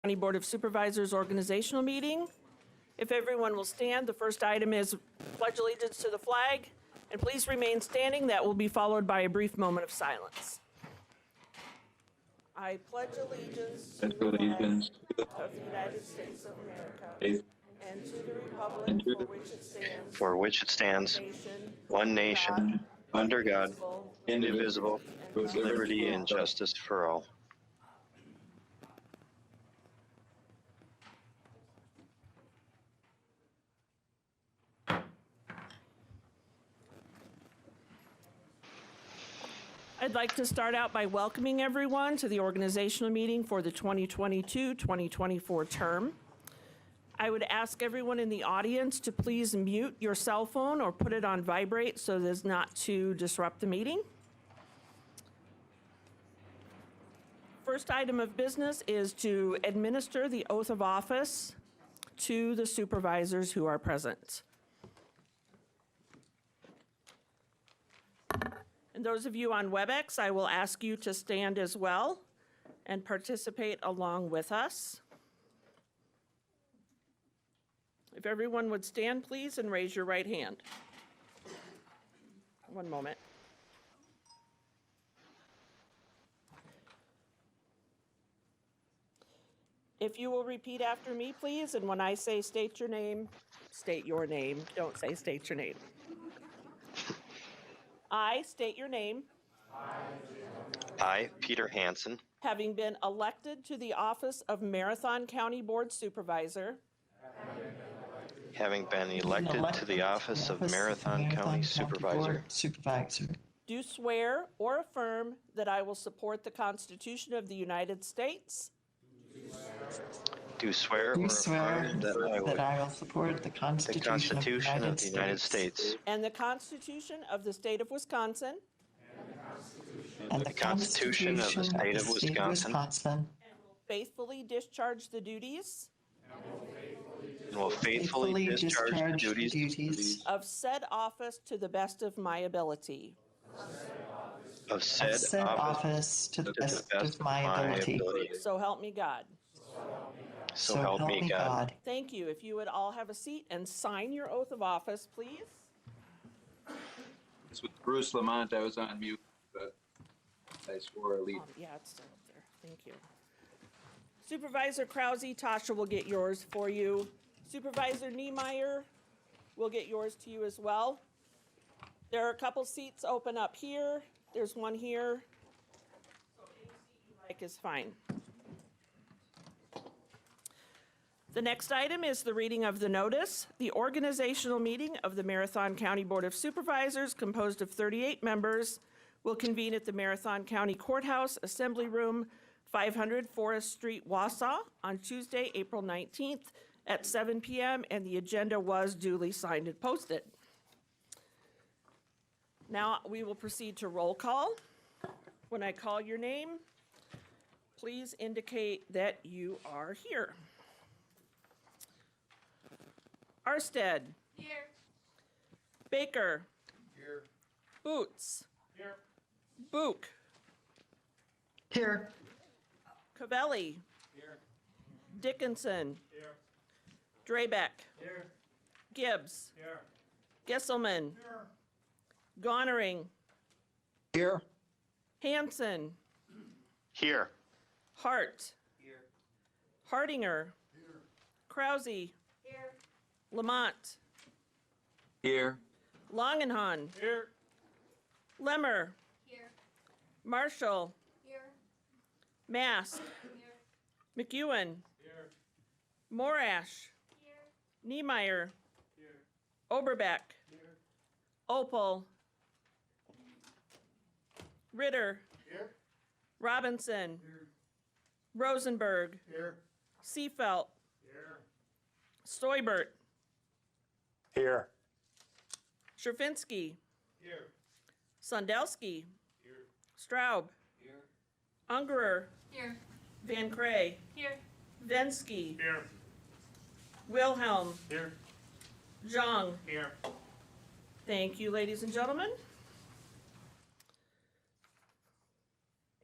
County Board of Supervisors organizational meeting. If everyone will stand, the first item is pledge allegiance to the flag, and please remain standing. That will be followed by a brief moment of silence. I pledge allegiance to the flag of the United States of America and to the republic for which it stands, one nation, under God, indivisible, with liberty and justice for all. I'd like to start out by welcoming everyone to the organizational meeting for the 2022-2024 term. I would ask everyone in the audience to please mute your cell phone or put it on vibrate so as not to disrupt the meeting. First item of business is to administer the oath of office to the supervisors who are present. And those of you on WebEx, I will ask you to stand as well and participate along with us. If everyone would stand, please, and raise your right hand. One moment. If you will repeat after me, please, and when I say state your name, state your name. Don't say state your name. I state your name. I, Peter Hansen, Having been elected to the office of Marathon County Board Supervisor. having been elected to the office of Marathon County Supervisor, Do swear or affirm that I will support the Constitution of the United States. do swear or affirm that I will support the Constitution of the United States And the Constitution of the State of Wisconsin. and the Constitution of the State of Wisconsin, Faithfully discharge the duties and will faithfully discharge the duties of said office to the best of my ability. of said office to the best of my ability. So help me God. So help me God. Thank you. If you would all have a seat and sign your oath of office, please. It's with Bruce Lamont. I was on mute, but I swore a lead. Yeah, it's still up there. Thank you. Supervisor Krause, Tasha will get yours for you. Supervisor Niemeyer will get yours to you as well. There are a couple seats open up here. There's one here. So any seat you like is fine. The next item is the reading of the notice. The organizational meeting of the Marathon County Board of Supervisors, composed of 38 members, will convene at the Marathon County Courthouse, Assembly Room, 500 Forest Street, Wausau, on Tuesday, April 19th at 7 p.m., and the agenda was duly signed and posted. Now we will proceed to roll call. When I call your name, please indicate that you are here. Arstead. Here. Baker. Here. Boots. Here. Book. Here. Cavelli. Here. Dickinson. Here. Drabeck. Here. Gibbs. Here. Gisselman. Here. Gonering. Here. Hanson. Here. Hart. Here. Hardinger. Here. Krause. Here. Lamont. Here. Longenhan. Here. Lemmer. Here. Marshall. Here. Mask. Here. McEwen. Here. Morash. Here. Niemeyer. Here. Oberbeck. Here. Opel. Ritter. Here. Robinson. Here. Rosenberg. Here. Seafelt. Here. Stoibert. Here. Sherfinsky. Here. Sundelski. Here. Straub. Here. Ungerer. Here. Van Cray. Here. Vensky. Here. Wilhelm. Here. Zhang. Here. Thank you, ladies and gentlemen.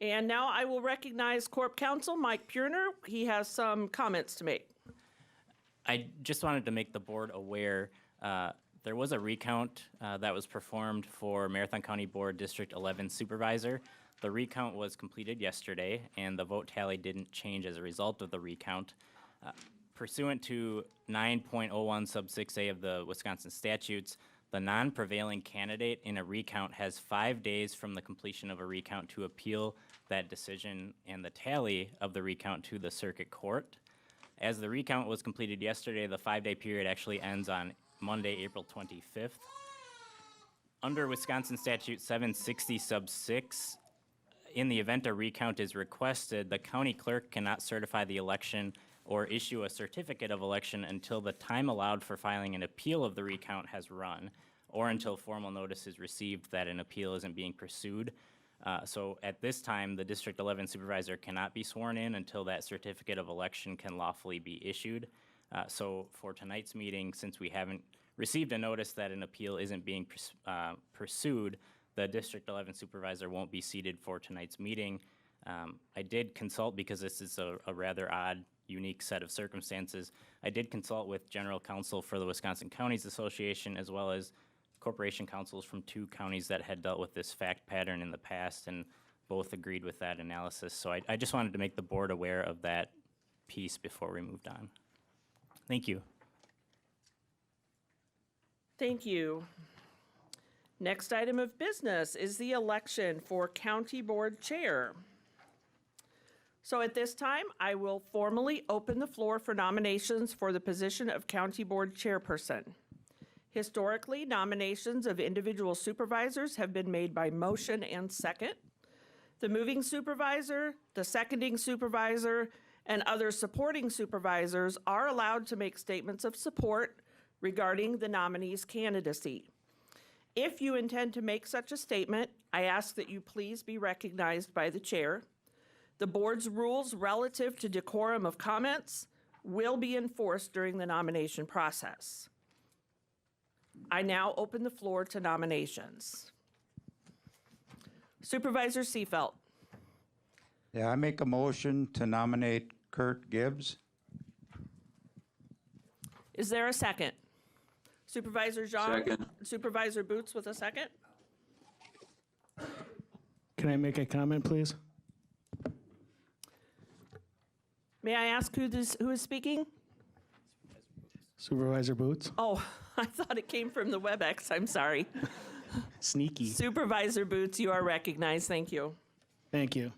And now I will recognize Corp Counsel Mike Purner. He has some comments to make. I just wanted to make the board aware, there was a recount that was performed for Marathon County Board District 11 Supervisor. The recount was completed yesterday, and the vote tally didn't change as a result of the recount. Pursuant to 9.01 sub 6A of the Wisconsin statutes, the non-prevailing candidate in a recount has 5 days from the completion of a recount to appeal that decision and the tally of the recount to the circuit court. As the recount was completed yesterday, the 5-day period actually ends on Monday, April 25th. Under Wisconsin Statute 760 sub 6, in the event a recount is requested, the county clerk cannot certify the election or issue a certificate of election until the time allowed for filing an appeal of the recount has run, or until formal notice is received that an appeal isn't being pursued. So at this time, the District 11 supervisor cannot be sworn in until that certificate of election can lawfully be issued. So for tonight's meeting, since we haven't received a notice that an appeal isn't being pursued, the District 11 supervisor won't be seated for tonight's meeting. I did consult, because this is a rather odd, unique set of circumstances, I did consult with General Counsel for the Wisconsin Counties Association, as well as corporation counsels from 2 counties that had dealt with this fact pattern in the past, and both agreed with that analysis. So I just wanted to make the board aware of that piece before we moved on. Thank you. Thank you. Next item of business is the election for County Board Chair. So at this time, I will formally open the floor for nominations for the position of County Board Chairperson. Historically, nominations of individual supervisors have been made by motion and second. The moving supervisor, the seconding supervisor, and other supporting supervisors are allowed to make statements of support regarding the nominee's candidacy. If you intend to make such a statement, I ask that you please be recognized by the chair. The board's rules relative to decorum of comments will be enforced during the nomination process. I now open the floor to nominations. Supervisor Seefeld. Yeah, I make a motion to nominate Kurt Gibbs. Is there a second? Supervisor Jean? Second. Supervisor Boots with a second? Can I make a comment, please? May I ask who is speaking? Supervisor Boots? Oh, I thought it came from the WebEx. I'm sorry. Sneaky. Supervisor Boots, you are recognized. Thank you. Thank you.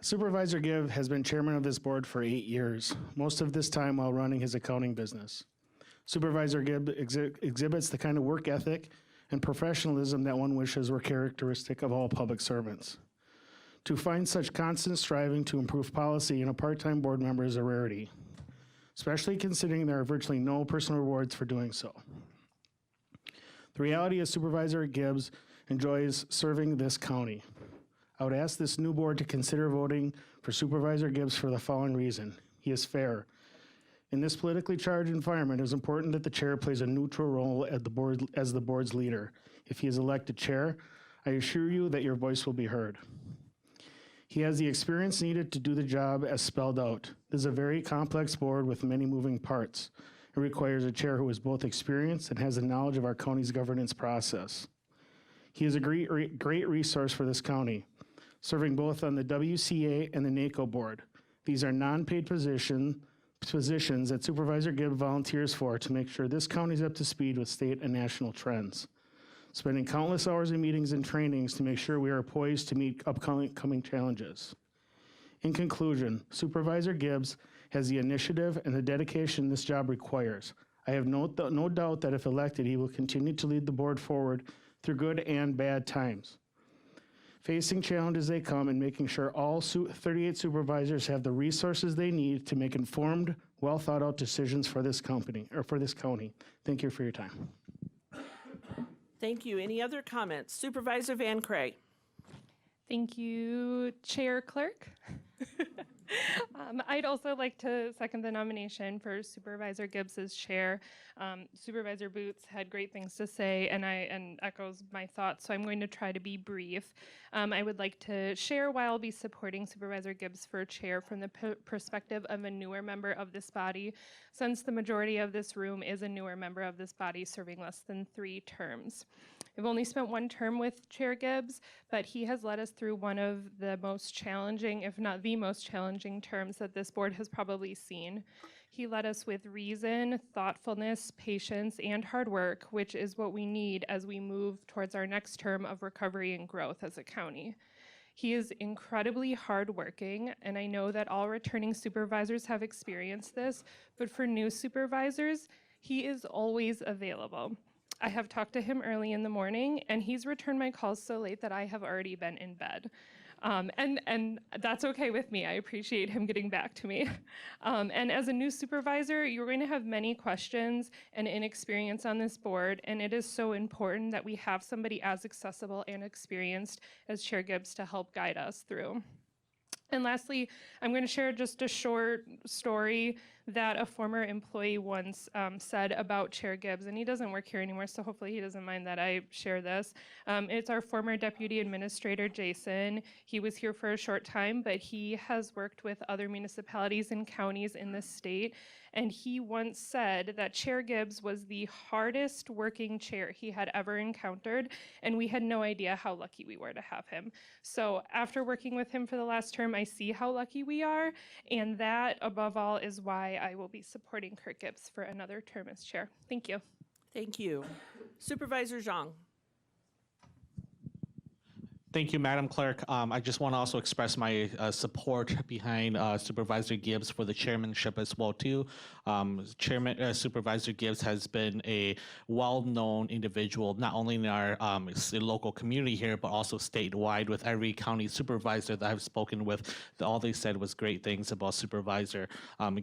Supervisor Gibb has been chairman of this board for 8 years, most of this time while running his accounting business. Supervisor Gibb exhibits the kind of work ethic and professionalism that one wishes were characteristic of all public servants. To find such constant striving to improve policy in a part-time board member is a rarity, especially considering there are virtually no personal rewards for doing so. The reality is Supervisor Gibbs enjoys serving this county. I would ask this new board to consider voting for Supervisor Gibbs for the following reason. He is fair. In this politically charged environment, it is important that the chair plays a neutral role as the board's leader. If he is elected chair, I assure you that your voice will be heard. He has the experience needed to do the job as spelled out. This is a very complex board with many moving parts. It requires a chair who is both experienced and has the knowledge of our county's governance process. He is a great resource for this county, serving both on the WCA and the NACO board. These are non-paid positions that Supervisor Gibb volunteers for to make sure this county is up to speed with state and national trends, spending countless hours in meetings and trainings to make sure we are poised to meet upcoming challenges. In conclusion, Supervisor Gibbs has the initiative and the dedication this job requires. I have no doubt that if elected, he will continue to lead the board forward through good and bad times, facing challenges they come and making sure all 38 supervisors have the resources they need to make informed, well thought out decisions for this company or for this county. Thank you for your time. Thank you. Any other comments? Supervisor Van Cray. Thank you, Chair Clerk. I'd also like to second the nomination for Supervisor Gibbs as chair. Supervisor Boots had great things to say, and echoes my thoughts, so I'm going to try to be brief. I would like to share why I'll be supporting Supervisor Gibbs for chair from the perspective of a newer member of this body, since the majority of this room is a newer member of this body serving less than 3 terms. I've only spent 1 term with Chair Gibbs, but he has led us through one of the most challenging, if not the most challenging terms that this board has probably seen. He led us with reason, thoughtfulness, patience, and hard work, which is what we need as we move towards our next term of recovery and growth as a county. He is incredibly hardworking, and I know that all returning supervisors have experienced this, but for new supervisors, he is always available. I have talked to him early in the morning, and he's returned my calls so late that I have already been in bed. And that's okay with me. I appreciate him getting back to me. And as a new supervisor, you're going to have many questions and inexperience on this board, and it is so important that we have somebody as accessible and experienced as Chair Gibbs to help guide us through. And lastly, I'm going to share just a short story that a former employee once said about Chair Gibbs, and he doesn't work here anymore, so hopefully he doesn't mind that I share this. It's our former Deputy Administrator, Jason. He was here for a short time, but he has worked with other municipalities and counties in the state, and he once said that Chair Gibbs was the hardest working chair he had ever encountered, and we had no idea how lucky we were to have him. So after working with him for the last term, I see how lucky we are, and that, above all, is why I will be supporting Kurt Gibbs for another term as chair. Thank you. Thank you. Supervisor Zhang. Thank you, Madam Clerk. I just want to also express my support behind Supervisor Gibbs for the chairmanship as well too. Supervisor Gibbs has been a well-known individual, not only in our local community here, but also statewide with every county supervisor that I've spoken with. All they said was great things about Supervisor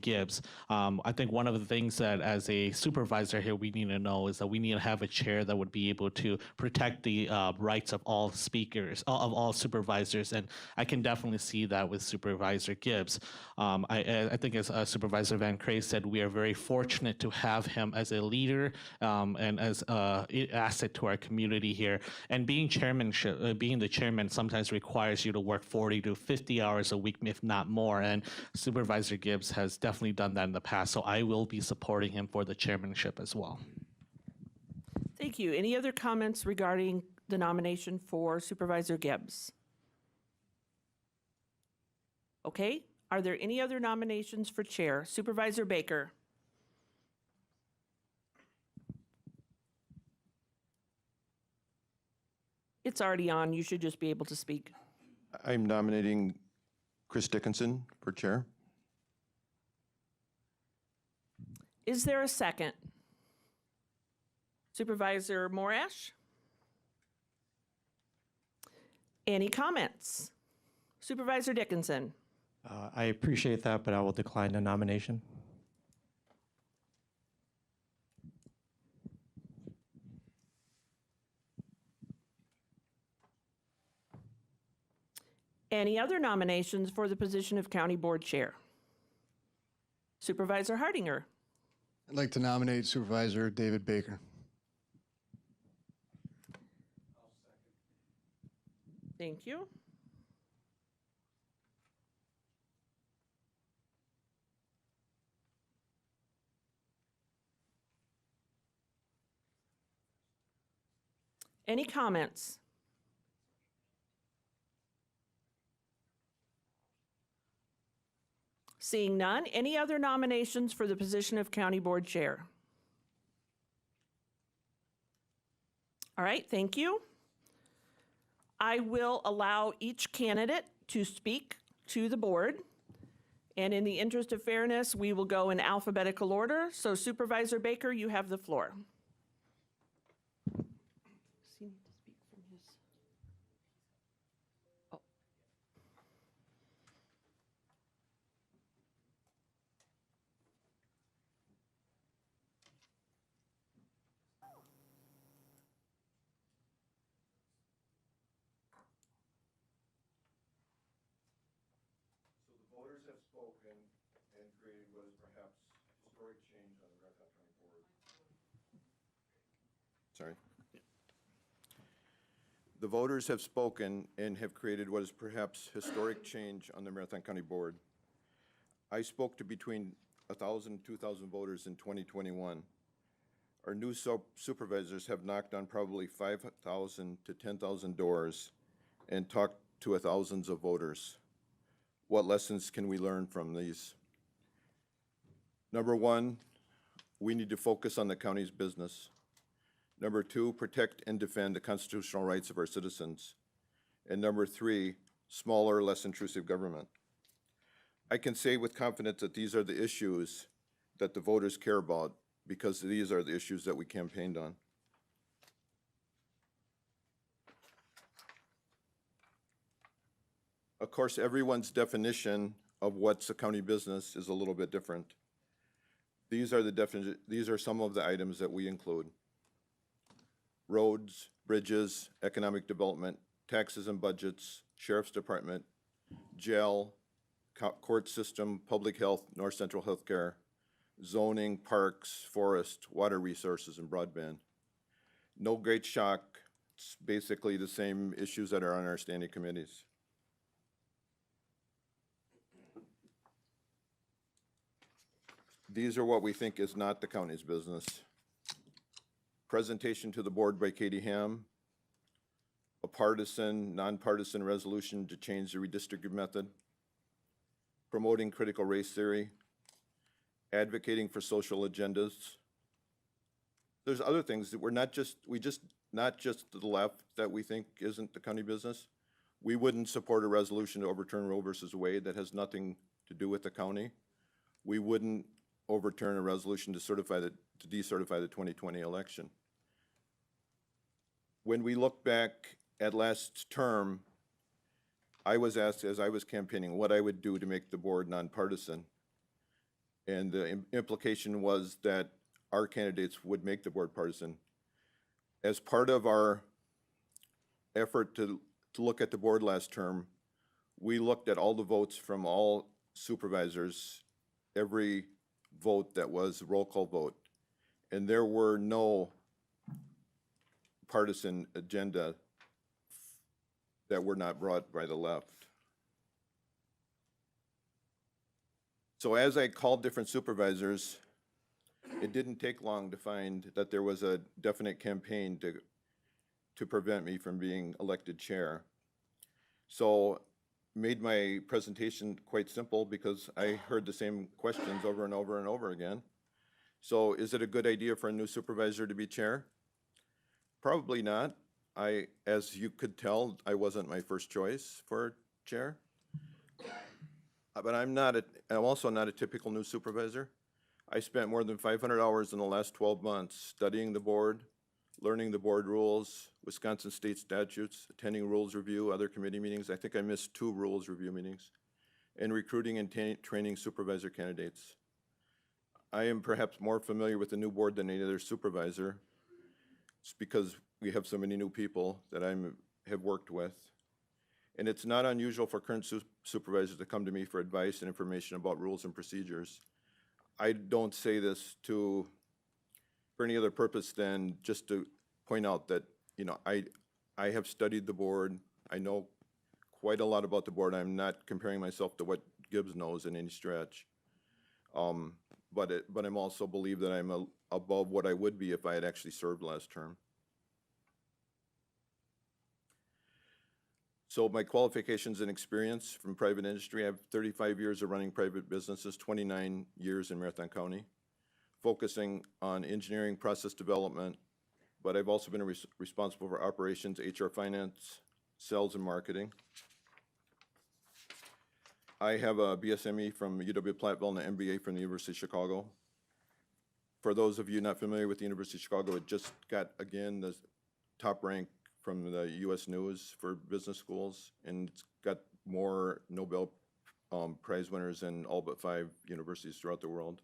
Gibbs. I think one of the things that as a supervisor here we need to know is that we need to have a chair that would be able to protect the rights of all speakers, of all supervisors, and I can definitely see that with Supervisor Gibbs. I think as Supervisor Van Crey said, we are very fortunate to have him as a leader and as an asset to our community here. And being the chairman sometimes requires you to work 40 to 50 hours a week, if not more, and Supervisor Gibbs has definitely done that in the past, so I will be supporting him for the chairmanship as well. Thank you. Any other comments regarding the nomination for Supervisor Gibbs? Okay. Are there any other nominations for chair? Supervisor Baker. It's already on. You should just be able to speak. I'm nominating Chris Dickinson for chair. Is there a second? Supervisor Morash? Any comments? Supervisor Dickinson? I appreciate that, but I will decline the nomination. Any other nominations for the position of County Board Chair? Supervisor Hardinger? I'd like to nominate Supervisor David Baker. Thank you. Any comments? Seeing none, any other nominations for the position of County Board Chair? All right, thank you. I will allow each candidate to speak to the board. And in the interest of fairness, we will go in alphabetical order. So Supervisor Baker, you have the floor. Does he need to speak from his? Oh. have spoken and created what is perhaps historic change on the Marathon County Board. Sorry. The voters have spoken and have created what is perhaps historic change on the Marathon County Board. I spoke to between 1,000 and 2,000 voters in 2021. Our new supervisors have knocked on probably 5,000 to 10,000 doors and talked to thousands of voters. What lessons can we learn from these? Number one, we need to focus on the county's business. Number two, protect and defend the constitutional rights of our citizens. And number three, smaller, less intrusive government. I can say with confidence that these are the issues that the voters care about because these are the issues that we campaigned on. Of course, everyone's definition of what's a county business is a little bit different. These are some of the items that we include: roads, bridges, economic development, taxes and budgets, sheriff's department, jail, court system, public health, North Central Healthcare, zoning, parks, forest, water resources, and broadband. No great shock. It's basically the same issues that are on our standing committees. These are what we think is not the county's business. Presentation to the board by Katie Ham, a partisan, nonpartisan resolution to change the redistricting method, promoting critical race theory, advocating for social agendas. There's other things that not just the left that we think isn't the county business. We wouldn't support a resolution to overturn Roe versus Wade that has nothing to do with the county. We wouldn't overturn a resolution to decertify the 2020 election. When we look back at last term, I was asked as I was campaigning what I would do to make the board nonpartisan. And the implication was that our candidates would make the board partisan. As part of our effort to look at the board last term, we looked at all the votes from all supervisors, every vote that was a roll call vote, and there were no partisan agenda that were not brought by the left. So as I called different supervisors, it didn't take long to find that there was a definite campaign to prevent me from being elected chair. So made my presentation quite simple because I heard the same questions over and over and over again. So is it a good idea for a new supervisor to be chair? Probably not. As you could tell, I wasn't my first choice for chair. But I'm also not a typical new supervisor. I spent more than 500 hours in the last 12 months studying the board, learning the board rules, Wisconsin state statutes, attending rules review, other committee meetings. I think I missed 2 rules review meetings, and recruiting and training supervisor candidates. I am perhaps more familiar with the new board than any other supervisor. It's because we have so many new people that I have worked with. And it's not unusual for current supervisors to come to me for advice and information about rules and procedures. I don't say this for any other purpose than just to point out that, I have studied the board. I know quite a lot about the board. I'm not comparing myself to what Gibbs knows in any stretch. But I'm also believe that I'm above what I would be if I had actually served last term. So my qualifications and experience from private industry, I have 35 years of running private businesses, 29 years in Marathon County, focusing on engineering, process development, but I've also been responsible for operations, HR, finance, sales, and marketing. I have a BSME from UW-Platteville and an MBA from the University of Chicago. For those of you not familiar with the University of Chicago, it just got, again, the top rank from the U.S. News for business schools, and it's got more Nobel Prize winners in all but 5 universities throughout the world.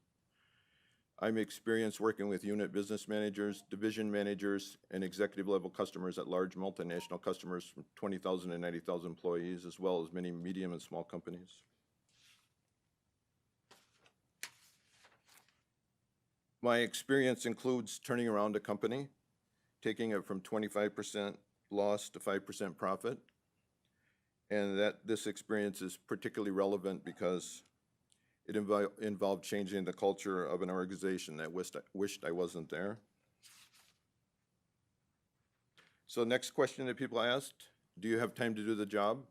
I'm experienced working with unit business managers, division managers, and executive level customers at large multinational customers from 20,000 and 90,000 employees, as well as many medium and small companies. My experience includes turning around a company, taking it from 25% loss to 5% profit. And that this experience is particularly relevant because it involved changing the culture of an organization that wished I wasn't there. So next question that people asked, do you have time to do the job?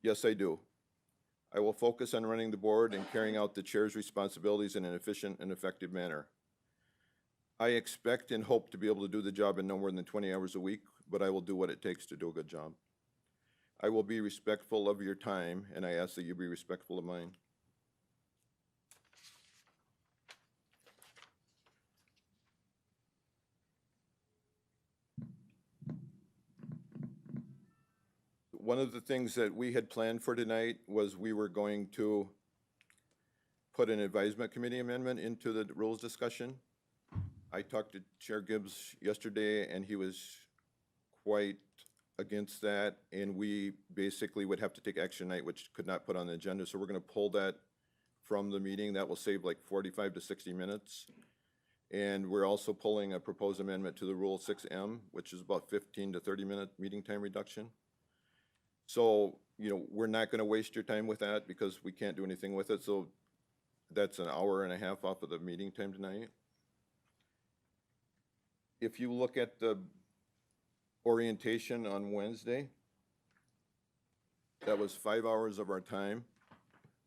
Yes, I do. I will focus on running the board and carrying out the chair's responsibilities in an efficient and effective manner. I expect and hope to be able to do the job in no more than 20 hours a week, but I will do what it takes to do a good job. I will be respectful of your time, and I ask that you be respectful of mine. One of the things that we had planned for tonight was we were going to put an advisement committee amendment into the rules discussion. I talked to Chair Gibbs yesterday, and he was quite against that, and we basically would have to take action tonight, which could not put on the agenda. So we're going to pull that from the meeting. That will save like 45 to 60 minutes. And we're also pulling a proposed amendment to the Rule 6M, which is about 15 to 30-minute meeting time reduction. So, you know, we're not going to waste your time with that because we can't do anything with it. So that's an hour and a half off of the meeting time tonight. If you look at the orientation on Wednesday, that was 5 hours of our time.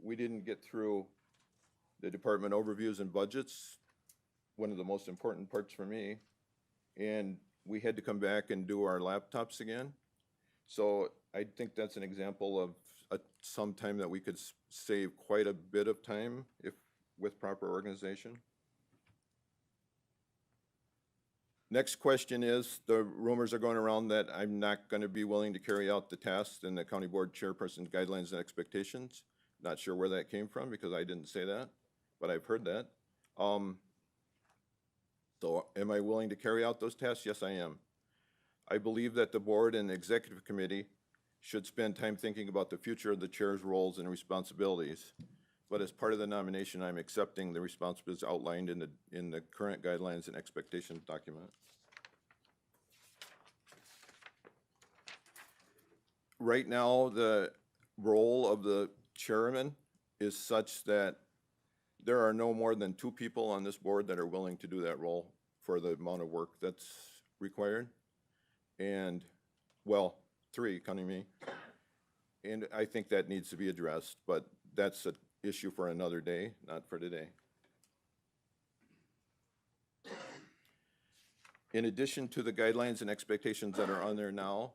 We didn't get through the department overviews and budgets, one of the most important parts for me, and we had to come back and do our laptops again. So I think that's an example of some time that we could save quite a bit of time if with proper organization. Next question is, the rumors are going around that I'm not going to be willing to carry out the tasks in the county board chairperson's guidelines and expectations. Not sure where that came from because I didn't say that, but I've heard that. So am I willing to carry out those tasks? Yes, I am. I believe that the board and the executive committee should spend time thinking about the future of the chair's roles and responsibilities. But as part of the nomination, I'm accepting the responsibilities outlined in the current guidelines and expectations document. Right now, the role of the chairman is such that there are no more than 2 people on this board that are willing to do that role for the amount of work that's required. And, well, 3, counting me. And I think that needs to be addressed, but that's an issue for another day, not for today. In addition to the guidelines and expectations that are on there now,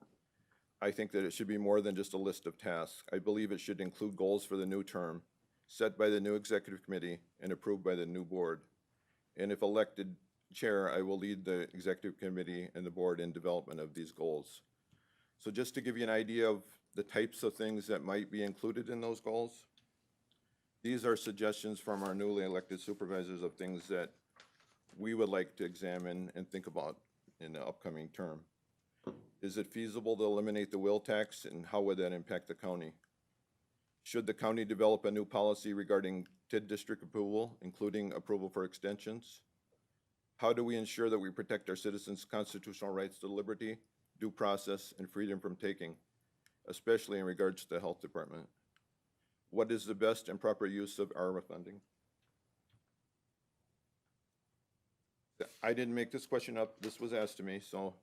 I think that it should be more than just a list of tasks. I believe it should include goals for the new term, set by the new executive committee and approved by the new board. And if elected chair, I will lead the executive committee and the board in development of these goals. So just to give you an idea of the types of things that might be included in those goals, these are suggestions from our newly elected supervisors of things that we would like to examine and think about in the upcoming term. Is it feasible to eliminate the wheel tax, and how would that impact the county? Should the county develop a new policy regarding TID district approval, including approval for extensions? How do we ensure that we protect our citizens' constitutional rights to liberty, due process, and freedom from taking, especially in regards to the health department? What is the best and proper use of ARPA funding? I didn't make this question up. This was asked to me, so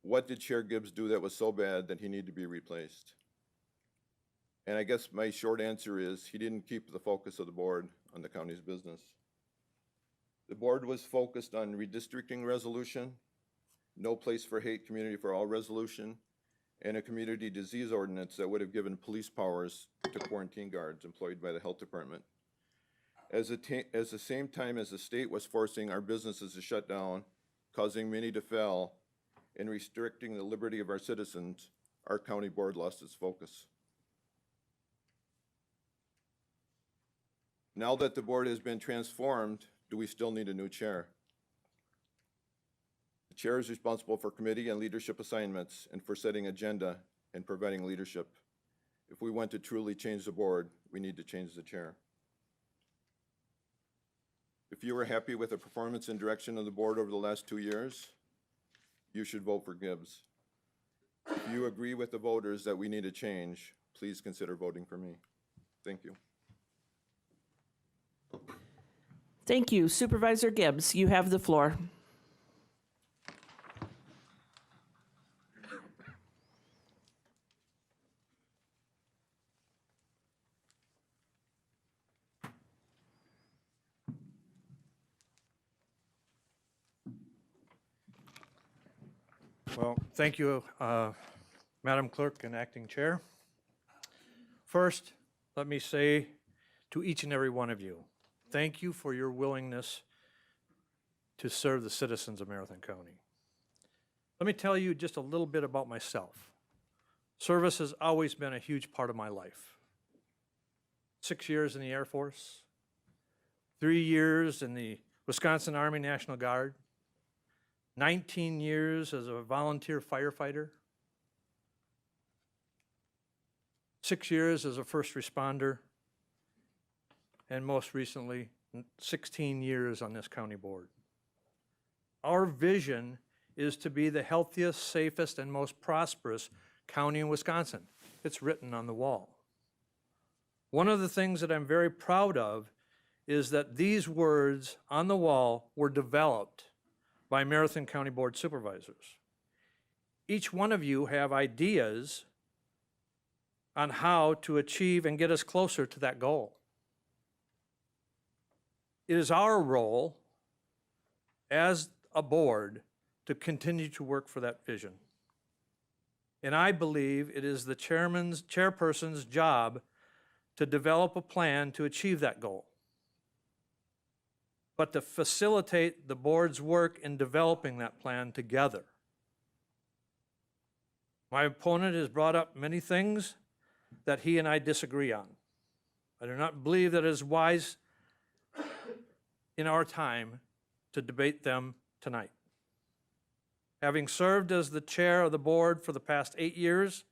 what did Chair Gibbs do that was so bad that he needed to be replaced? And I guess my short answer is he didn't keep the focus of the board on the county's business. The board was focused on redistricting resolution, no place for hate, community for all resolution, and a community disease ordinance that would have given police powers to quarantine guards employed by the health department. As the same time as the state was forcing our businesses to shut down, causing many to fail, and restricting the liberty of our citizens, our county board lost its focus. Now that the board has been transformed, do we still need a new chair? The chair is responsible for committee and leadership assignments and for setting agenda and providing leadership. If we want to truly change the board, we need to change the chair. If you were happy with the performance and direction of the board over the last 2 years, you should vote for Gibbs. If you agree with the voters that we need a change, please consider voting for me. Thank you. Thank you. Supervisor Gibbs, you have the floor. Well, thank you, Madam Clerk and Acting Chair. First, let me say to each and every one of you, thank you for your willingness to serve the citizens of Marathon County. Let me tell you just a little bit about myself. Service has always been a huge part of my life. 6 years in the Air Force, 3 years in the Wisconsin Army National Guard, 19 years as a volunteer firefighter, 6 years as a first responder, and most recently, 16 years on this county board. Our vision is to be the healthiest, safest, and most prosperous county in Wisconsin. It's written on the wall. One of the things that I'm very proud of is that these words on the wall were developed by Marathon County Board Supervisors. Each one of you have ideas on how to achieve and get us closer to that goal. It is our role as a board to continue to work for that vision. And I believe it is the chairperson's job to develop a plan to achieve that goal, but to facilitate the board's work in developing that plan together. My opponent has brought up many things that he and I disagree on. I do not believe that it is wise in our time to debate them tonight. Having served as the chair of the board for the past 8 years,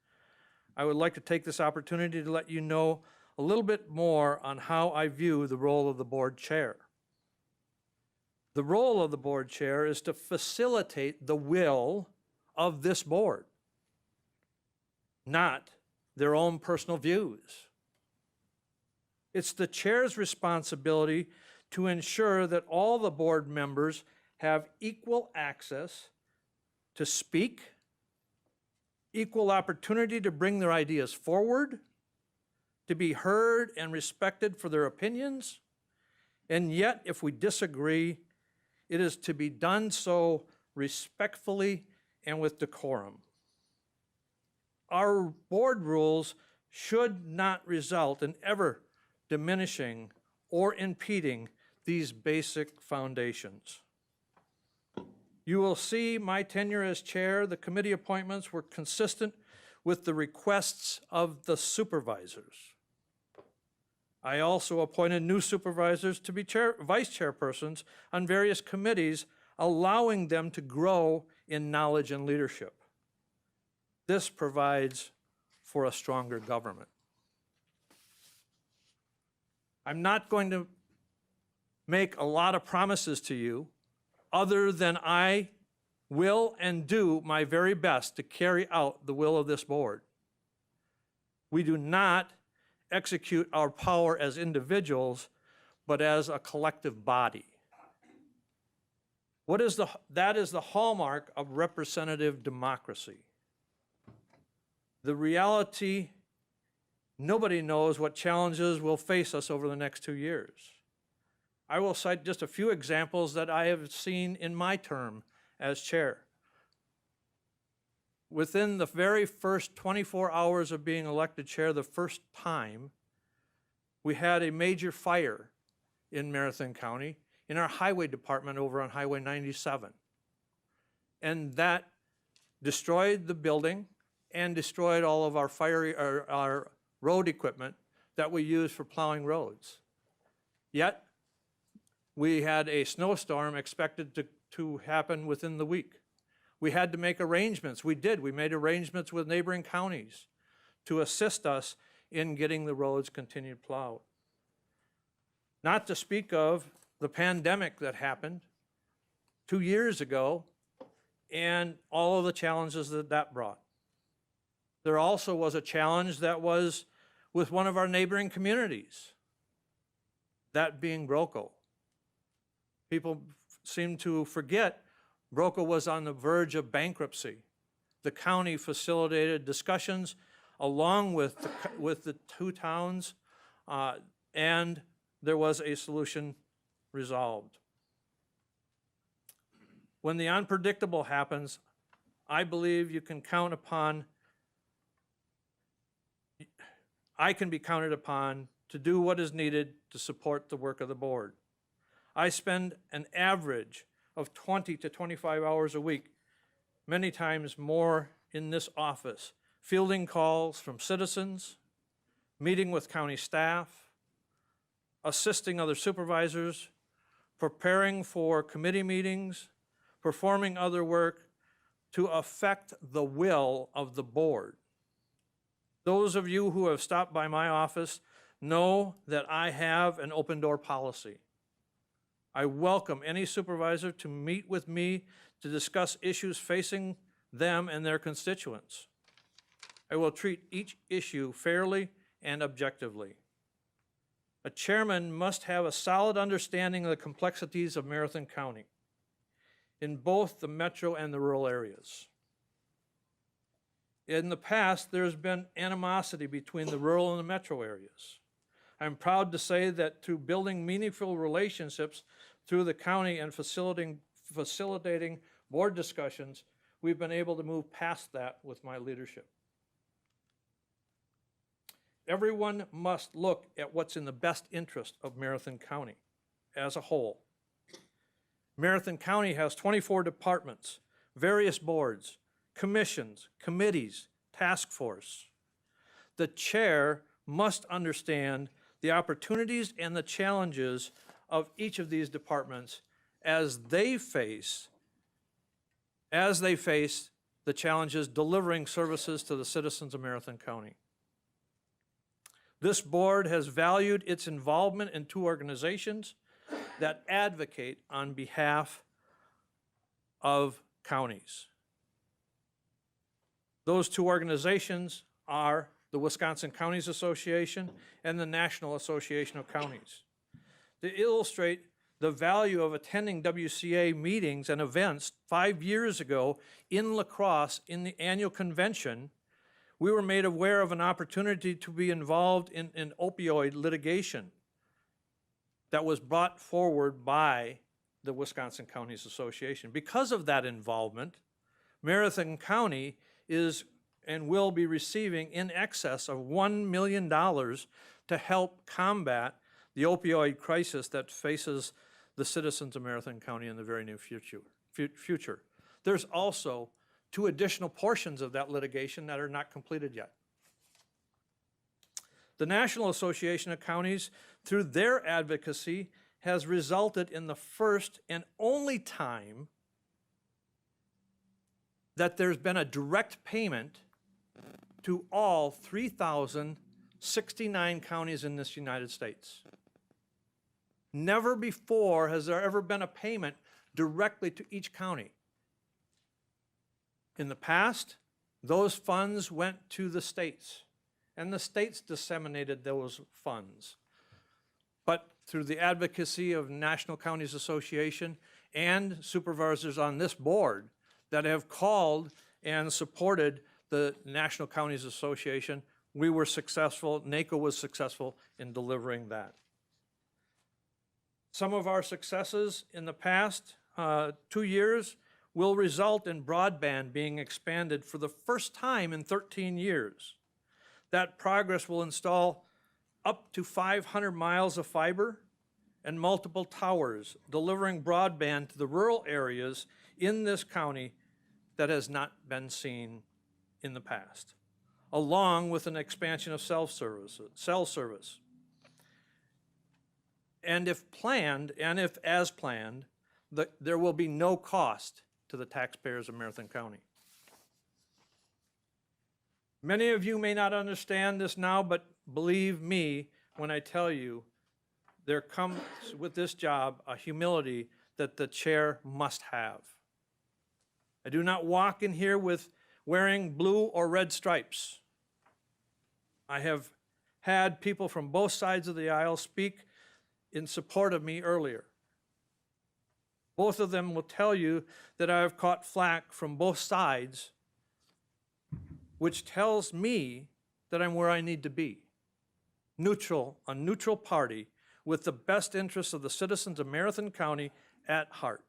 I would like to take this opportunity to let you know a little bit more on how I view the role of the board chair. The role of the board chair is to facilitate the will of this board, not their own personal views. It's the chair's responsibility to ensure that all the board members have equal access to speak, equal opportunity to bring their ideas forward, to be heard and respected for their opinions, and yet, if we disagree, it is to be done so respectfully and with decorum. Our board rules should not result in ever diminishing or impeding these basic foundations. You will see my tenure as chair, the committee appointments were consistent with the requests of the supervisors. I also appointed new supervisors to be vice chairpersons on various committees, allowing them to grow in knowledge and leadership. This provides for a stronger government. I'm not going to make a lot of promises to you other than I will and do my very best to carry out the will of this board. We do not execute our power as individuals, but as a collective body. That is the hallmark of representative democracy. The reality, nobody knows what challenges will face us over the next 2 years. I will cite just a few examples that I have seen in my term as chair. Within the very first 24 hours of being elected chair, the first time, we had a major fire in Marathon County in our highway department over on Highway 97. And that destroyed the building and destroyed all of our road equipment that we use for plowing roads. Yet, we had a snowstorm expected to happen within the week. We had to make arrangements. We did. We made arrangements with neighboring counties to assist us in getting the roads continued plowed. Not to speak of the pandemic that happened 2 years ago and all of the challenges that that brought. There also was a challenge that was with one of our neighboring communities, that being Broco. People seem to forget Broco was on the verge of bankruptcy. The county facilitated discussions along with the two towns, and there was a solution resolved. When the unpredictable happens, I believe you can count upon, I can be counted upon to do what is needed to support the work of the board. I spend an average of 20 to 25 hours a week, many times more in this office, fielding calls from citizens, meeting with county staff, assisting other supervisors, preparing for committee meetings, performing other work to affect the will of the board. Those of you who have stopped by my office know that I have an open door policy. I welcome any supervisor to meet with me to discuss issues facing them and their constituents. I will treat each issue fairly and objectively. A chairman must have a solid understanding of the complexities of Marathon County in both the metro and the rural areas. In the past, there's been animosity between the rural and the metro areas. I'm proud to say that through building meaningful relationships through the county and facilitating board discussions, we've been able to move past that with my leadership. Everyone must look at what's in the best interest of Marathon County as a whole. Marathon County has 24 departments, various boards, commissions, committees, task force. The chair must understand the opportunities and the challenges of each of these departments as they face the challenges delivering services to the citizens of Marathon County. This board has valued its involvement in two organizations that advocate on behalf of counties. Those two organizations are the Wisconsin Counties Association and the National Association of Counties. To illustrate the value of attending WCA meetings and events 5 years ago in La Crosse in the annual convention, we were made aware of an opportunity to be involved in opioid litigation that was brought forward by the Wisconsin Counties Association. Because of that involvement, Marathon County is and will be receiving in excess of $1 million to help combat the opioid crisis that faces the citizens of Marathon County in the very near future. There's also 2 additional portions of that litigation that are not completed yet. The National Association of Counties, through their advocacy, has resulted in the first and only time that there's been a direct payment to all 3,069 counties in this United States. Never before has there ever been a payment directly to each county. In the past, those funds went to the states, and the states disseminated those funds. But through the advocacy of National Counties Association and supervisors on this board that have called and supported the National Counties Association, we were successful, NACO was successful in delivering that. Some of our successes in the past 2 years will result in broadband being expanded for the first time in 13 years. That progress will install up to 500 miles of fiber and multiple towers, delivering broadband to the rural areas in this county that has not been seen in the past, along with an expansion of cell service. And if planned, and if as planned, there will be no cost to the taxpayers of Marathon County. Many of you may not understand this now, but believe me when I tell you there comes with this job a humility that the chair must have. I do not walk in here with wearing blue or red stripes. I have had people from both sides of the aisle speak in support of me earlier. Both of them will tell you that I have caught flack from both sides, which tells me that I'm where I need to be. Neutral, a neutral party with the best interests of the citizens of Marathon County at heart.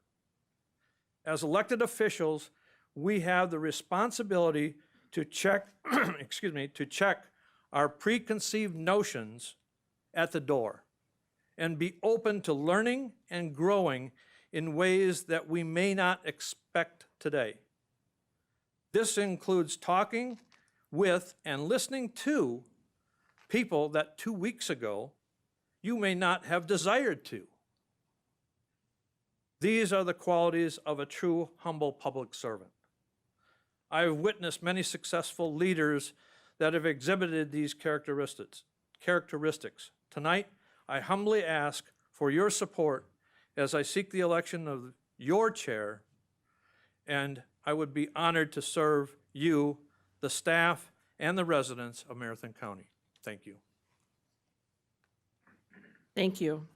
As elected officials, we have the responsibility to check, to check our preconceived notions at the door and be open to learning and growing in ways that we may not expect today. This includes talking with and listening to people that 2 weeks ago you may not have desired to. These are the qualities of a true, humble public servant. I have witnessed many successful leaders that have exhibited these characteristics. Tonight, I humbly ask for your support as I seek the election of your chair, and I would be honored to serve you, the staff, and the residents of Marathon County. Thank you. Thank you.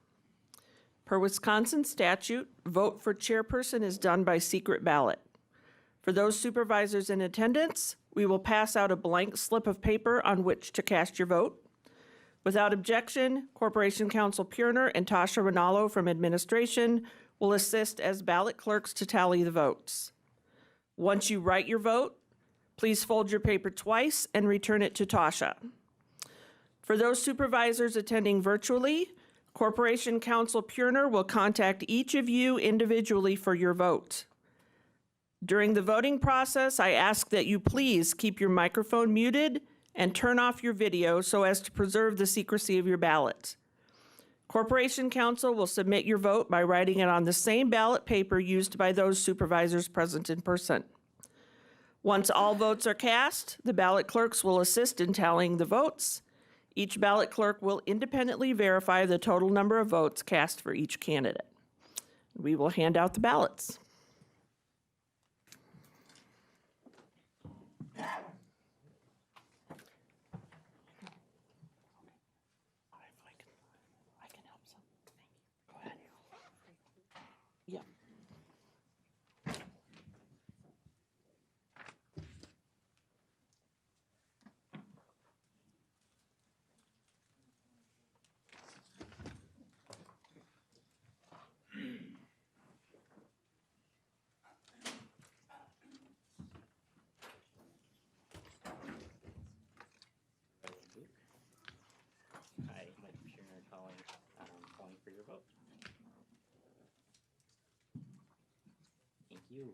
Per Wisconsin statute, vote for chairperson is done by secret ballot. For those supervisors in attendance, we will pass out a blank slip of paper on which to cast your vote. Without objection, Corporation Counsel Purner and Tasha Rinaldo from administration will assist as ballot clerks to tally the votes. Once you write your vote, please fold your paper twice and return it to Tasha. For those supervisors attending virtually, Corporation Counsel Purner will contact each of you individually for your vote. During the voting process, I ask that you please keep your microphone muted and turn off your video so as to preserve the secrecy of your ballot. Corporation Counsel will submit your vote by writing it on the same ballot paper used by those supervisors present in person. Once all votes are cast, the ballot clerks will assist in tallying the votes. Each ballot clerk will independently verify the total number of votes cast for each candidate. We will hand out the ballots. Hi, Mike Purner calling for your vote. Thank you.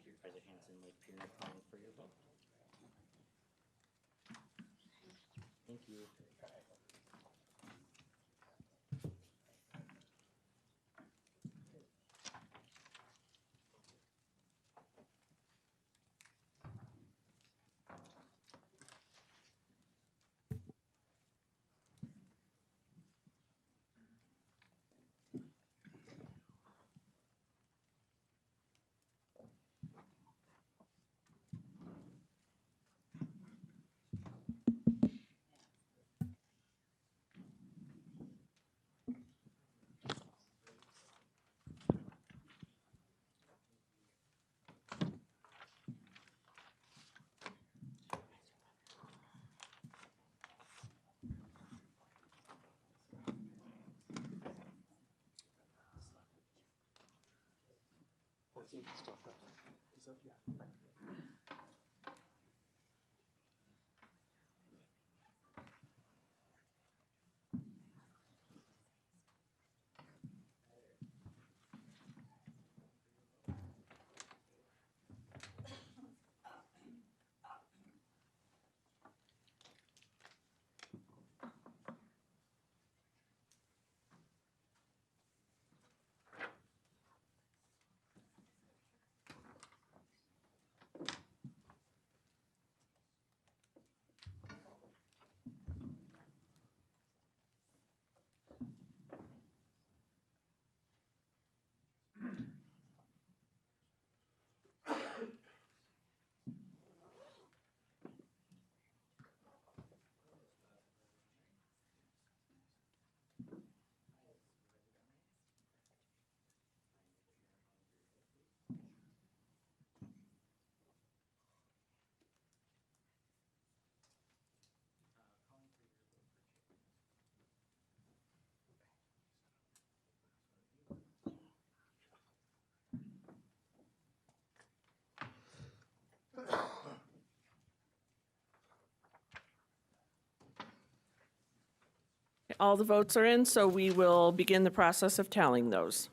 Supervisor Hanson, Mike Purner calling for your vote. Thank you. all the votes are in, so we will begin the process of tallying those.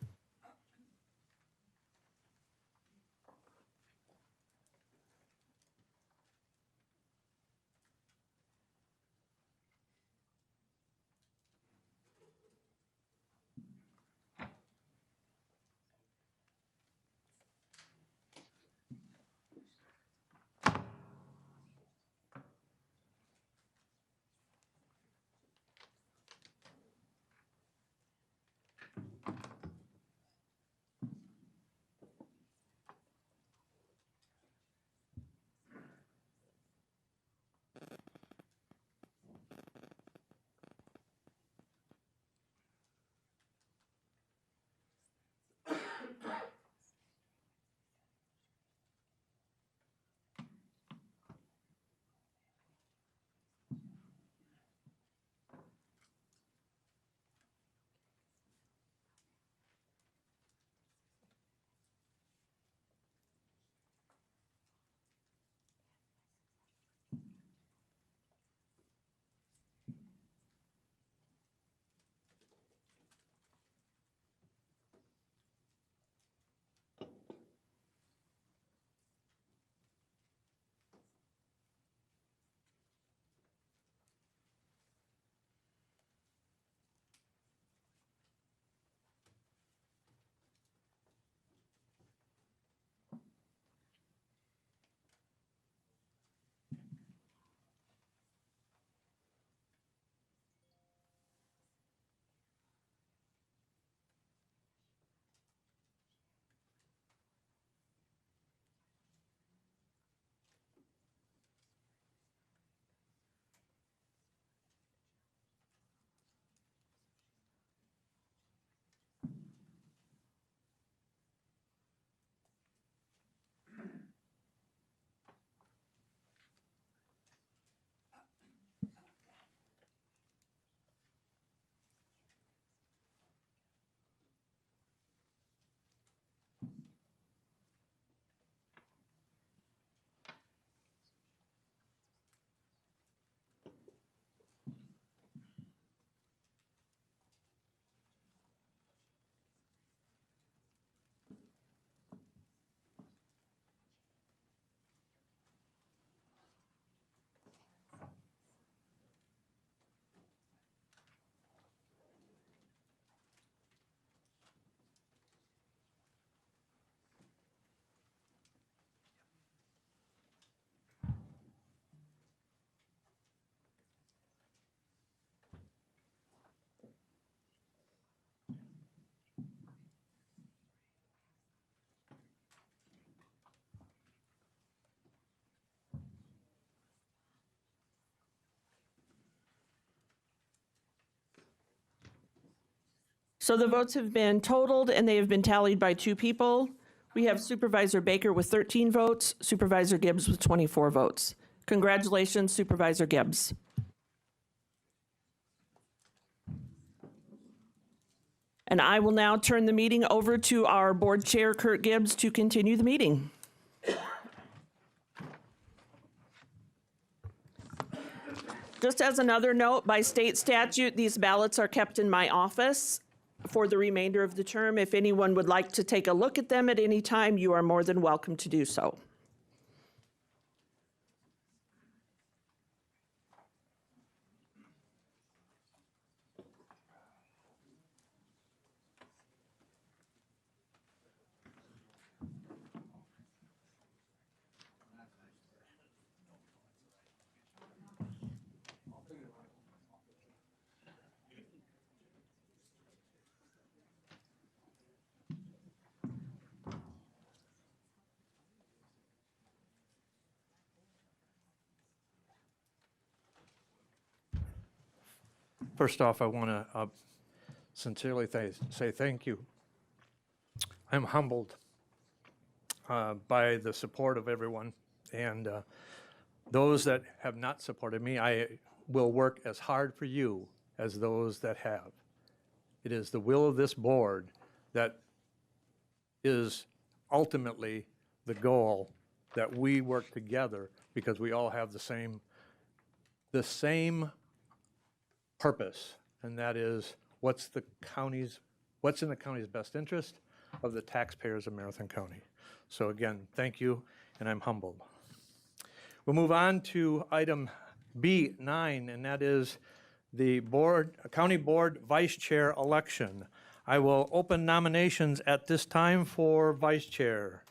So the votes have been totaled and they have been tallied by 2 people. We have Supervisor Baker with 13 votes, Supervisor Gibbs with 24 votes. Congratulations, Supervisor Gibbs. And I will now turn the meeting over to our board chair, Kurt Gibbs, to continue the meeting. Just as another note, by state statute, these ballots are kept in my office for the remainder of the term. If anyone would like to take a look at them at any time, you are more than welcome to do so. First off, I want to sincerely say thank you. I'm humbled by the support of everyone, and those that have not supported me, I will work as hard for you as those that have. It is the will of this board that is ultimately the goal, that we work together because we all have the same purpose, and that is what's in the county's best interest of the taxpayers of Marathon County. So again, thank you, and I'm humbled. We'll move on to item B9, and that is the county board vice chair election. I will open nominations at this time for vice chair.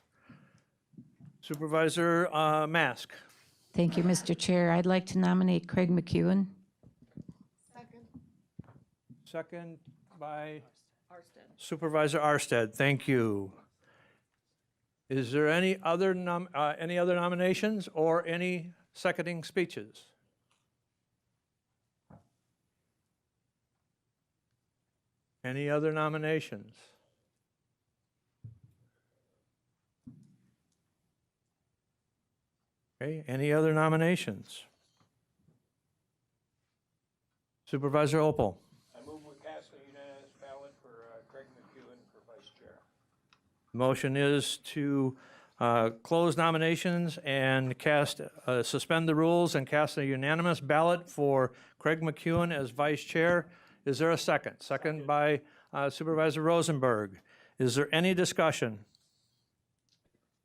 Supervisor Mask. Thank you, Mr. Chair. I'd like to nominate Craig McEwen. Second by Supervisor Arstead. Thank you. Is there any other nominations or any seconding speeches? Any other nominations? Okay, any other nominations? Supervisor Opal. I move we cast a unanimous ballot for Craig McEwen for vice chair. Motion is to close nominations and suspend the rules and cast a unanimous ballot for Craig McEwen as vice chair. Is there a second? Second by Supervisor Rosenberg. Is there any discussion?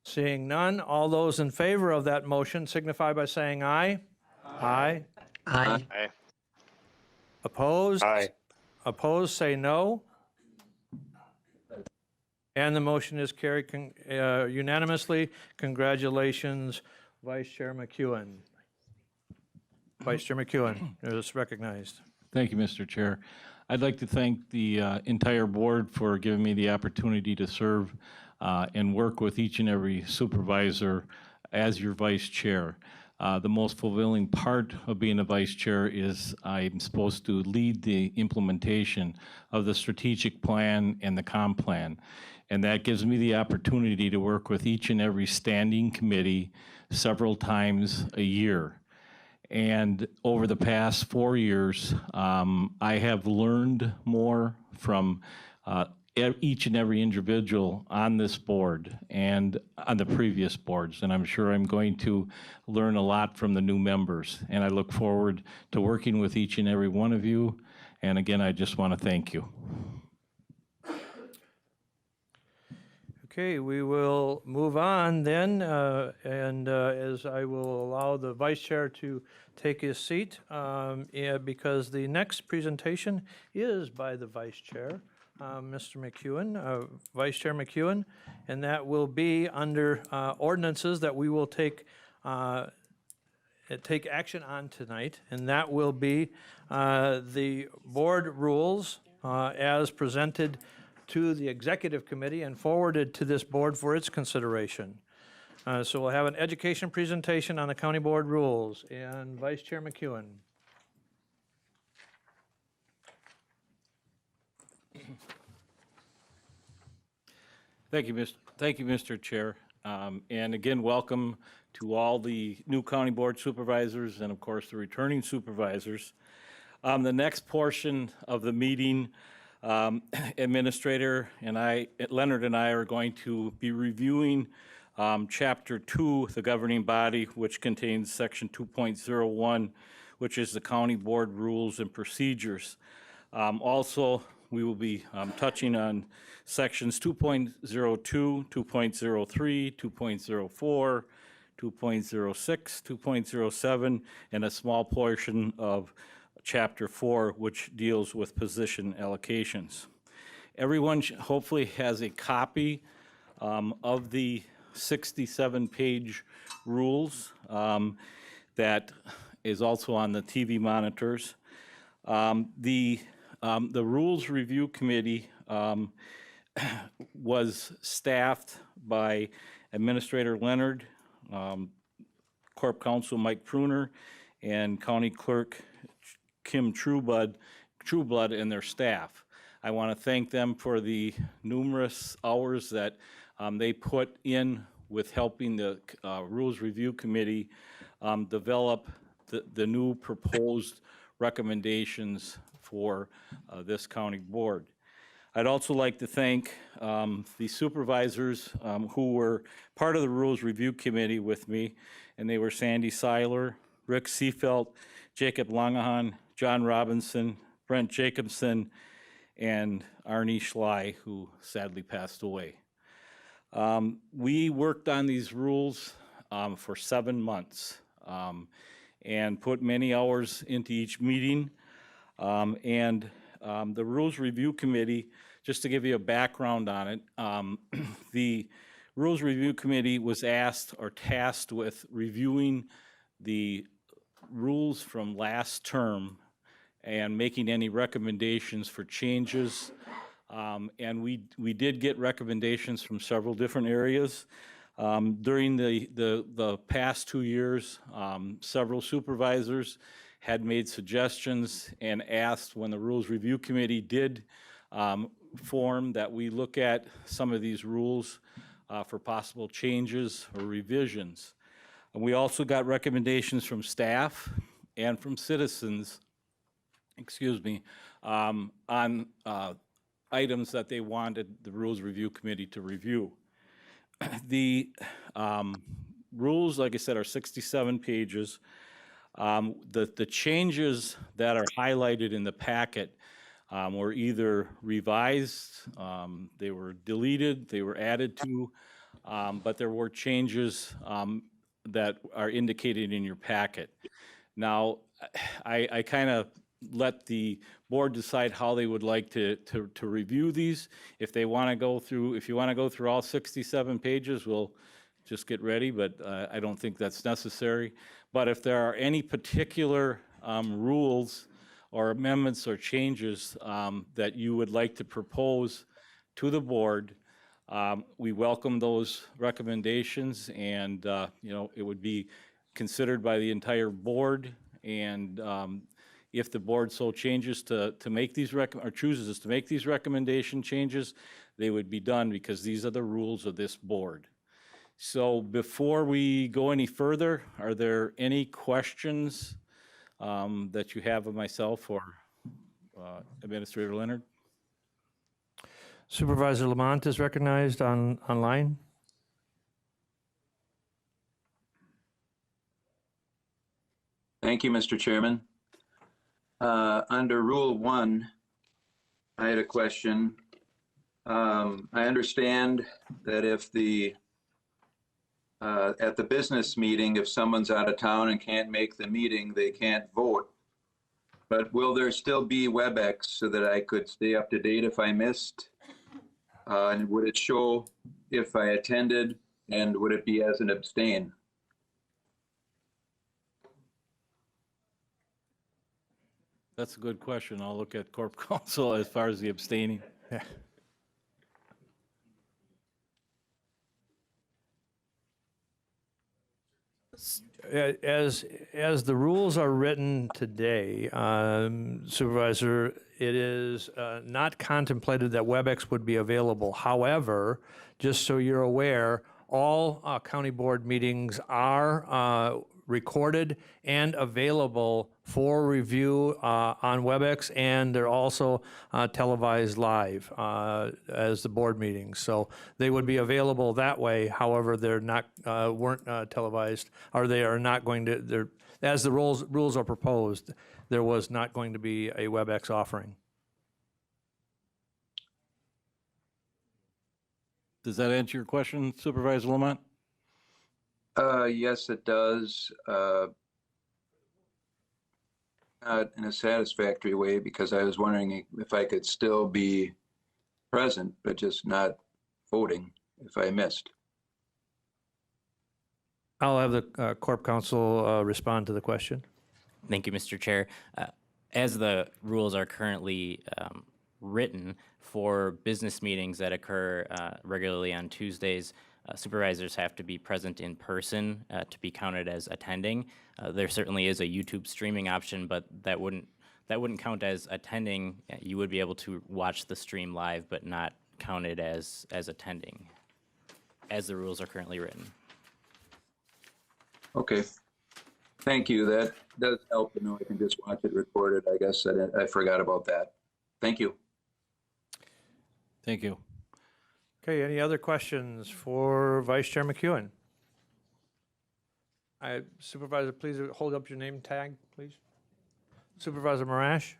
Seeing none, all those in favor of that motion signify by saying aye. Aye. Aye. Aye. Opposed? Aye. Opposed, say no. And the motion is carried unanimously. Congratulations, Vice Chair McEwen. Vice Chair McEwen is recognized. Thank you, Mr. Chair. I'd like to thank the entire board for giving me the opportunity to serve and work with each and every supervisor as your vice chair. The most fulfilling part of being a vice chair is I'm supposed to lead the implementation of the strategic plan and the comp plan. And that gives me the opportunity to work with each and every standing committee several times a year. And over the past 4 years, I have learned more from each and every individual on this board and on the previous boards. And I'm sure I'm going to learn a lot from the new members. And I look forward to working with each and every one of you. And again, I just want to thank you. Okay, we will move on then, as I will allow the vice chair to take his seat, because the next presentation is by the vice chair, Mr. McEwen, Vice Chair McEwen, and that will be under ordinances that we will take action on tonight, and that will be the board rules as presented to the executive committee and forwarded to this board for its consideration. So we'll have an education presentation on the county board rules, and Vice Chair McEwen. Thank you, Mr. Chair. And again, welcome to all the new county board supervisors and of course the returning supervisors. The next portion of the meeting, Administrator and Leonard and I are going to be reviewing Chapter 2, the governing body, which contains Section 2.01, which is the County Board Rules and Procedures. Also, we will be touching on Sections 2.02, 2.03, 2.04, 2.06, 2.07, and a small portion of Chapter 4, which deals with position allocations. Everyone hopefully has a copy of the 67-page rules that is also on the TV monitors. The Rules Review Committee was staffed by Administrator Leonard, Corp Counsel Mike Pruner, and County Clerk Kim Trueblood and their staff. I want to thank them for the numerous hours that they put in with helping the Rules Review Committee develop the new proposed recommendations for this county board. I'd also like to thank the supervisors who were part of the Rules Review Committee with me, and they were Sandy Seiler, Rick Seefelt, Jacob Langahan, John Robinson, Brent Jacobson, and Arnie Schley, who sadly passed away. We worked on these rules for 7 months and put many hours into each meeting. The Rules Review Committee, just to give you a background on it, the Rules Review Committee was asked or tasked with reviewing the rules from last term and making any recommendations for changes. And we did get recommendations from several different areas. During the past 2 years, several supervisors had made suggestions and asked when the Rules Review Committee did form that we look at some of these rules for possible changes or revisions. And we also got recommendations from staff and from citizens, on items that they wanted the Rules Review Committee to review. The rules, like I said, are 67 pages. The changes that are highlighted in the packet were either revised, they were deleted, they were added to, but there were changes that are indicated in your packet. Now, I kind of let the board decide how they would like to review these. If you want to go through all 67 pages, we'll just get ready, but I don't think that's necessary. But if there are any particular rules or amendments or changes that you would like to propose to the board, we welcome those recommendations, and it would be considered by the entire board. And if the board so changes to make these or chooses to make these recommendation changes, they would be done because these are the rules of this board. So before we go any further, are there any questions that you have of myself or Administrator Leonard? Supervisor Lamont is recognized online. Thank you, Mr. Chairman. Under Rule 1, I had a question. I understand that if at the business meeting, if someone's out of town and can't make the meeting, they can't vote. But will there still be WebEx so that I could stay up to date if I missed? And would it show if I attended, and would it be as an abstain? That's a good question. I'll look at Corp Counsel as far as the abstaining. Yeah. As the rules are written today, Supervisor, it is not contemplated that WebEx would be available. However, just so you're aware, all county board meetings are recorded and available for review on WebEx, and they're also televised live as the board meetings. So they would be available that way. However, they're not weren't televised, or they are not going to. They're, as the rules are proposed, there was not going to be a WebEx offering. Does that answer your question, Supervisor Lamont? Yes, it does. Not in a satisfactory way, because I was wondering if I could still be present, but just not voting if I missed. I'll have the Corp Counsel respond to the question. Thank you, Mr. Chair. As the rules are currently written for business meetings that occur regularly on Tuesdays, supervisors have to be present in person to be counted as attending. There certainly is a YouTube streaming option, but that wouldn't count as attending. You would be able to watch the stream live, but not counted as attending, as the rules are currently written. Okay. Thank you. That does help to know I can just watch it recorded. I guess I forgot about that. Thank you. Thank you. Okay, any other questions for Vice Chair McEwen? Supervisor, please hold up your name tag, please. Supervisor Marash?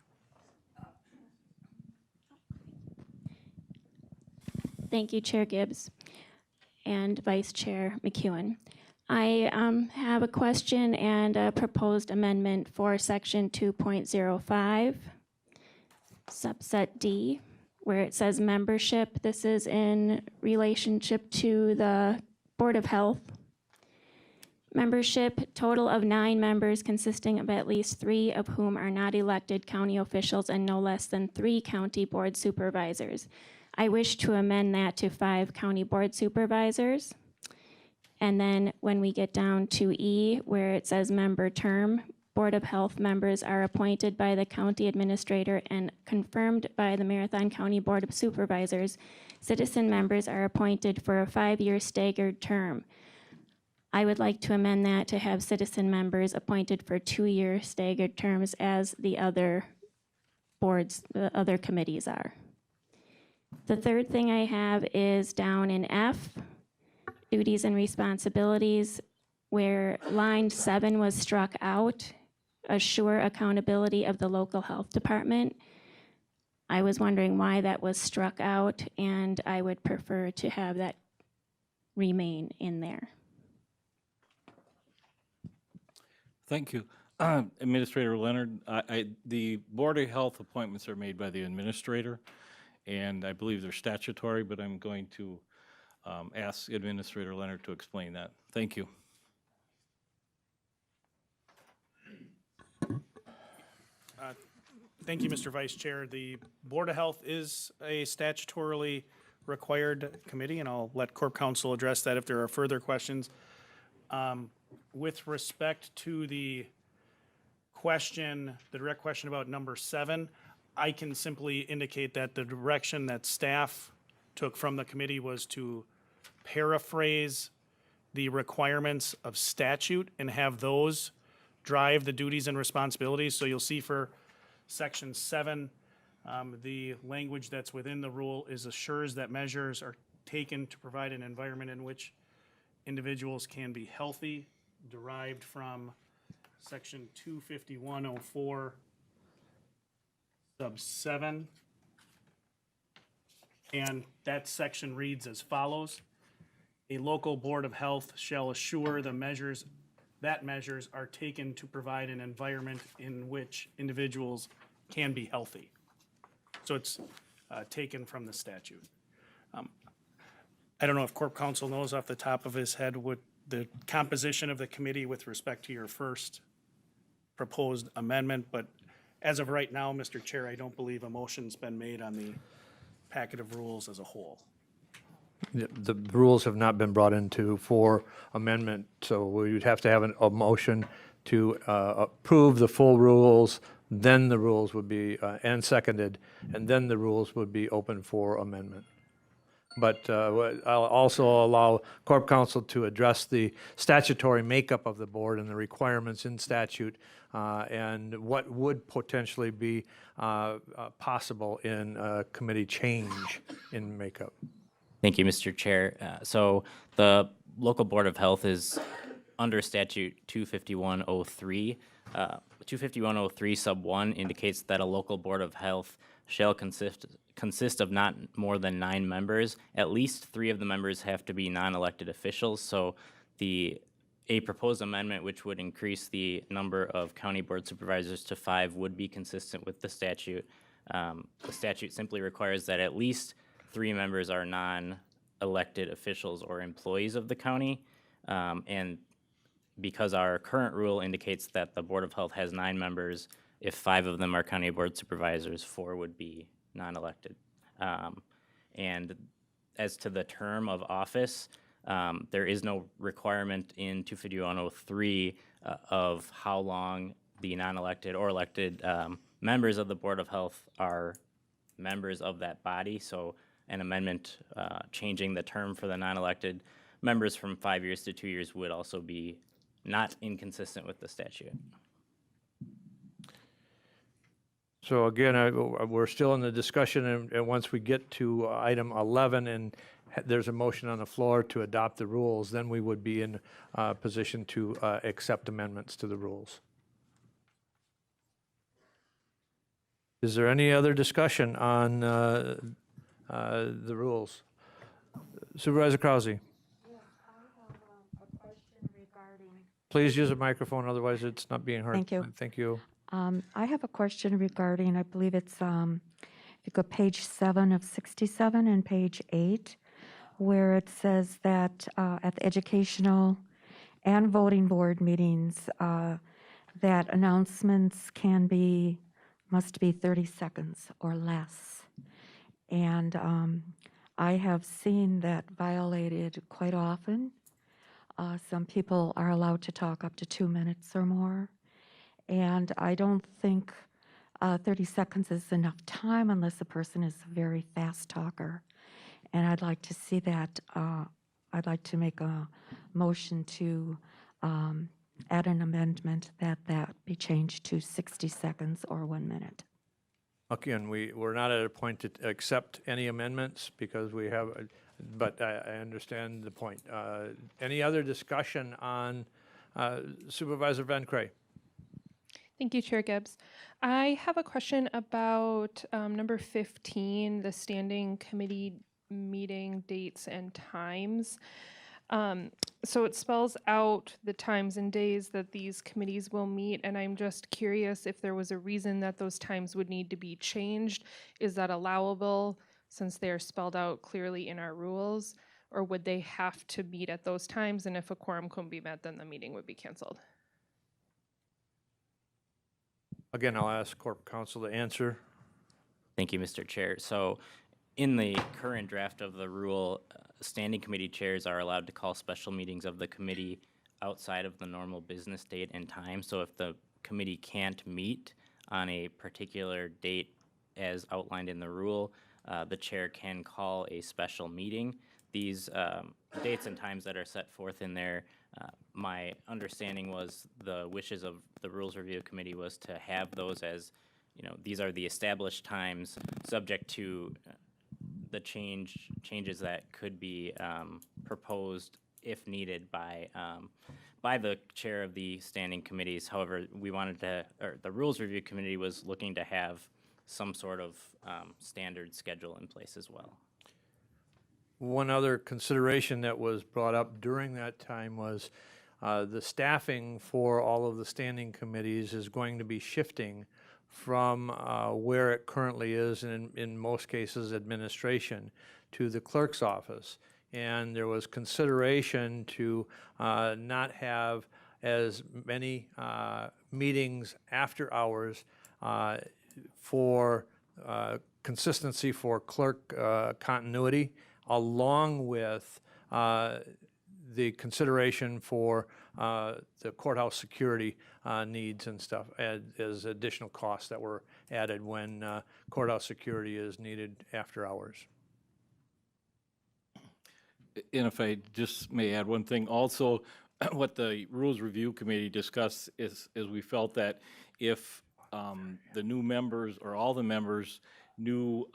Thank you, Chair Gibbs and Vice Chair McEwen. I have a question and a proposed amendment for Section 2.05, subset D, where it says membership. This is in relationship to the Board of Health. Membership, total of 9 members consisting of at least 3 of whom are not elected county officials and no less than 3 county board supervisors. I wish to amend that to 5 county board supervisors. And then when we get down to E, where it says member term, Board of Health members are appointed by the county administrator and confirmed by the Marathon County Board of Supervisors. Citizen members are appointed for a 5-year staggered term. I would like to amend that to have citizen members appointed for 2-year staggered terms as the other boards, the other committees are. The third thing I have is down in F, duties and responsibilities, where line 7 was struck out, assure accountability of the local health department. I was wondering why that was struck out, and I would prefer to have that remain in there. Thank you. Administrator Leonard, the Board of Health appointments are made by the administrator, and I believe they're statutory, but I'm going to ask Administrator Leonard to explain that. Thank you. Thank you, Mr. Vice Chair. The Board of Health is a statutorily required committee, and I'll let Corp Counsel address that if there are further questions. With respect to the question, the direct question about number 7, I can simply indicate that the direction that staff took from the committee was to paraphrase the requirements of statute and have those drive the duties and responsibilities. So you'll see for Section 7, the language that's within the rule is assures that measures are taken to provide an environment in which individuals can be healthy, derived from Section 25104, sub 7. And that section reads as follows. A local board of health shall assure the measures are taken to provide an environment in which individuals can be healthy. So it's taken from the statute. I don't know if Corp Counsel knows off the top of his head what the composition of the committee with respect to your first proposed amendment, but as of right now, Mr. Chair, I don't believe a motion's been made on the packet of rules as a whole. The rules have not been brought into for amendment, so we would have to have a motion to approve the full rules, then the rules would be, and seconded, and then the rules would be open for amendment. But I'll also allow Corp Counsel to address the statutory makeup of the board and the requirements in statute and what would potentially be possible in committee change in makeup. Thank you, Mr. Chair. So the local Board of Health is under statute 25103. 25103 sub 1 indicates that a local Board of Health shall consist of not more than 9 members. At least 3 of the members have to be non-elected officials. So a proposed amendment which would increase the number of county board supervisors to 5 would be consistent with the statute. The statute simply requires that at least 3 members are non-elected officials or employees of the county. And because our current rule indicates that the Board of Health has 9 members, if 5 of them are county board supervisors, 4 would be non-elected. And as to the term of office, there is no requirement in 25103 of how long the non-elected or elected members of the Board of Health are members of that body. So an amendment changing the term for the non-elected members from 5 years to 2 years would also be not inconsistent with the statute. So again, we're still in the discussion, and once we get to item 11 and there's a motion on the floor to adopt the rules, then we would be in position to accept amendments to the rules. Is there any other discussion on the rules? Supervisor Krause. Please use a microphone, otherwise it's not being heard. Thank you. Thank you. I have a question regarding, I believe it's, if you go page 7 of 67 and page 8, where it says that at the educational and voting board meetings, that announcements must be 30 seconds or less. And I have seen that violated quite often. Some people are allowed to talk up to 2 minutes or more. And I don't think 30 seconds is enough time unless the person is a very fast talker. And I'd like to see that, I'd like to make a motion to add an amendment that be changed to 60 seconds or 1 minute. Again, we're not at a point to accept any amendments because we have, but I understand the point. Any other discussion on Supervisor Van Cray? Thank you, Chair Gibbs. I have a question about number 15, the standing committee meeting dates and times. So it spells out the times and days that these committees will meet, and I'm just curious if there was a reason that those times would need to be changed. Is that allowable since they are spelled out clearly in our rules, or would they have to meet at those times, and if a quorum couldn't be met, then the meeting would be canceled? Again, I'll ask Corporate Counsel to answer. Thank you, Mr. Chair. So in the current draft of the rule, standing committee chairs are allowed to call special meetings of the committee outside of the normal business date and time. So if the committee can't meet on a particular date as outlined in the rule, the chair can call a special meeting. These dates and times that are set forth in there, my understanding was the wishes of the Rules Review Committee was to have those as, these are the established times subject to the changes that could be proposed if needed by the chair of the standing committees. However, the Rules Review Committee was looking to have some sort of standard schedule in place as well. One other consideration that was brought up during that time was the staffing for all of the standing committees is going to be shifting from where it currently is, and in most cases administration, to the clerk's office. And there was consideration to not have as many meetings after hours for consistency for clerk continuity, along with the consideration for the courthouse security needs and stuff as additional costs that were added when courthouse security is needed after hours. And if I just may add one thing, also, what the Rules Review Committee discussed is we felt that if the new members or all the members knew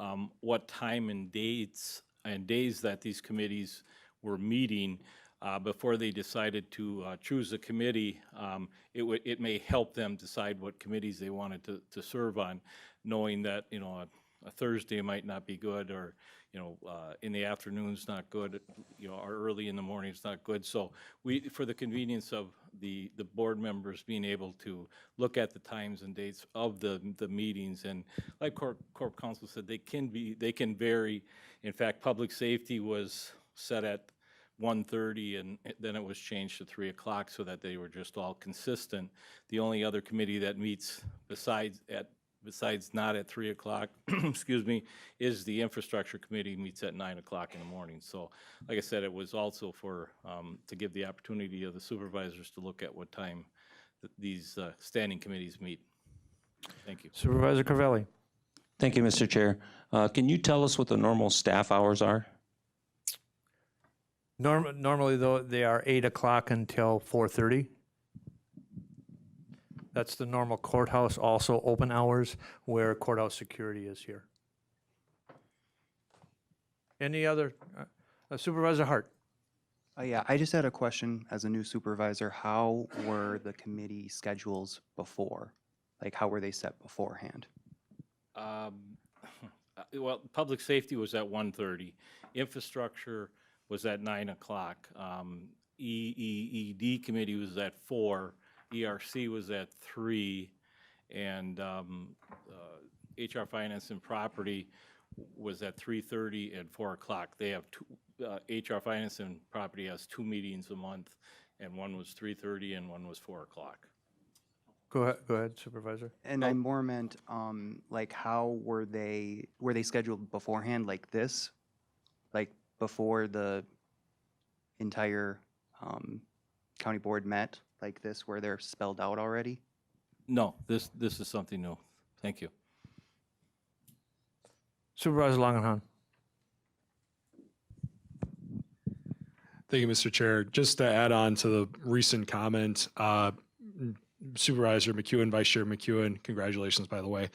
what time and dates and days that these committees were meeting before they decided to choose a committee, it may help them decide what committees they wanted to serve on, knowing that a Thursday might not be good, or in the afternoon's not good, or early in the morning's not good. So for the convenience of the board members being able to look at the times and dates of the meetings, and like Corp Counsel said, they can vary. In fact, public safety was set at 1:30, and then it was changed to 3 o'clock so that they were just all consistent. The only other committee that meets besides not at 3 o'clock, excuse me, is the infrastructure committee, meets at 9 o'clock in the morning. So like I said, it was also for to give the opportunity of the supervisors to look at what time these standing committees meet. Thank you. Supervisor Carvelli. Thank you, Mr. Chair. Can you tell us what the normal staff hours are? Normally, though, they are 8 o'clock until 4:30. That's the normal courthouse, also open hours where courthouse security is here. Any other? Supervisor Hart. Yeah, I just had a question as a new supervisor. How were the committee schedules before? Like, how were they set beforehand? Well, public safety was at 1:30. Infrastructure was at 9 o'clock. EEED committee was at 4, ERC was at 3, and HR Finance and Property was at 3:30 and 4 o'clock. They have two, HR Finance and Property has 2 meetings a month, and one was 3:30 and one was 4 o'clock. Go ahead, Supervisor. And I more meant, like, how were they scheduled beforehand like this? Like, before the entire county board met like this, where they're spelled out already? No, this is something new. Thank you. Supervisor Langenhan. Thank you, Mr. Chair. Just to add on to the recent comment, Supervisor McEwen, Vice Chair McEwen, congratulations, by the way.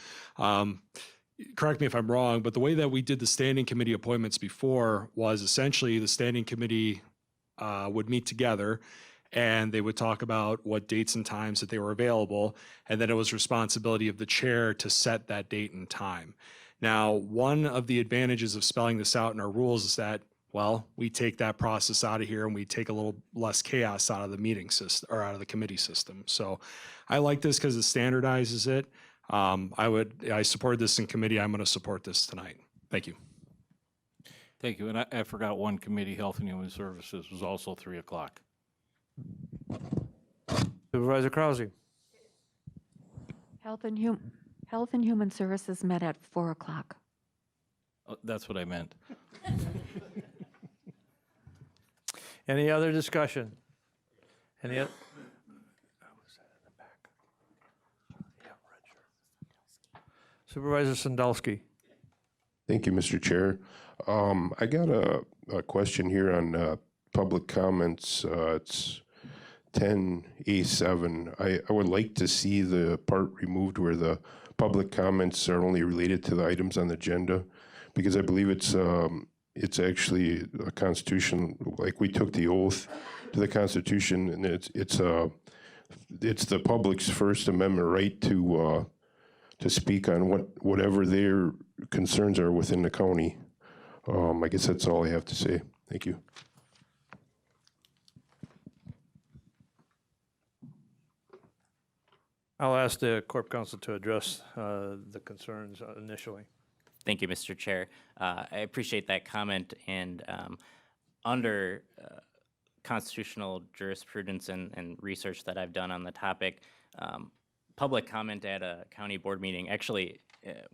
Correct me if I'm wrong, but the way that we did the standing committee appointments before was essentially the standing committee would meet together and they would talk about what dates and times that they were available, and then it was responsibility of the chair to set that date and time. Now, one of the advantages of spelling this out in our rules is that, well, we take that process out of here and we take a little less chaos out of the meeting system or out of the committee system. So I like this because it standardizes it. I support this in committee. I'm going to support this tonight. Thank you. Thank you. And I forgot one committee, Health and Human Services, was also 3 o'clock. Supervisor Krause. Health and Human Services met at 4 o'clock. Oh, that's what I meant. Any other discussion? Any other? Supervisor Sandalski. Thank you, Mr. Chair. I got a question here on public comments. It's 10A7. I would like to see the part removed where the public comments are only related to the items on the agenda, because I believe it's actually a constitution, like we took the oath to the Constitution, and it's the public's First Amendment right to speak on whatever their concerns are within the county. I guess that's all I have to say. Thank you. I'll ask the Corp Counsel to address the concerns initially. Thank you, Mr. Chair. I appreciate that comment, and under constitutional jurisprudence and research that I've done on the topic, public comment at a county board meeting, actually,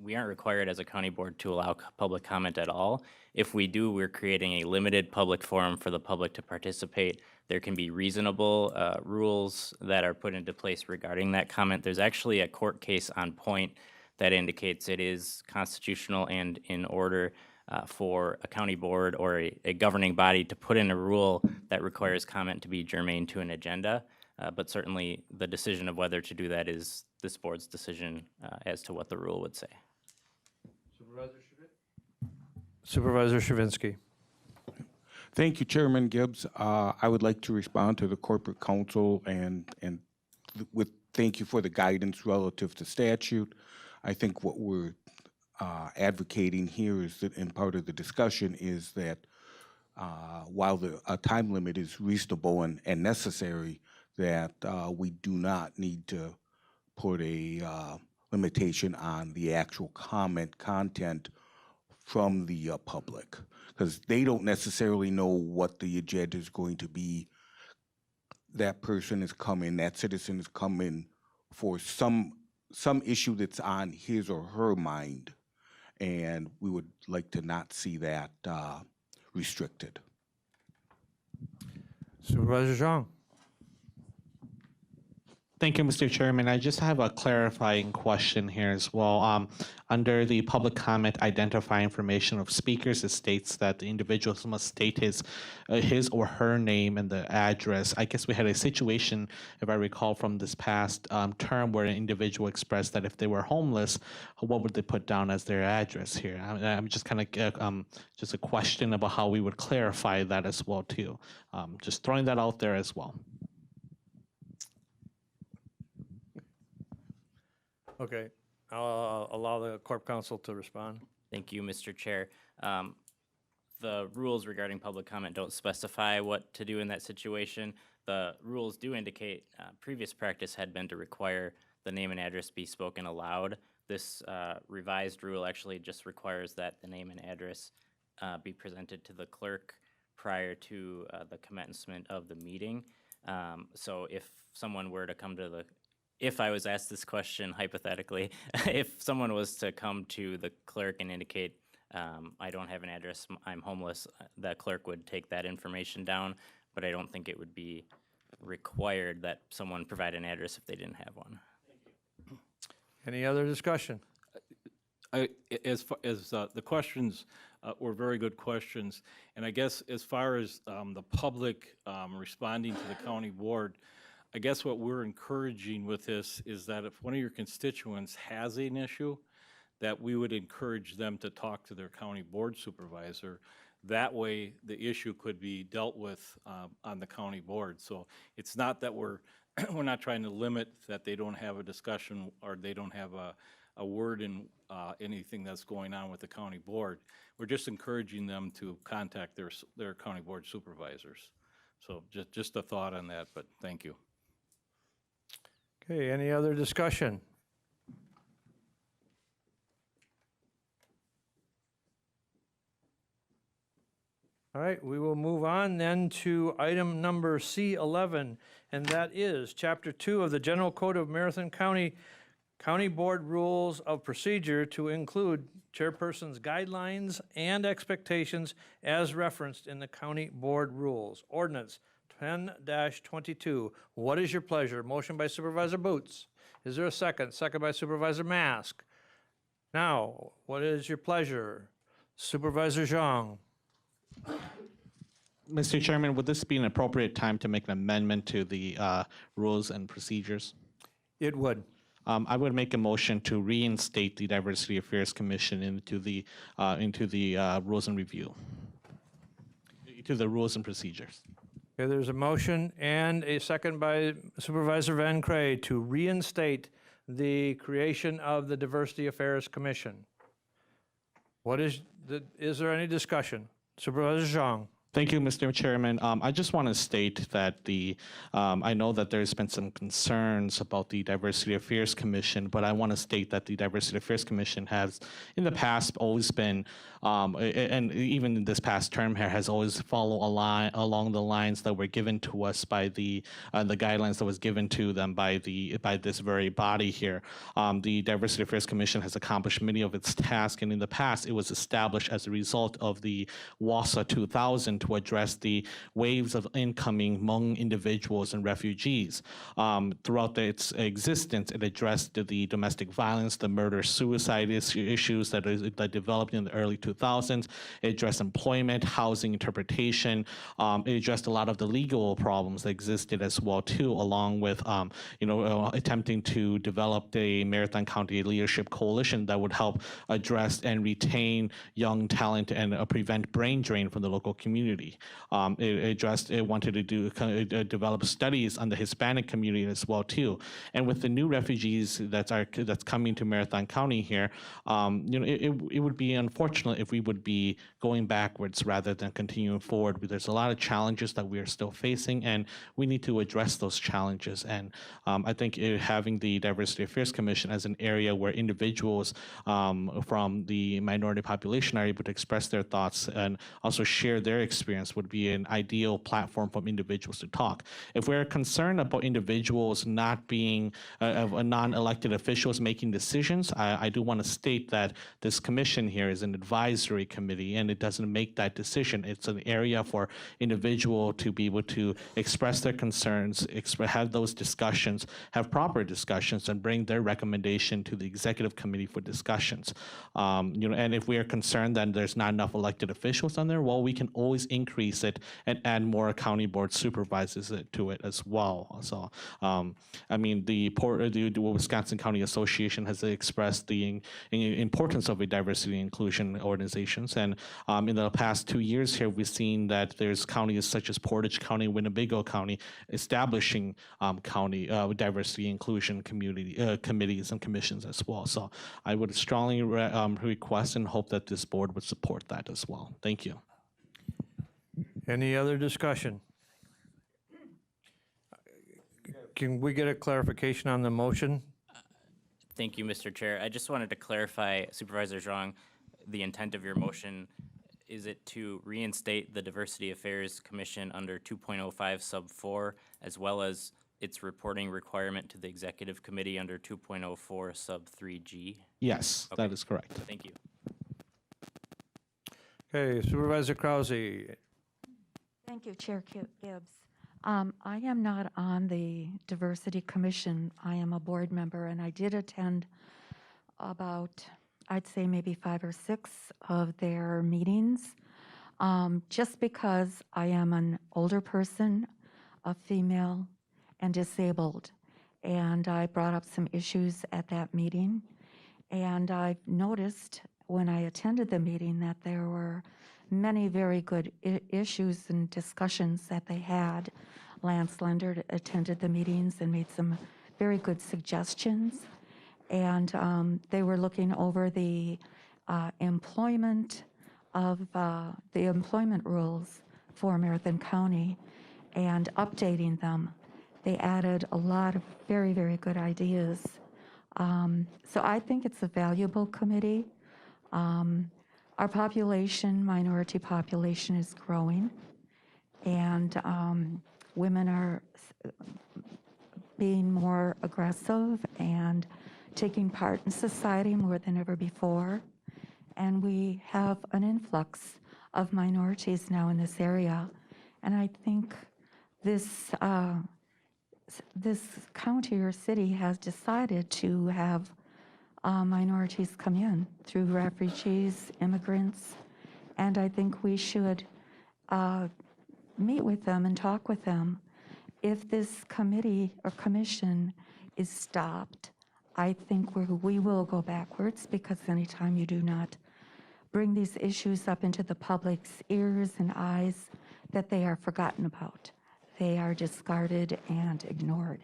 we aren't required as a county board to allow public comment at all. If we do, we're creating a limited public forum for the public to participate. There can be reasonable rules that are put into place regarding that comment. There's actually a court case on point that indicates it is constitutional and in order for a county board or a governing body to put in a rule that requires comment to be germane to an agenda. But certainly the decision of whether to do that is this board's decision as to what the rule would say. Supervisor Shavinsky. Thank you, Chairman Gibbs. I would like to respond to the corporate counsel and with thank you for the guidance relative to statute. I think what we're advocating here is that, and part of the discussion is that while a time limit is reasonable and necessary, that we do not need to put a limitation on the actual comment content from the public, because they don't necessarily know what the agenda is going to be. That person is coming, that citizen is coming for some issue that's on his or her mind, and we would like to not see that restricted. Supervisor Zhang. Thank you, Mr. Chairman. I just have a clarifying question here as well. Under the public comment identify information of speakers, it states that the individuals must state his or her name and the address. I guess we had a situation, if I recall from this past term, where an individual expressed that if they were homeless, what would they put down as their address here? I'm just kind of just a question about how we would clarify that as well too. Just throwing that out there as well. Okay, I'll allow the Corp Counsel to respond. Thank you, Mr. Chair. the rules regarding public comment don't specify what to do in that situation. The rules do indicate previous practice had been to require the name and address be spoken aloud. This revised rule actually just requires that the name and address be presented to the clerk prior to the commencement of the meeting. So if someone were to come to the, if I was asked this question hypothetically, if someone was to come to the clerk and indicate, I don't have an address, I'm homeless, the clerk would take that information down, but I don't think it would be required that someone provide an address if they didn't have one. Any other discussion? The questions were very good questions, and I guess as far as the public responding to the county board, I guess what we're encouraging with this is that if one of your constituents has an issue, that we would encourage them to talk to their county board supervisor. That way, the issue could be dealt with on the county board. So it's not that we're not trying to limit that they don't have a discussion or they don't have a word in anything that's going on with the county board. We're just encouraging them to contact their county board supervisors. So just a thought on that, but thank you. Okay, any other discussion? All right, we will move on then to item number C11, and that is Chapter 2 of the General Code of Marathon County Board Rules of Procedure to include chairperson's guidelines and expectations as referenced in the county board rules. Ordinance 10-22. What is your pleasure? Motion by Supervisor Boots. Is there a second? Second by Supervisor Mask. Now, what is your pleasure? Supervisor Zhang. Mr. Chairman, would this be an appropriate time to make an amendment to the rules and procedures? It would. I would make a motion to reinstate the Diversity Affairs Commission into the rules and review, to the rules and procedures. Okay, there's a motion and a second by Supervisor Van Cray to reinstate the creation of the Diversity Affairs Commission. Is there any discussion? Supervisor Zhang. Thank you, Mr. Chairman. I just want to state that I know that there's been some concerns about the Diversity Affairs Commission, but I want to state that the Diversity Affairs Commission has, in the past, always been, and even in this past term here, has always followed along the lines that were given to us by the guidelines that was given to them by this very body here. The Diversity Affairs Commission has accomplished many of its tasks, and in the past, it was established as a result of the WASA 2000 to address the waves of incoming Hmong individuals and refugees. Throughout its existence, it addressed the domestic violence, the murder-suicide issues that developed in the early 2000s. It addressed employment, housing, interpretation. It addressed a lot of the legal problems that existed as well too, along with attempting to develop a Marathon County Leadership Coalition that would help address and retain young talent and prevent brain drain from the local community. It wanted to develop studies on the Hispanic community as well too. And with the new refugees that's coming to Marathon County here, it would be unfortunate if we would be going backwards rather than continuing forward. There's a lot of challenges that we are still facing, and we need to address those challenges. And I think having the Diversity Affairs Commission as an area where individuals from the minority population are able to express their thoughts and also share their experience would be an ideal platform for individuals to talk. If we're concerned about individuals not being non-elected officials making decisions, I do want to state that this commission here is an advisory committee and it doesn't make that decision. It's an area for individual to be able to express their concerns, have those discussions, have proper discussions, and bring their recommendation to the executive committee for discussions. And if we are concerned that there's not enough elected officials on there, well, we can always increase it and add more county board supervisors to it as well. So, the Wisconsin County Association has expressed the importance of a diversity and inclusion organizations. And in the past 2 years here, we've seen that there's counties such as Portage County, Winnebago County, establishing county diversity inclusion committees and commissions as well. So I would strongly request and hope that this board would support that as well. Thank you. Any other discussion? Can we get a clarification on the motion? Thank you, Mr. Chair. I just wanted to clarify, Supervisor Zhang, the intent of your motion. Is it to reinstate the Diversity Affairs Commission under 2.05 sub 4, as well as its reporting requirement to the Executive Committee under 2.04 sub 3G? Yes, Okay. that is correct. Thank you. Okay, Supervisor Krause. Thank you, Chair Gibbs. I am not on the Diversity Commission. I am a board member, and I did attend about, I'd say maybe 5 or 6 of their meetings. Just because I am an older person, a female, and disabled, and I brought up some issues at that meeting, and I've noticed when I attended the meeting that there were many very good issues and discussions that they had. Lance Lender attended the meetings and made some very good suggestions. And they were looking over the employment rules for Marathon County and updating them. They added a lot of very, very good ideas. So I think it's a valuable committee. Our population, minority population, is growing, and women are being more aggressive and taking part in society more than ever before. And we have an influx of minorities now in this area. And I think this county or city has decided to have minorities come in through refugees, immigrants, and I think we should meet with them and talk with them. If this committee or commission is stopped, I think we will go backwards, because anytime you do not bring these issues up into the public's ears and eyes, that they are forgotten about. They are discarded and ignored.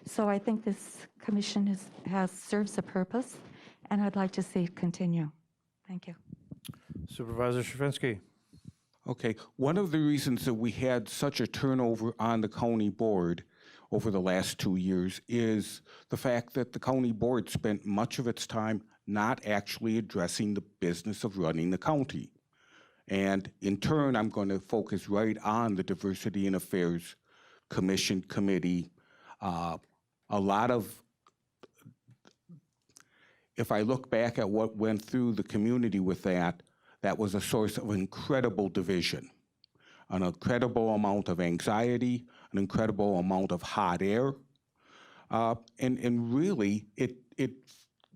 So I think this commission serves a purpose, and I'd like to see it continue. Thank you. Supervisor Shafinsky. Okay, one of the reasons that we had such a turnover on the county board over the last 2 years is the fact that the county board spent much of its time not actually addressing the business of running the county. And in turn, I'm going to focus right on the Diversity and Affairs Commission committee. A lot of, if I look back at what went through the community with that, that was a source of incredible division, an incredible amount of anxiety, an incredible amount of hot air. And really, it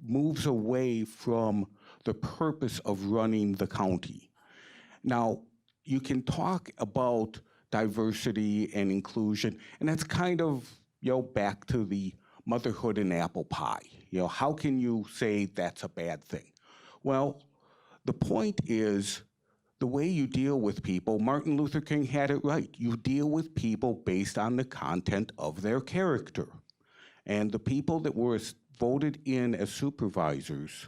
moves away from the purpose of running the county. Now, you can talk about diversity and inclusion, and that's kind of, back to the motherhood and apple pie. How can you say that's a bad thing? Well, the point is the way you deal with people. Martin Luther King had it right. You deal with people based on the content of their character. And the people that were voted in as supervisors,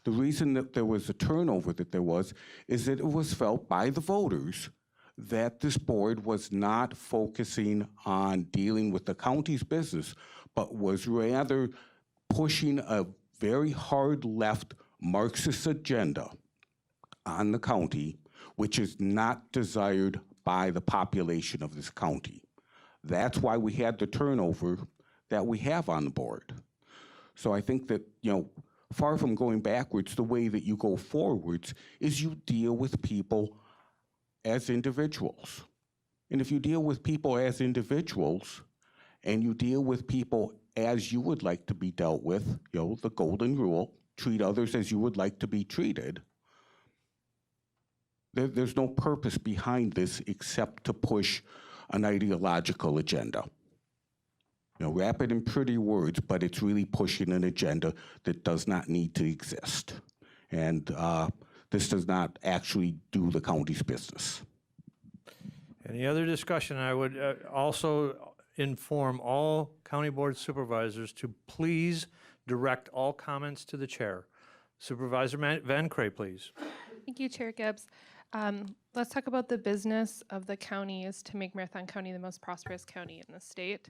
the reason that there was a turnover that there was is that it was felt by the voters that this board was not focusing on dealing with the county's business, but was rather pushing a very hard left Marxist agenda on the county, which is not desired by the population of this county. That's why we had the turnover that we have on the board. So I think that, far from going backwards, the way that you go forwards is you deal with people as individuals. And if you deal with people as individuals and you deal with people as you would like to be dealt with, the golden rule, treat others as you would like to be treated, there's no purpose behind this except to push an ideological agenda. Wrap it in pretty words, but it's really pushing an agenda that does not need to exist. And this does not actually do the county's business. Any other discussion? I would also inform all county board supervisors to please direct all comments to the chair. Supervisor Van Cray, please. Thank you, Chair Gibbs. Let's talk about the business of the county is to make Marathon County the most prosperous county in the state.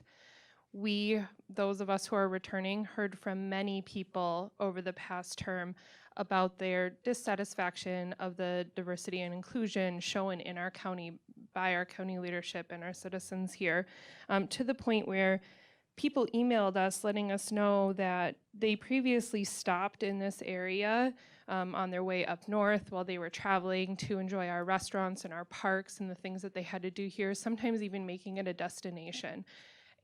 We, those of us who are returning, heard from many people over the past term about their dissatisfaction of the diversity and inclusion shown in our county by our county leadership and our citizens here, to the point where people emailed us letting us know that they previously stopped in this area on their way up north while they were traveling to enjoy our restaurants and our parks and the things that they had to do here, sometimes even making it a destination.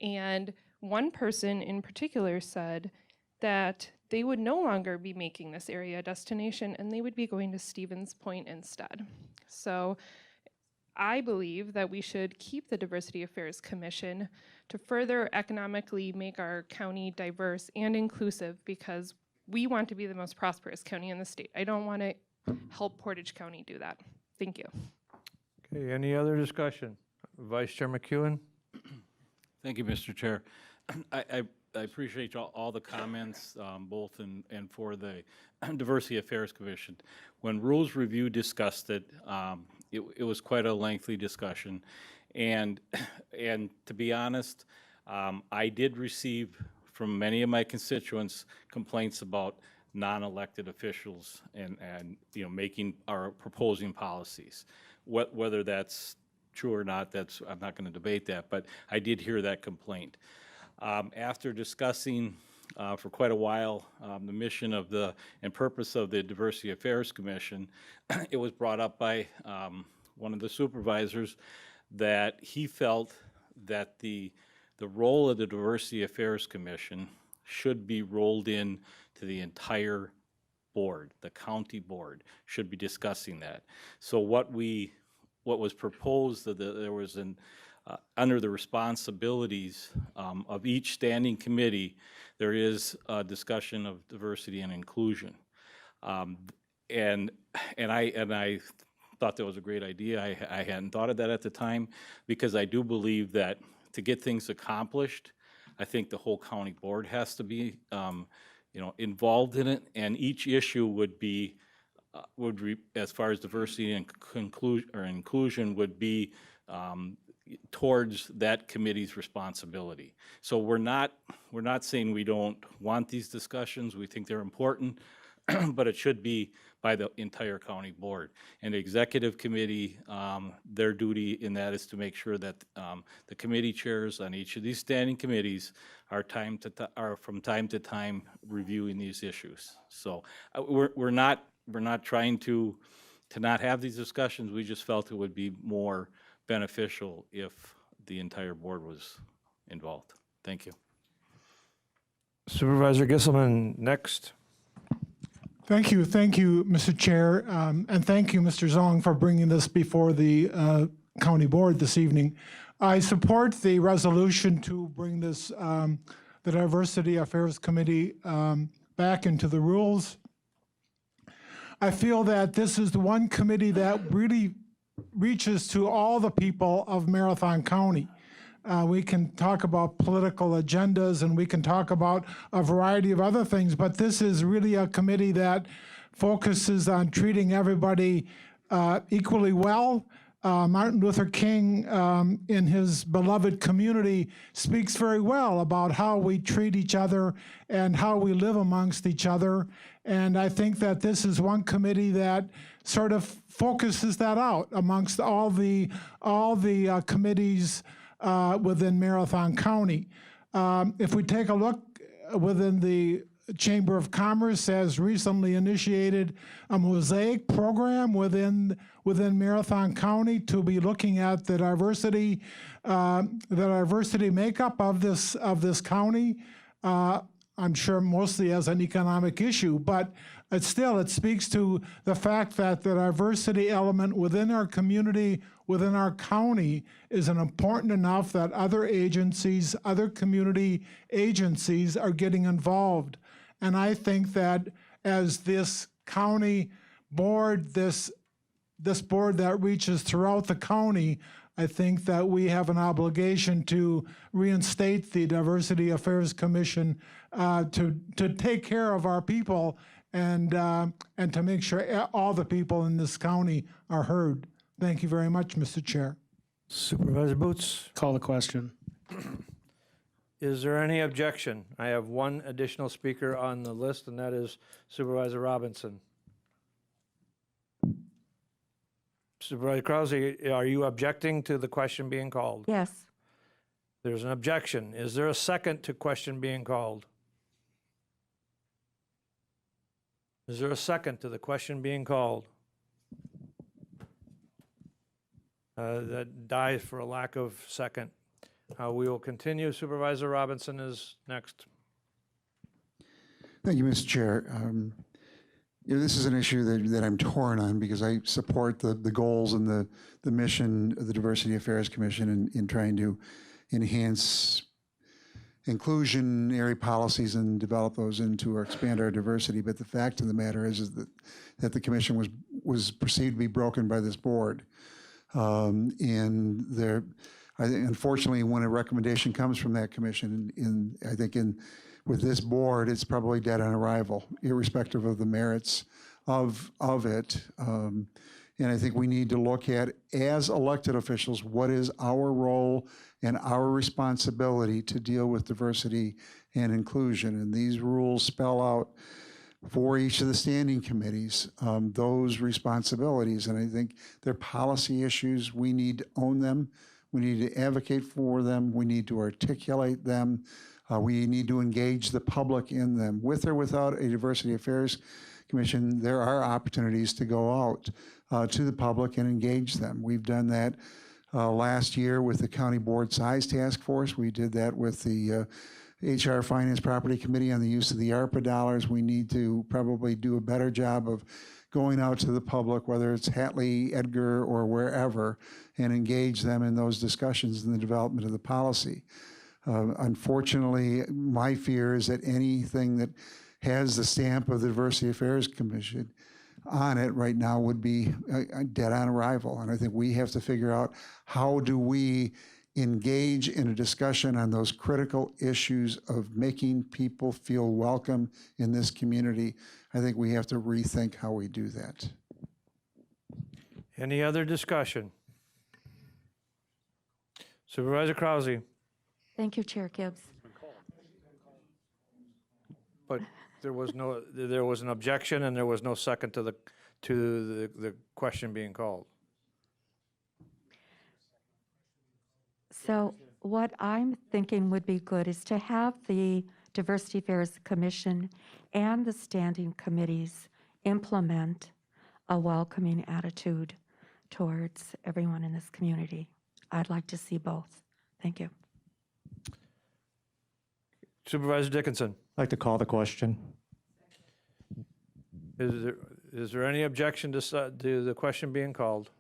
And one person in particular said that they would no longer be making this area a destination and they would be going to Stevens Point instead. So I believe that we should keep the Diversity Affairs Commission to further economically make our county diverse and inclusive, because we want to be the most prosperous county in the state. I don't want to help Portage County do that. Thank you. Okay, any other discussion? Vice Chair McEwen? Thank you, Mr. Chair. I appreciate all the comments, both and for the Diversity Affairs Commission. When Rules Review discussed it, it was quite a lengthy discussion. And to be honest, I did receive from many of my constituents complaints about non-elected officials and you know, making or proposing policies. Whether that's true or not, I'm not going to debate that, but I did hear that complaint. After discussing for quite a while the mission of and purpose of the Diversity Affairs Commission, it was brought up by one of the supervisors that he felt that the role of the Diversity Affairs Commission should be rolled in to the entire board. The county board should be discussing that. So what was proposed, that there was under the responsibilities of each standing committee, there is a discussion of diversity and inclusion. And I thought that was a great idea. I hadn't thought of that at the time, because I do believe that to get things accomplished, I think the whole county board has to be involved in it, and each issue would be as far as diversity and inclusion would be towards that committee's responsibility. So we're not saying we don't want these discussions. We think they're important, but it should be by the entire county board. And the executive committee, their duty in that is to make sure that the committee chairs on each of these standing committees are from time to time reviewing these issues. So we're not trying to not have these discussions. We just felt it would be more beneficial if the entire board was involved. Thank you. Supervisor Gisselman, next. Thank you, Mr. Chair, and thank you, Mr. Zong, for bringing this before the county board this evening. I support the resolution to bring this, the Diversity Affairs Committee back into the rules. I feel that this is the one committee that really reaches to all the people of Marathon County. We can talk about political agendas and we can talk about a variety of other things, but this is really a committee that focuses on treating everybody equally well. Martin Luther King, in his beloved community, speaks very well about how we treat each other and how we live amongst each other. And I think that this is one committee that sort of focuses that out amongst all the committees within Marathon County. If we take a look within the Chamber of Commerce, has recently initiated a mosaic program within Marathon County to be looking at the diversity makeup of this county. I'm sure mostly as an economic issue, but it speaks to the fact that the diversity element within our community, within our county, is important enough that other agencies, other community agencies are getting involved. And I think that as this county board, this board that reaches throughout the county, I think that we have an obligation to reinstate the Diversity Affairs Commission to take care of our people and to make sure all the people in this county are heard. Thank you very much, Mr. Chair. Supervisor Boots? Call the question. Is there any objection? I have one additional speaker on the list, and that is Supervisor Robinson. Supervisor Krause, are you objecting to the question being called? Yes. There's an objection. Is there a second to question being called? Is there a second to the question being called? That dies for a lack of second. We will continue. Supervisor Robinson is next. Thank you, Mr. Chair. This is an issue that I'm torn on because I support the goals and the mission of the Diversity Affairs Commission in trying to enhance inclusionary policies and develop those into or expand our diversity. But the fact of the matter is that the commission was perceived to be broken by this board. Unfortunately, when a recommendation comes from that commission, with this board, it's probably dead on arrival, irrespective of the merits of it. And I think we need to look at, as elected officials, what is our role and our responsibility to deal with diversity and inclusion. And these rules spell out for each of the standing committees those responsibilities. And I think they're policy issues. We need to own them. We need to advocate for them. We need to articulate them. We need to engage the public in them. With or without a Diversity Affairs Commission, there are opportunities to go out to the public and engage them. We've done that last year with the County Board Size Task Force. We did that with the HR Finance Property Committee on the use of the ARPA dollars. We need to probably do a better job of going out to the public, whether it's Hatley, Edgar, or wherever, and engage them in those discussions in the development of the policy. Unfortunately, my fear is that anything that has the stamp of the Diversity Affairs Commission on it right now would be dead on arrival. And I think we have to figure out, how do we engage in a discussion on those critical issues of making people feel welcome in this community? I think we have to rethink how we do that. Any other discussion? Supervisor Krause? Thank you, Chair Gibbs. But there was an objection and there was no second to the question being called. So what I'm thinking would be good is to have the Diversity Affairs Commission and the standing committees implement a welcoming attitude towards everyone in this community. I'd like to see both. Thank you. Supervisor Dickinson? I'd like to call the question. Is there any objection to the question being called?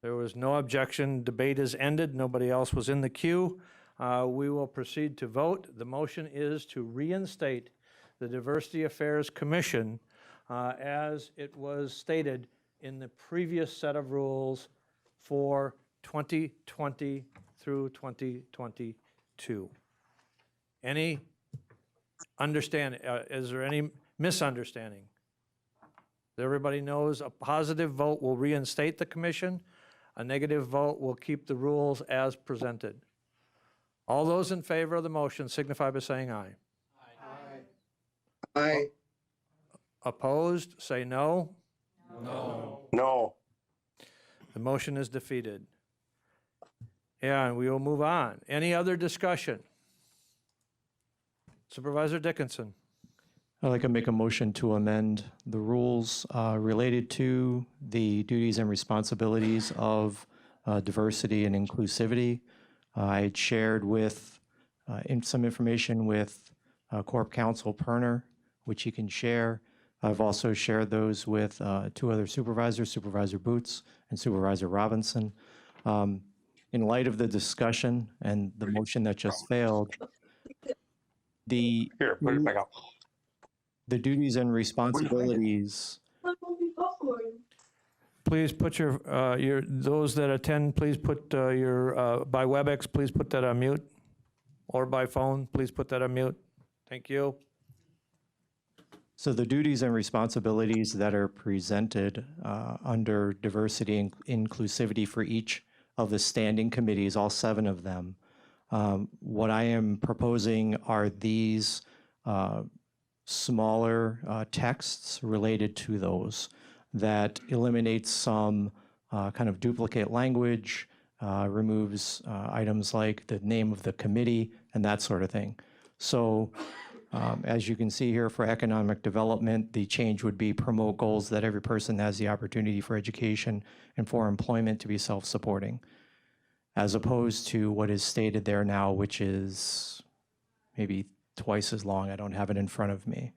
There was no objection. Debate is ended. Nobody else was in the queue. We will proceed to vote. The motion is to reinstate the Diversity Affairs Commission as it was stated in the previous set of rules for 2020 through 2022. Any understanding? Is there any misunderstanding? Everybody knows a positive vote will reinstate the commission. A negative vote will keep the rules as presented. All those in favor of the motion signify by saying aye. Aye. Aye. Opposed, say no. No. No. The motion is defeated. Yeah, and we will move on. Any other discussion? Supervisor Dickinson. I'd like to make a motion to amend the rules related to the duties and responsibilities of diversity and inclusivity. I had shared some information with Corp Counsel Perner, which he can share. I've also shared those with two other supervisors, Supervisor Boots and Supervisor Robinson. In light of the discussion and the motion that just failed, the duties and responsibilities. Please put those that attend, please put by WebEx, please put that on mute. Or by phone, please put that on mute. Thank you. So the duties and responsibilities that are presented under diversity and inclusivity for each of the standing committees, all 7 of them, what I am proposing are these smaller texts related to those that eliminates some kind of duplicate language, removes items like the name of the committee and that sort of thing. So as you can see here for economic development, the change would be promote goals that every person has the opportunity for education and for employment to be self-supporting, as opposed to what is stated there now, which is maybe twice as long. I don't have it in front of me.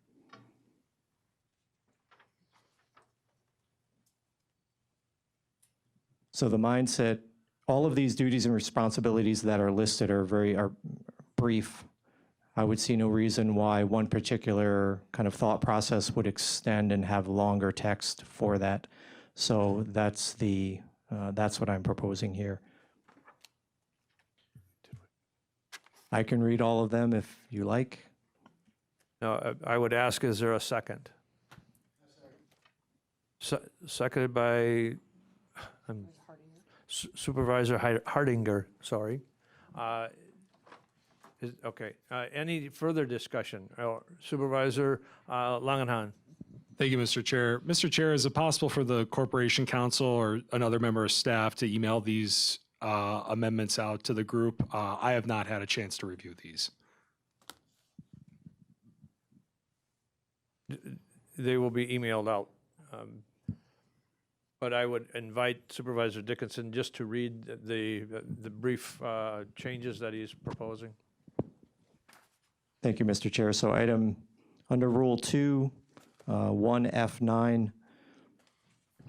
So the mindset, all of these duties and responsibilities that are listed are brief. I would see no reason why one particular kind of thought process would extend and have longer text for that. So that's what I'm proposing here. I can read all of them if you like. No, I would ask, is there a second? Seconded by Supervisor Hardinger, sorry. Okay, any further discussion? Supervisor Langenhan. Thank you, Mr. Chair. Mr. Chair, is it possible for the Corporation Counsel or another member of staff to email these amendments out to the group? I have not had a chance to review these. They will be emailed out. But I would invite Supervisor Dickinson just to read the brief changes that he's proposing. Thank you, Mr. Chair. So item under Rule 2, 1F9,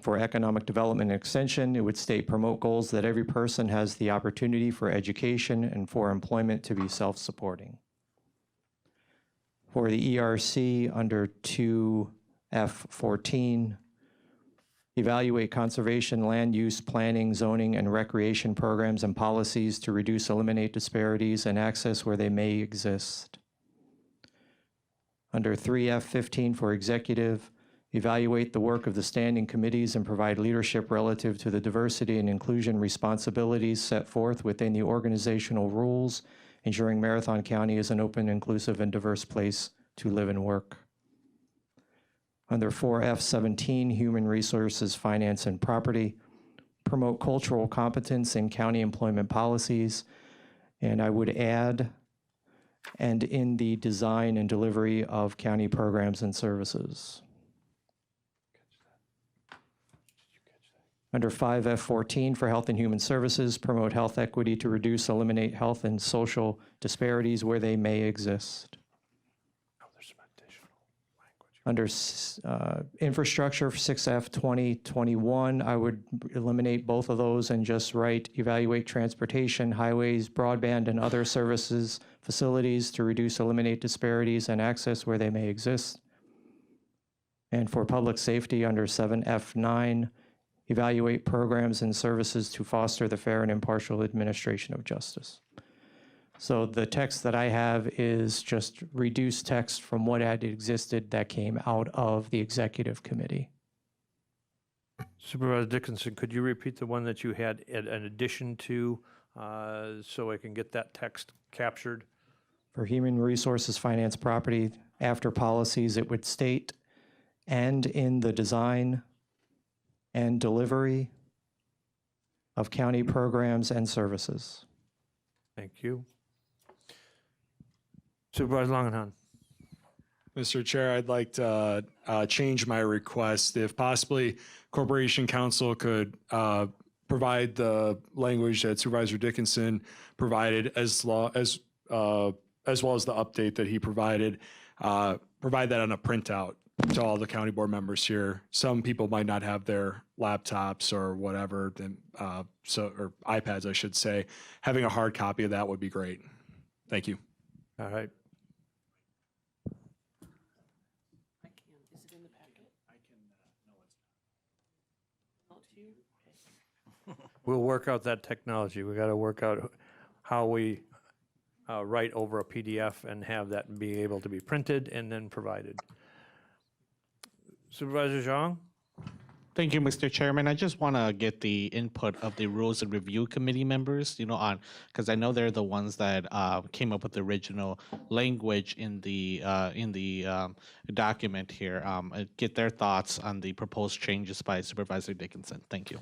for economic development and extension, it would state promote goals that every person has the opportunity for education and for employment to be self-supporting. For the ERC under 2F14, evaluate conservation, land use, planning, zoning, and recreation programs and policies to reduce, eliminate disparities and access where they may exist. Under 3F15 for executive, evaluate the work of the standing committees and provide leadership relative to the diversity and inclusion responsibilities set forth within the organizational rules, ensuring Marathon County is an open, inclusive, and diverse place to live and work. Under 4F17, human resources, finance, and property, promote cultural competence in county employment policies. And I would add, and in the design and delivery of county programs and services. Under 5F14 for health and human services, promote health equity to reduce, eliminate health and social disparities where they may exist. Under infrastructure for 6F2021, I would eliminate both of those and just write evaluate transportation, highways, broadband, and other services, facilities to reduce, eliminate disparities and access where they may exist. And for public safety under 7F9, evaluate programs and services to foster the fair and impartial administration of justice. So the text that I have is just reduced text from what had existed that came out of the executive committee. Supervisor Dickinson, could you repeat the one that you had in addition to, so I can get that text captured? For human resources, finance, property, after policies, it would state, and in the design and delivery of county programs and services. Thank you. Supervisor Langenhan. Mr. Chair, I'd like to change my request. If possibly, Corporation Counsel could provide the language that Supervisor Dickinson provided, as well as the update that he provided, provide that on a printout to all the county board members here. Some people might not have their laptops or whatever, or iPads, I should say. Having a hard copy of that would be great. Thank you. All right. We'll work out that technology. We got to work out how we write over a PDF and have that be able to be printed and then provided. Supervisor Zhang? Thank you, Mr. Chairman. I just want to get the input of the Rules and Review Committee members, because I know they're the ones that came up with the original language in the document here. Get their thoughts on the proposed changes by Supervisor Dickinson. Thank you.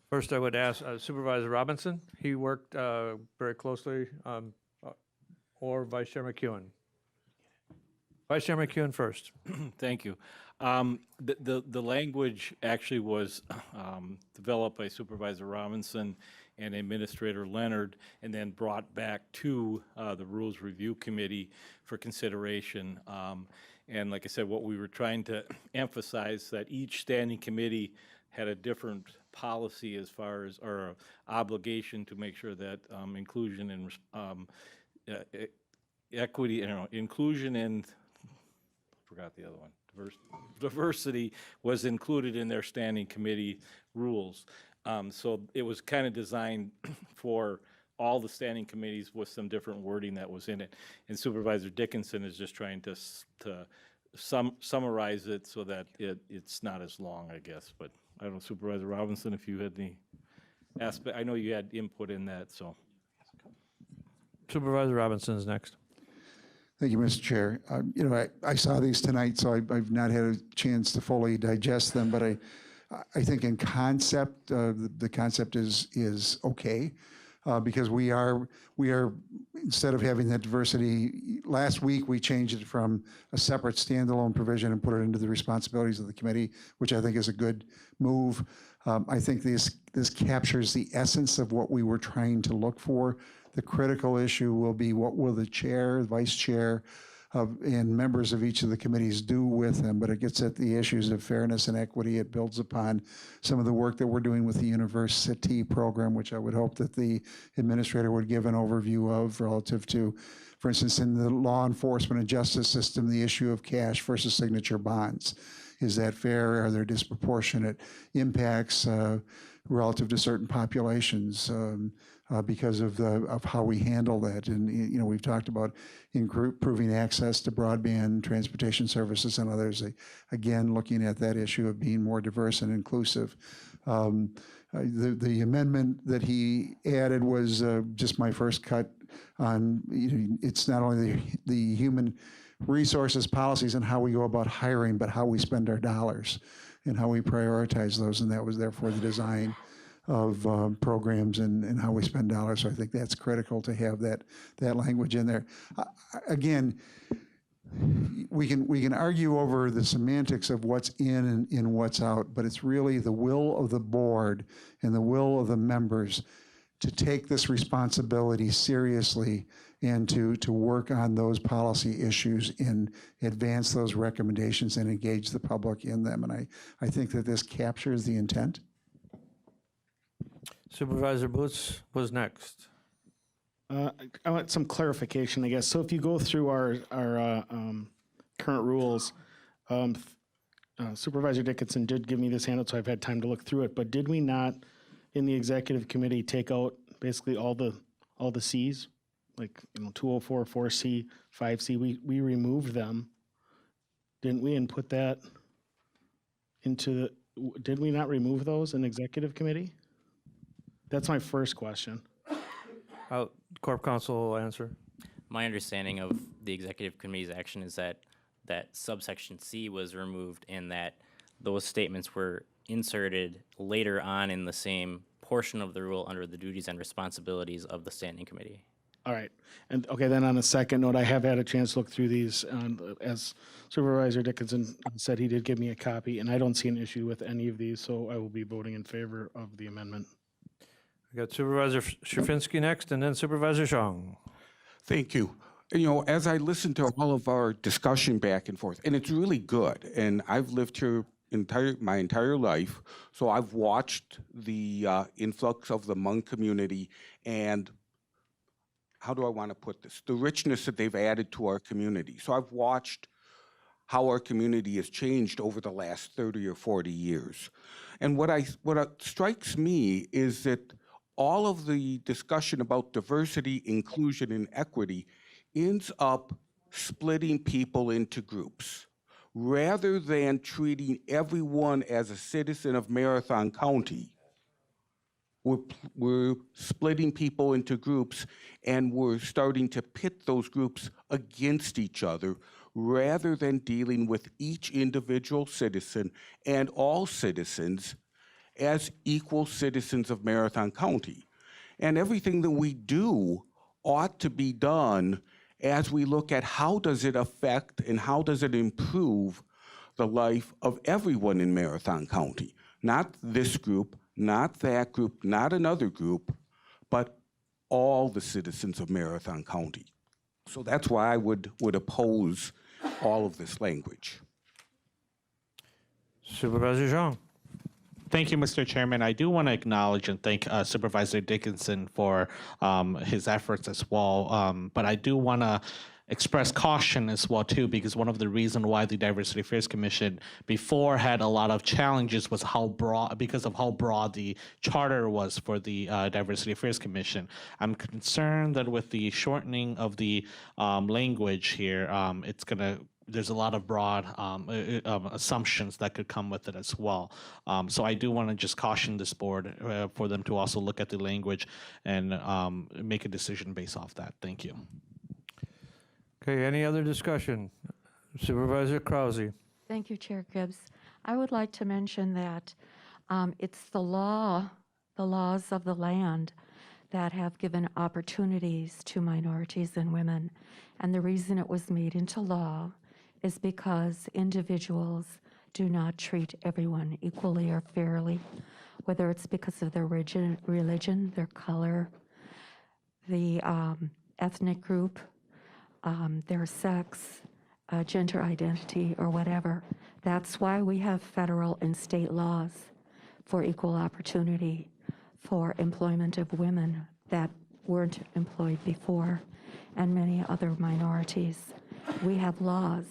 First, I would ask Supervisor Robinson. He worked very closely, or Vice Chair McEwen. Vice Chair McEwen first. Thank you. The language actually was developed by Supervisor Robinson and Administrator Leonard, and then brought back to the Rules Review Committee for consideration. And like I said, what we were trying to emphasize that each standing committee had a different policy as far as, or obligation to make sure that inclusion and equity, inclusion and, forgot the other one, diversity was included in their standing committee rules. So it was kind of designed for all the standing committees with some different wording that was in it. And Supervisor Dickinson is just trying to summarize it so that it's not as long, I guess. But I don't know, Supervisor Robinson, if you had any aspect, I know you had input in that, so. Supervisor Robinson is next. Thank you, Mr. Chair. I saw these tonight, so I've not had a chance to fully digest them, but I think in concept, the concept is okay, because we are, instead of having that diversity, last week we changed it from a separate standalone provision and put it into the responsibilities of the committee, which I think is a good move. I think this captures the essence of what we were trying to look for. The critical issue will be, what will the chair, vice chair, and members of each of the committees do with them, but it gets at the issues of fairness and equity. It builds upon some of the work that we're doing with the university program, which I would hope that the administrator would give an overview of, relative to, for instance, in the law enforcement and justice system, the issue of cash versus signature bonds. Is that fair? Are there disproportionate impacts relative to certain populations? Because of how we handle that. And we've talked about improving access to broadband, transportation services, and others. Again, looking at that issue of being more diverse and inclusive. The amendment that he added was just my first cut on, it's not only the human resources policies and how we go about hiring, but how we spend our dollars and how we prioritize those. And that was therefore the design of programs and how we spend dollars. So I think that's critical to have that language in there. Again, we can argue over the semantics of what's in and what's out, but it's really the will of the board and the will of the members to take this responsibility seriously and to work on those policy issues and advance those recommendations and engage the public in them. And I think that this captures the intent. Supervisor Boots was next. I want some clarification, I guess. So if you go through our current rules, Supervisor Dickinson did give me this handout, so I've had time to look through it. But did we not, in the executive committee, take out basically all the Cs, like 204, 4C, 5C? We removed them, didn't we, and put that into the? Did we not remove those in executive committee? That's my first question. Corp Counsel will answer. My understanding of the executive committee's action is that subsection C was removed and that those statements were inserted later on in the same portion of the rule under the duties and responsibilities of the standing committee. All right. And okay, then on a second note, I have had a chance to look through these. As Supervisor Dickinson said, he did give me a copy, and I don't see an issue with any of these, so I will be voting in favor of the amendment. We got Supervisor Sherfinsky next, and then Supervisor Zhang. Thank you. As I listen to all of our discussion back and forth, and it's really good, and I've lived here my entire life, so I've watched the influx of the Hmong community and, how do I want to put this, the richness that they've added to our community. So I've watched how our community has changed over the last 30 or 40 years. And what strikes me is that all of the discussion about diversity, inclusion, and equity ends up splitting people into groups. rather than treating everyone as a citizen of Marathon County, we're splitting people into groups, and we're starting to pit those groups against each other rather than dealing with each individual citizen and all citizens as equal citizens of Marathon County. And everything that we do ought to be done as we look at how does it affect and how does it improve the life of everyone in Marathon County. Not this group, not that group, not another group, but all the citizens of Marathon County. So that's why I would oppose all of this language. Supervisor Zhang. Thank you, Mr. Chairman. I do want to acknowledge and thank Supervisor Dickinson for his efforts as well. But I do want to express caution as well too, because one of the reasons why the Diversity Affairs Commission before had a lot of challenges was because of how broad the charter was for the Diversity Affairs Commission. I'm concerned that with the shortening of the language here, there's a lot of broad assumptions that could come with it as well. So I do want to just caution this board for them to also look at the language and make a decision based off that. Thank you. Okay, any other discussion? Supervisor Krause. Thank you, Chair Gibbs. I would like to mention that it's the laws of the land that have given opportunities to minorities and women. And the reason it was made into law is because individuals do not treat everyone equally or fairly, whether it's because of their religion, their color, the ethnic group, their sex, gender identity, or whatever. That's why we have federal and state laws for equal opportunity for employment of women that weren't employed before, and many other minorities. We have laws,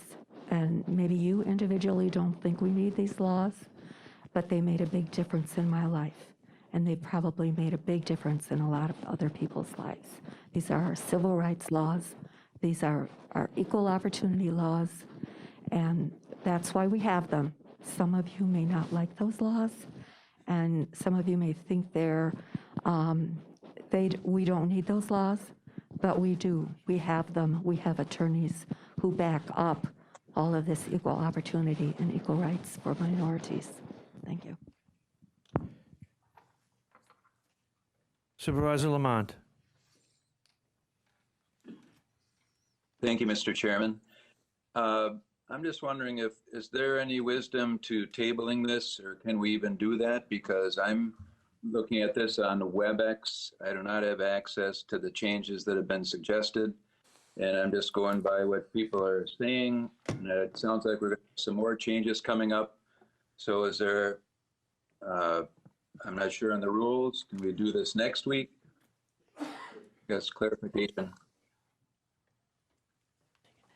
and maybe you individually don't think we need these laws, but they made a big difference in my life, and they probably made a big difference in a lot of other people's lives. These are our civil rights laws. These are our equal opportunity laws, and that's why we have them. Some of you may not like those laws, and some of you may think we don't need those laws, but we do. We have them. We have attorneys who back up all of this equal opportunity and equal rights for minorities. Thank you. Supervisor Lamont. Thank you, Mr. Chairman. I'm just wondering is there any wisdom to tabling this, or can we even do that? Because I'm looking at this on the WebEx. I do not have access to the changes that have been suggested, and I'm just going by what people are saying. And it sounds like we're going to have some more changes coming up. So is there, I'm not sure on the rules. Can we do this next week? I guess clarification.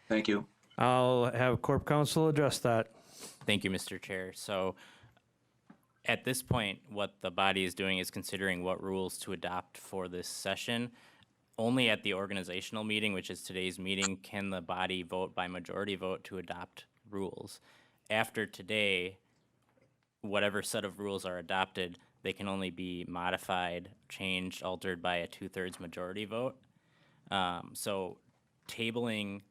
Thank you. I'll have Corp Counsel address that. Thank you, Mr. Chair. So at this point, what the body is doing is considering what rules to adopt for this session. Only at the organizational meeting, which is today's meeting, can the body vote by majority vote to adopt rules. After today, whatever set of rules are adopted, they can only be modified, changed, altered by a 2/3 majority vote. So tabling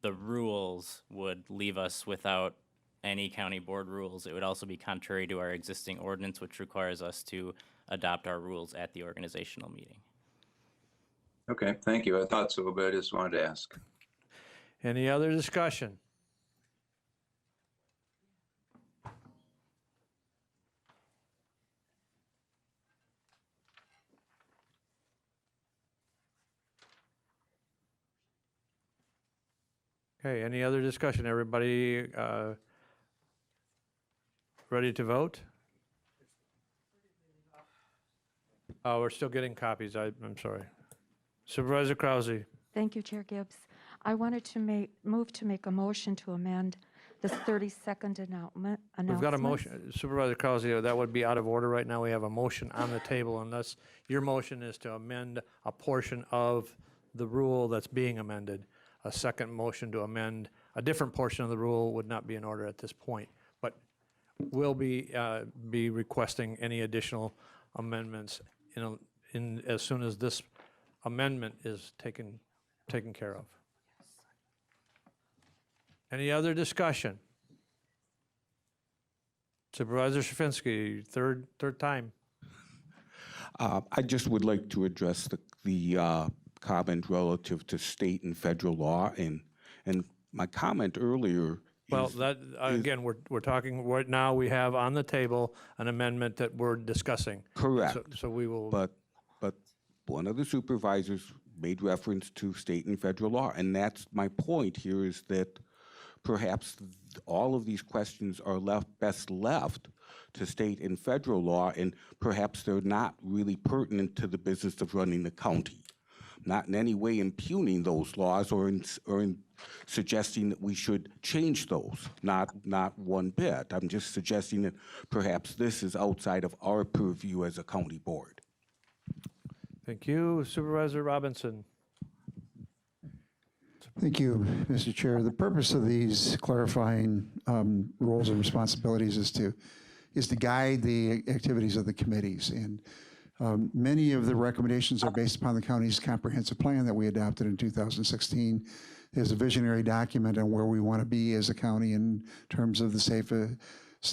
the rules would leave us without any county board rules. It would also be contrary to our existing ordinance, which requires us to adopt our rules at the organizational meeting. Okay, thank you. I thought so, but I just wanted to ask. Any other discussion? Okay, any other discussion? Everybody ready to vote? Oh, we're still getting copies. I'm sorry. Supervisor Krause. Thank you, Chair Gibbs. I wanted to move to make a motion to amend this 30-second announcement. We've got a motion. Supervisor Krause, that would be out of order right now. We have a motion on the table unless your motion is to amend a portion of the rule that's being amended. a second motion to amend a different portion of the rule would not be in order at this point. But we'll be requesting any additional amendments as soon as this amendment is taken care of. Any other discussion? Supervisor Shafinsky, third time. I just would like to address the comment relative to state and federal law, and my comment earlier. Well, that again, we're talking right now. We have on the table an amendment that we're discussing. Correct. So we will. But one of the supervisors made reference to state and federal law, and that's my point here, is that perhaps all of these questions are best left to state and federal law, and perhaps they're not really pertinent to the business of running the county. Not in any way impugning those laws or in suggesting that we should change those, not one bit. I'm just suggesting that perhaps this is outside of our purview as a county board. Thank you, Supervisor Robinson. Thank you, Mr. Chair. The purpose of these clarifying roles and responsibilities is to guide the activities of the committees. And many of the recommendations are based upon the county's comprehensive plan that we adopted in 2016 as a visionary document on where we want to be as a county in terms of the safest,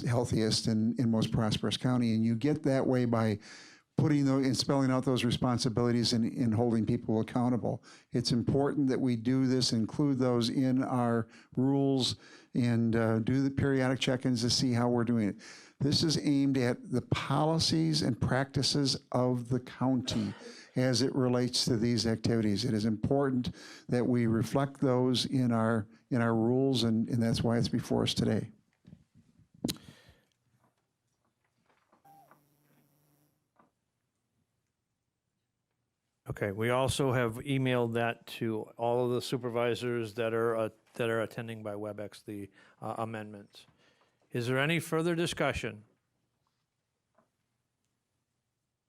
healthiest, and most prosperous county. And you get that way by putting those and spelling out those responsibilities and holding people accountable. It's important that we do this, include those in our rules, and do the periodic check-ins to see how we're doing it. This is aimed at the policies and practices of the county as it relates to these activities. It is important that we reflect those in our rules, and that's why it's before us today. Okay, we also have emailed that to all of the supervisors that are attending by WebEx, the amendments. Is there any further discussion?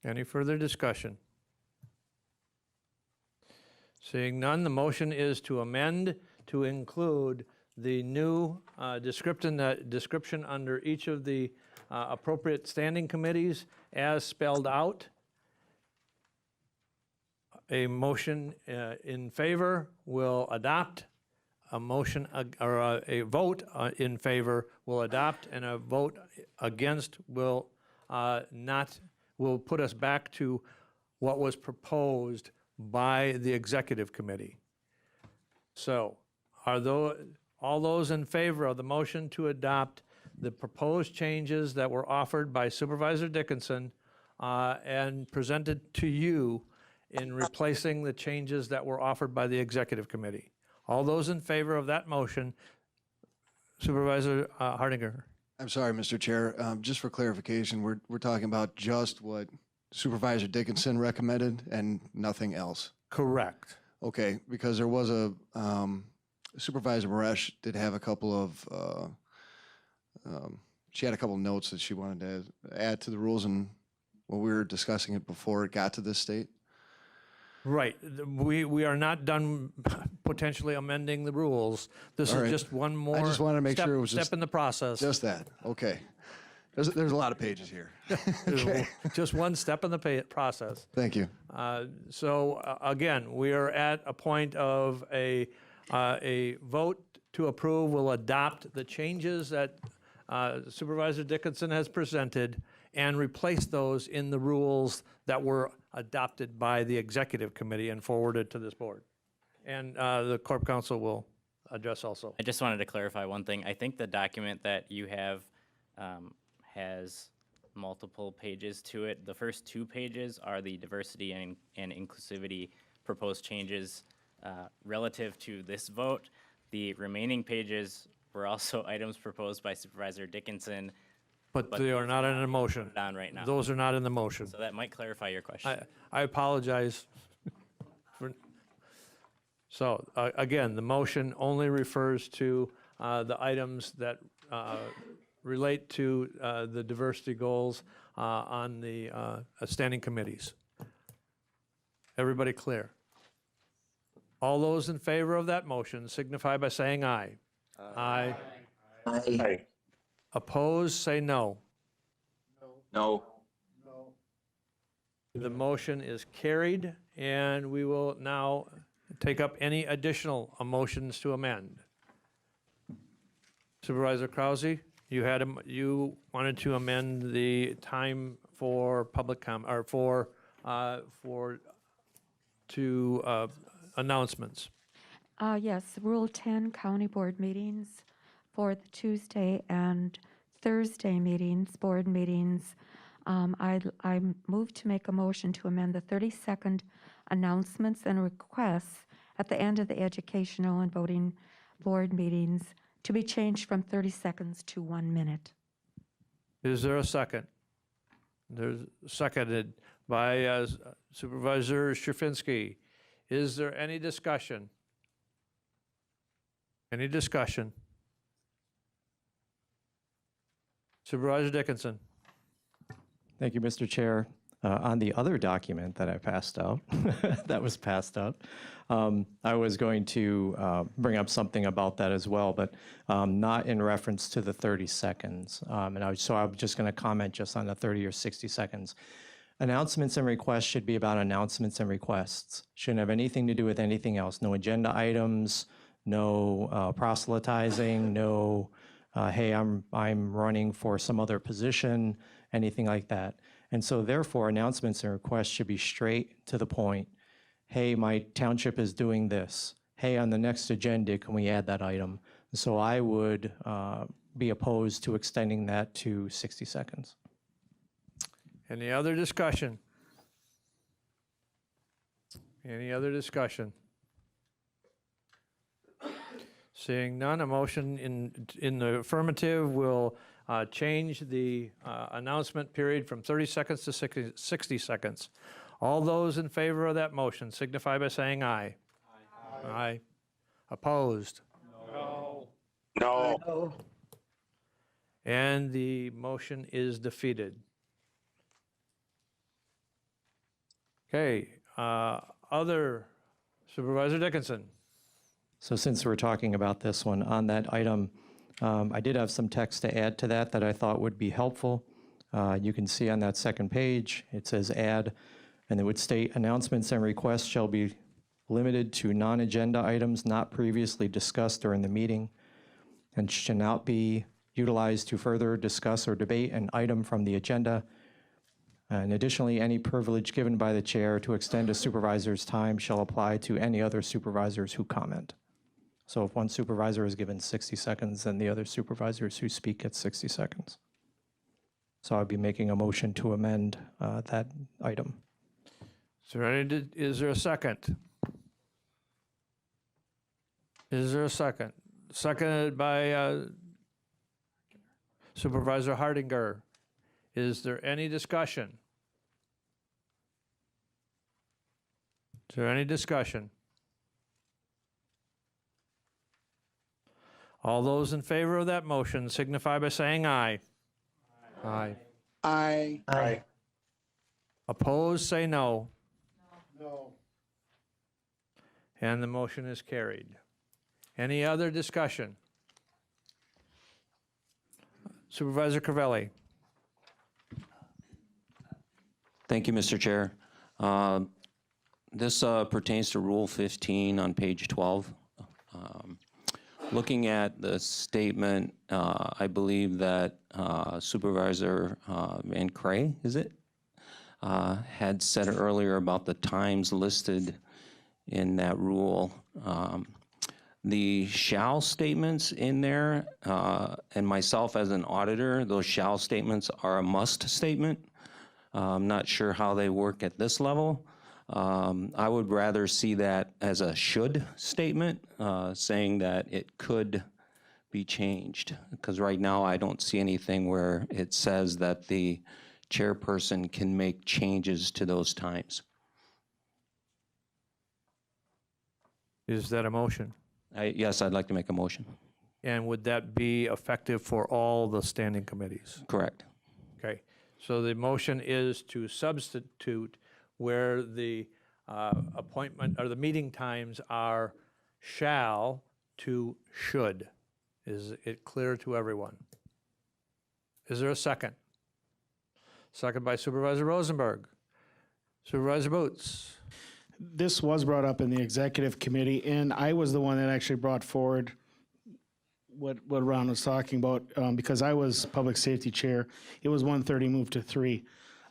Any further discussion? Seeing none, the motion is to amend to include the new description under each of the appropriate standing committees as spelled out. A motion in favor will adopt, a motion or a vote in favor will adopt, and a vote against will put us back to what was proposed by the executive committee. So, are all those in favor of the motion to adopt the proposed changes that were offered by Supervisor Dickinson and presented to you in replacing the changes that were offered by the executive committee? All those in favor of that motion, Supervisor Hardinger. I'm sorry, Mr. Chair. Just for clarification, we're talking about just what Supervisor Dickinson recommended and nothing else. Correct. Okay, because there was Supervisor Maresh did have a couple of, she had a couple of notes that she wanted to add to the rules, and when we were discussing it before it got to this state. Right. We are not done potentially amending the rules. This is just one more I just wanted to make sure it was step in the process. Just that. Okay. There's a lot of pages here. Okay. Just one step in the process. Thank you. So again, we are at a point of a vote to approve. We'll adopt the changes that Supervisor Dickinson has presented and replace those in the rules that were adopted by the executive committee and forwarded to this board. And the Corp Council will address also. I just wanted to clarify one thing. I think the document that you have has multiple pages to it. The first 2 pages are the diversity and inclusivity proposed changes relative to this vote. The remaining pages were also items proposed by Supervisor Dickinson. But they are not in a motion. On right now. Those are not in the motion. So that might clarify your question. I apologize. So again, the motion only refers to the items that relate to the diversity goals on the standing committees. Everybody clear? All those in favor of that motion signify by saying aye. Aye. Aye. Opposed, say no. No. The motion is carried, and we will now take up any additional motions to amend. Supervisor Krause, you wanted to amend the time for public announcements. Yes, Rule 10, county board meetings for the Tuesday and Thursday meetings, board meetings. I move to make a motion to amend the 30-second announcements and requests at the end of the educational and voting board meetings to be changed from 30 seconds to 1 minute. Is there a second? There's seconded by Supervisor Straczynski. Is there any discussion? Any discussion? Supervisor Dickinson. Thank you, Mr. Chair. On the other document that I passed out, that was passed out, I was going to bring up something about that as well, but not in reference to the 30 seconds. So I'm just going to comment just on the 30 or 60 seconds. Announcements and requests should be about announcements and requests. Shouldn't have anything to do with anything else. No agenda items, no proselytizing, no, hey, I'm running for some other position, anything like that. And so therefore, announcements and requests should be straight to the point. Hey, my township is doing this. Hey, on the next agenda, can we add that item? So I would be opposed to extending that to 60 seconds. Any other discussion? Any other discussion? Seeing none, a motion in the affirmative will change the announcement period from 30 seconds to 60 seconds. All those in favor of that motion signify by saying aye. Aye. Aye. Opposed? No. No. And the motion is defeated. Okay, other, Supervisor Dickinson. So since we're talking about this one, on that item, I did have some text to add to that I thought would be helpful. You can see on that second page, it says add, and it would state announcements and requests shall be limited to non-agenda items not previously discussed during the meeting and should not be utilized to further discuss or debate an item from the agenda. And additionally, any privilege given by the chair to extend a supervisor's time shall apply to any other supervisors who comment. So if one supervisor is given 60 seconds, then the other supervisors who speak get 60 seconds. So I'd be making a motion to amend that item. Is there a second? Is there a second? Seconded by Supervisor Hardinger. Is there any discussion? Is there any discussion? All those in favor of that motion signify by saying aye. Aye. Aye. Aye. Opposed, say no. No. And the motion is carried. Any other discussion? Supervisor Crivelli. Thank you, Mr. Chair. This pertains to Rule 15 on page 12. Looking at the statement, I believe that Supervisor Van Cray, is it, had said earlier about the times listed in that rule. The shall statements in there, and myself as an auditor, those shall statements are a must statement. I'm not sure how they work at this level. I would rather see that as a should statement, saying that it could be changed. Because right now I don't see anything where it says that the chairperson can make changes to those times. Is that a motion? Yes, I'd like to make a motion. And would that be effective for all the standing committees? Correct. Okay, so the motion is to substitute where the appointment, or the meeting times are shall to should. Is it clear to everyone? Is there a second? Second by Supervisor Rosenberg. Supervisor Boots. This was brought up in the executive committee, and I was the one that actually brought forward what Ron was talking about, because I was public safety chair. It was 1:30, moved to 3.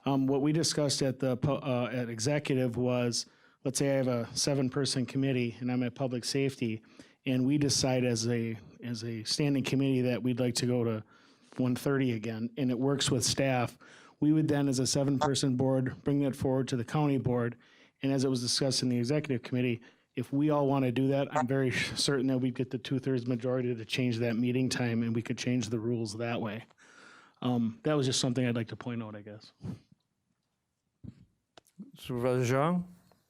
What we discussed at the at executive was, let's say I have a 7-person committee and I'm at public safety, and we decide as a standing committee that we'd like to go to 1:30 again, and it works with staff. We would then, as a 7-person board, bring that forward to the county board, and as it was discussed in the executive committee, if we all want to do that, I'm very certain that we'd get the 2/3 majority to change that meeting time, and we could change the rules that way. That was just something I'd like to point out, I guess. Supervisor Zhang?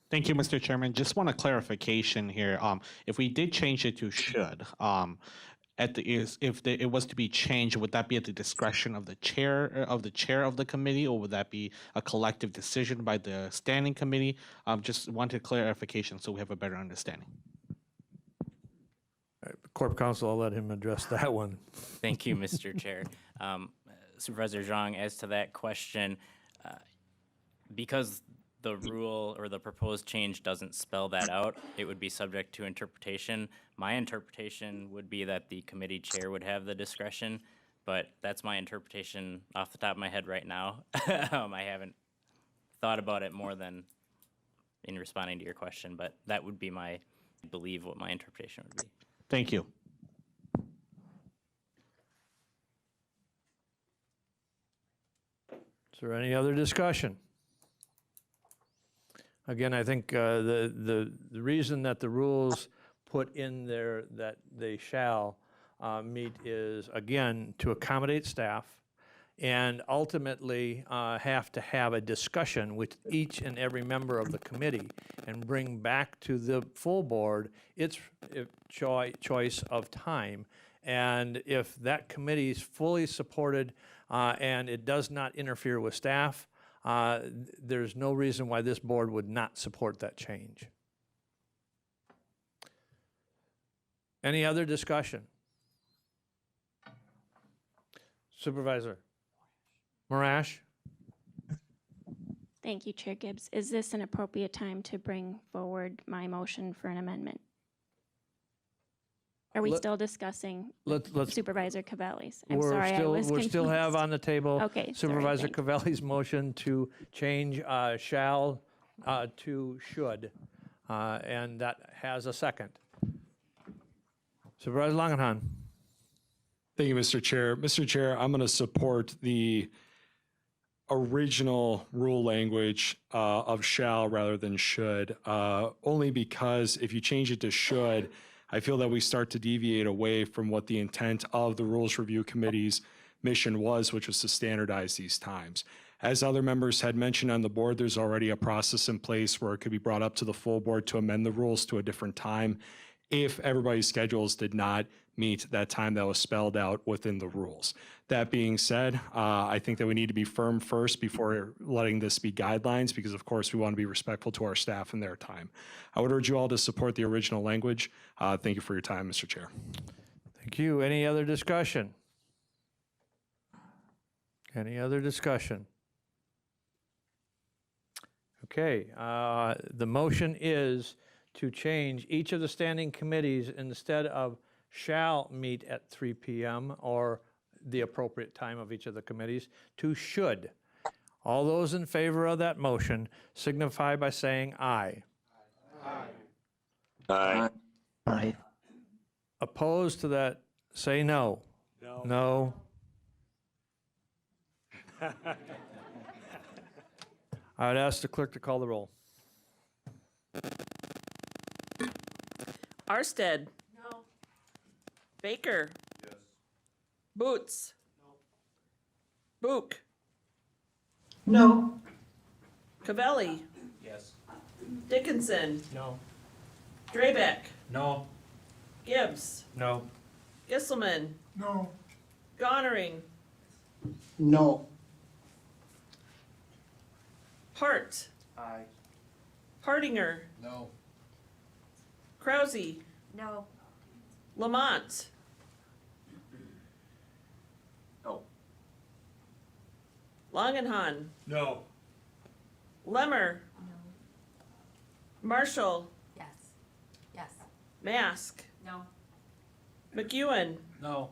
Thank you, Mr. Chairman. Just want a clarification here. If we did change it to should, it was to be changed, would that be at the discretion of the chair of the committee, or would that be a collective decision by the standing committee? Just wanted clarification so we have a better understanding. Corp Counsel, I'll let him address that one. Thank you, Mr. Chair. Supervisor Zhang, as to that question, because the rule or the proposed change doesn't spell that out, it would be subject to interpretation. My interpretation would be that the committee chair would have the discretion, but that's my interpretation off the top of my head right now. I haven't thought about it more than in responding to your question, but that would be I believe what my interpretation would be. Thank you. Is there any other discussion? Again, I think the reason that the rules put in there that they shall meet is, again, to accommodate staff and ultimately have to have a discussion with each and every member of the committee and bring back to the full board its choice of time. And if that committee is fully supported and it does not interfere with staff, there's no reason why this board would not support that change. Any other discussion? Supervisor Marash? Thank you, Chair Gibbs. Is this an appropriate time to bring forward my motion for an amendment? Are we still discussing Supervisor Cavalli's? I'm sorry, I was confused. We still have on the table Okay, Supervisor Cavalli's motion to change shall to should, and that has a second. Supervisor Langenhan. Thank you, Mr. Chair. Mr. Chair, I'm going to support the original rule language of shall rather than should, only because if you change it to should, I feel that we start to deviate away from what the intent of the Rules Review Committee's mission was, which was to standardize these times. As other members had mentioned on the board, there's already a process in place where it could be brought up to the full board to amend the rules to a different time if everybody's schedules did not meet that time that was spelled out within the rules. That being said, I think that we need to be firm first before letting this be guidelines, because of course we want to be respectful to our staff and their time. I would urge you all to support the original language. Thank you for your time, Mr. Chair. Thank you. Any other discussion? Any other discussion? Okay, the motion is to change each of the standing committees, instead of shall meet at 3 p.m. or the appropriate time of each of the committees, to should. All those in favor of that motion signify by saying aye. Aye. Aye. Opposed to that, say no. No. No. I would ask the clerk to call the roll. Arstead. No. Baker. Yes. Boots. No. Book. No. Cavelli. Yes. Dickinson. No. Drabeck. No. Gibbs. No. Gisselman. No. Gonnering. No. Hart. Aye. Hardinger. No. Krause. No. Lamont. No. Langenhan. No. Lemmer. Marshall. Yes. Yes. Mask. No. McEwen. No.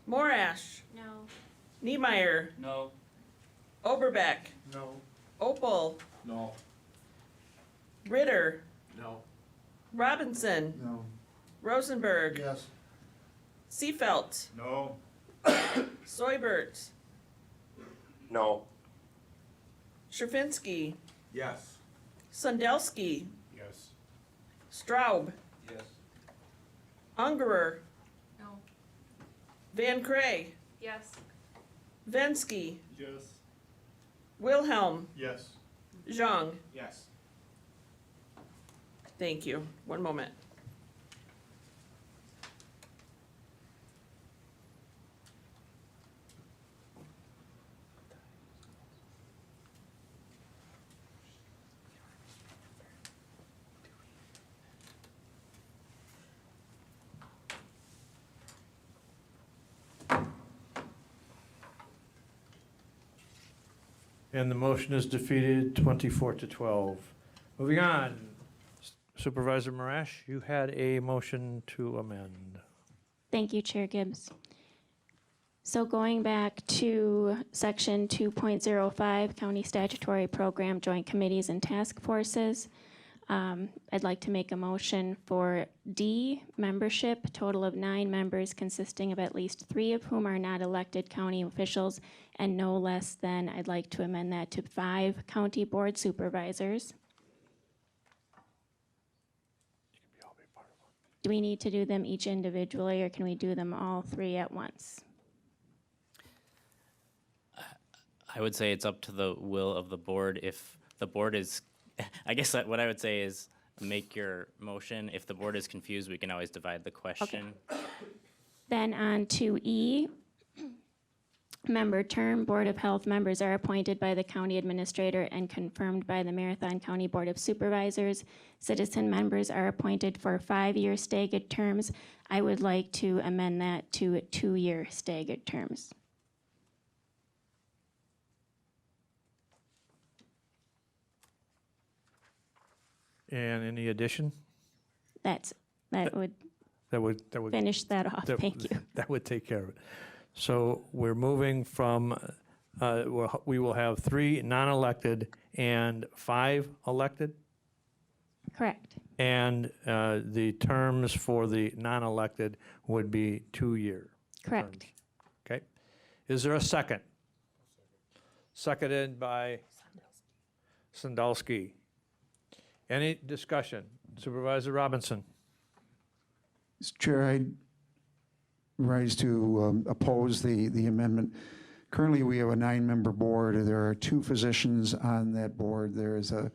Morash. No. Niemeyer. No. Oberbeck. No. Opal. No. Ritter. No. Robinson. No. Rosenberg. Yes. Seafelt. No. Soibert. No. Sherfinsky. Yes. Sundelski. Yes. Straub. Yes. Ungerer. No. Van Cray. Yes. Vensky. Yes. Wilhelm. Yes. Zhang. Yes. Thank you. One moment. And the motion is defeated 24-12. Moving on. Supervisor Marash, you had a motion to amend. Thank you, Chair Gibbs. So going back to section 2.05, County Statutory Program Joint Committees and Task Forces, I'd like to make a motion for D, membership, total of 9 members consisting of at least 3 of whom are not elected county officials, and no less than, I'd like to amend that to 5 county board supervisors. Do we need to do them each individually, or can we do them all 3 at once? I would say it's up to the will of the board. If the board is, I guess what I would say is make your motion. If the board is confused, we can always divide the question. Then on to E, member term, Board of Health members are appointed by the county administrator and confirmed by the Marathon County Board of Supervisors. Citizen members are appointed for 5-year staggered terms. I would like to amend that to 2-year staggered terms. And any addition? That would That would finish that off. Thank you. That would take care of it. So we're moving from, we will have 3 non-elected and 5 elected? Correct. And the terms for the non-elected would be 2-year. Correct. terms. Okay. Is there a second? Seconded by Sandalski. Any discussion? Supervisor Robinson? Mr. Chair, I rise to oppose the amendment. Currently, we have a 9-member board. There are 2 physicians on that board. There is a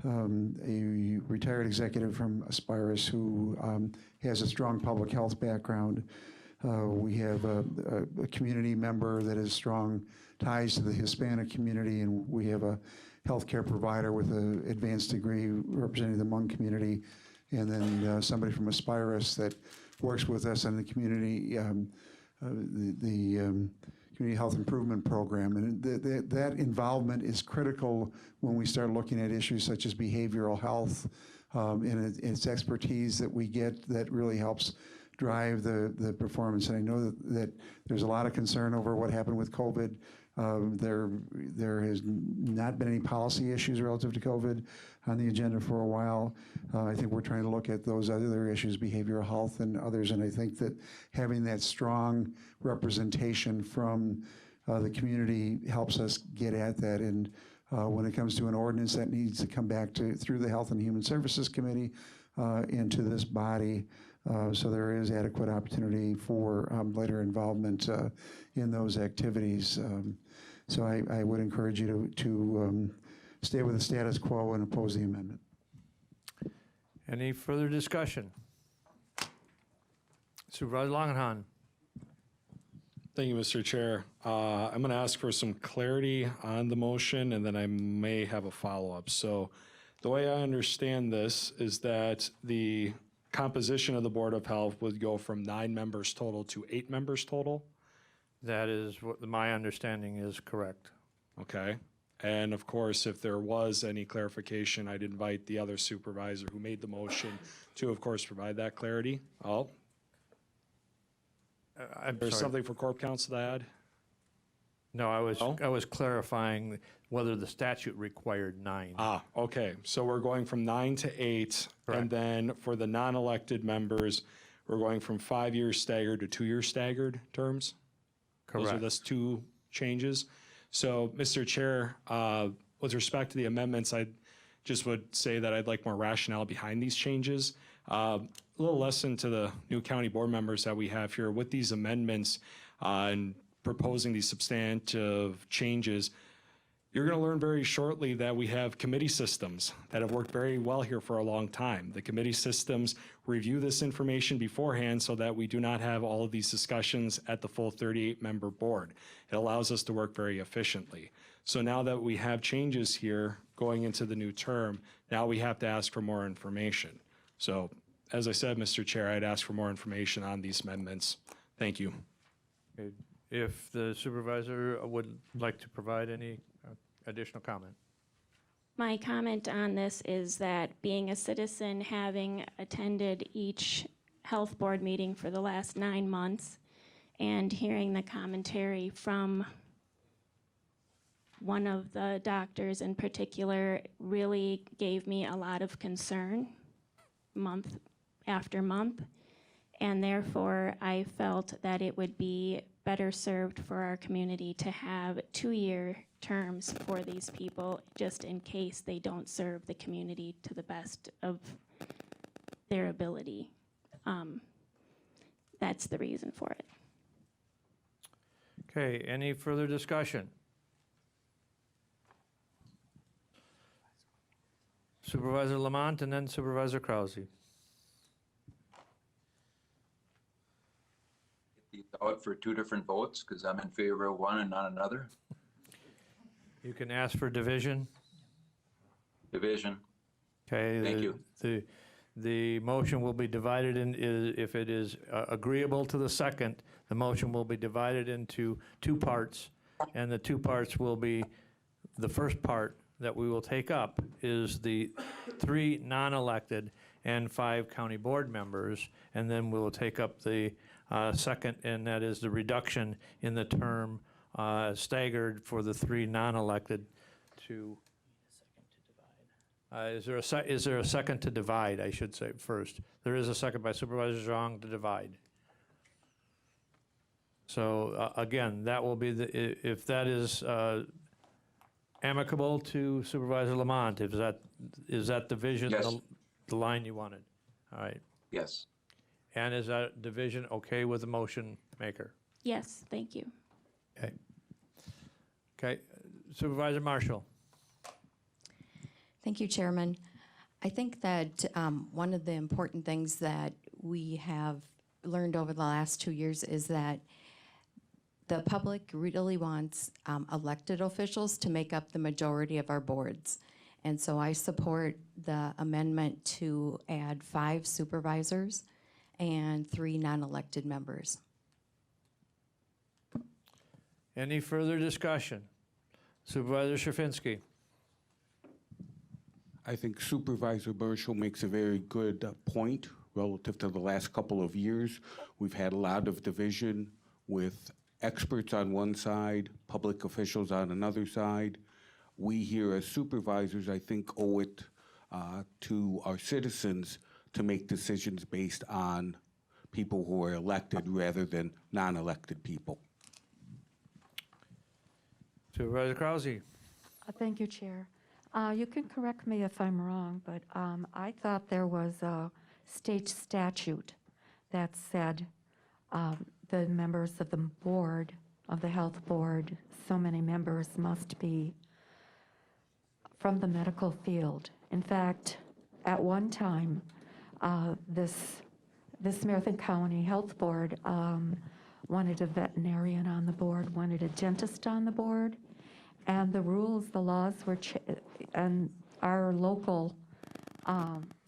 retired executive from Aspirus who has a strong public health background. We have a community member that has strong ties to the Hispanic community, and we have a healthcare provider with an advanced degree representing the Hmong community, and then somebody from Aspirus that works with us on the community, community health improvement program. And that involvement is critical when we start looking at issues such as behavioral health, and it's expertise that we get that really helps drive the performance. And I know that there's a lot of concern over what happened with COVID. There has not been any policy issues relative to COVID on the agenda for a while. I think we're trying to look at those other issues, behavioral health and others, and I think that having that strong representation from the community helps us get at that. And when it comes to an ordinance, that needs to come back through the Health and Human Services Committee into this body. So there is adequate opportunity for later involvement in those activities. So I would encourage you to stay with the status quo and oppose the amendment. Any further discussion? Supervisor Langenhan. Thank you, Mr. Chair. I'm going to ask for some clarity on the motion, and then I may have a follow-up. So The way I understand this is that the composition of the Board of Health would go from 9 members total to 8 members total. That is what my understanding is correct. Okay. And of course, if there was any clarification, I'd invite the other supervisor who made the motion to, of course, provide that clarity. Oh, there's sorry. something for Corp Counsel to add? No, I was clarifying whether the statute required 9. Ah, okay. So we're going from 9 to 8. Correct. And then for the non-elected members, we're going from 5-year staggered to 2-year staggered terms? Those are Correct. those 2 changes. So, Mr. Chair, with respect to the amendments, I just would say that I'd like more rationale behind these changes. A little lesson to the new county board members that we have here with these amendments and proposing these substantive changes. You're going to learn very shortly that we have committee systems that have worked very well here for a long time. The committee systems review this information beforehand so that we do not have all of these discussions at the full 38-member board. It allows us to work very efficiently. So now that we have changes here going into the new term, now we have to ask for more information. So as I said, Mr. Chair, I'd ask for more information on these amendments. Thank you. Okay. If the supervisor would like to provide any additional comment. My comment on this is that being a citizen, having attended each health board meeting for the last 9 months, and hearing the commentary from one of the doctors in particular really gave me a lot of concern month after month. And therefore, I felt that it would be better served for our community to have 2-year terms for these people, just in case they don't serve the community to the best of their ability. That's the reason for it. Okay, any further discussion? Supervisor Lamont and then Supervisor Krause. These out for 2 different votes because I'm in favor of one and not another. You can ask for division. Division. Okay. Thank you. The motion will be divided in, if it is agreeable to the second, the motion will be divided into 2 parts. And the 2 parts will be, the first part that we will take up is the 3 non-elected and 5 county board members. And then we will take up the second, and that is the reduction in the term staggered for the 3 non-elected to. Is there a second to divide, I should say first? There is a second by Supervisor Zhang to divide. So again, that will be if that is amicable to Supervisor Lamont, is that division Yes. the line you wanted? All right. Yes. And is that division okay with the motion maker? Yes, thank you. Okay. Okay, Supervisor Marshall. Thank you, Chairman. I think that one of the important things that we have learned over the last 2 years is that the public really wants elected officials to make up the majority of our boards. And so I support the amendment to add 5 supervisors and 3 non-elected members. Any further discussion? Supervisor Sherfinsky. I think Supervisor Burchell makes a very good point relative to the last couple of years. We've had a lot of division with experts on one side, public officials on another side. We here as supervisors, I think, owe it to our citizens to make decisions based on people who are elected rather than non-elected people. Supervisor Krause. Thank you, Chair. You can correct me if I'm wrong, but I thought there was a state statute that said the members of the board, of the health board, so many members must be from the medical field. In fact, at one time, this Marathon County Health Board wanted a veterinarian on the board, wanted a dentist on the board, and the rules, the laws were, and our local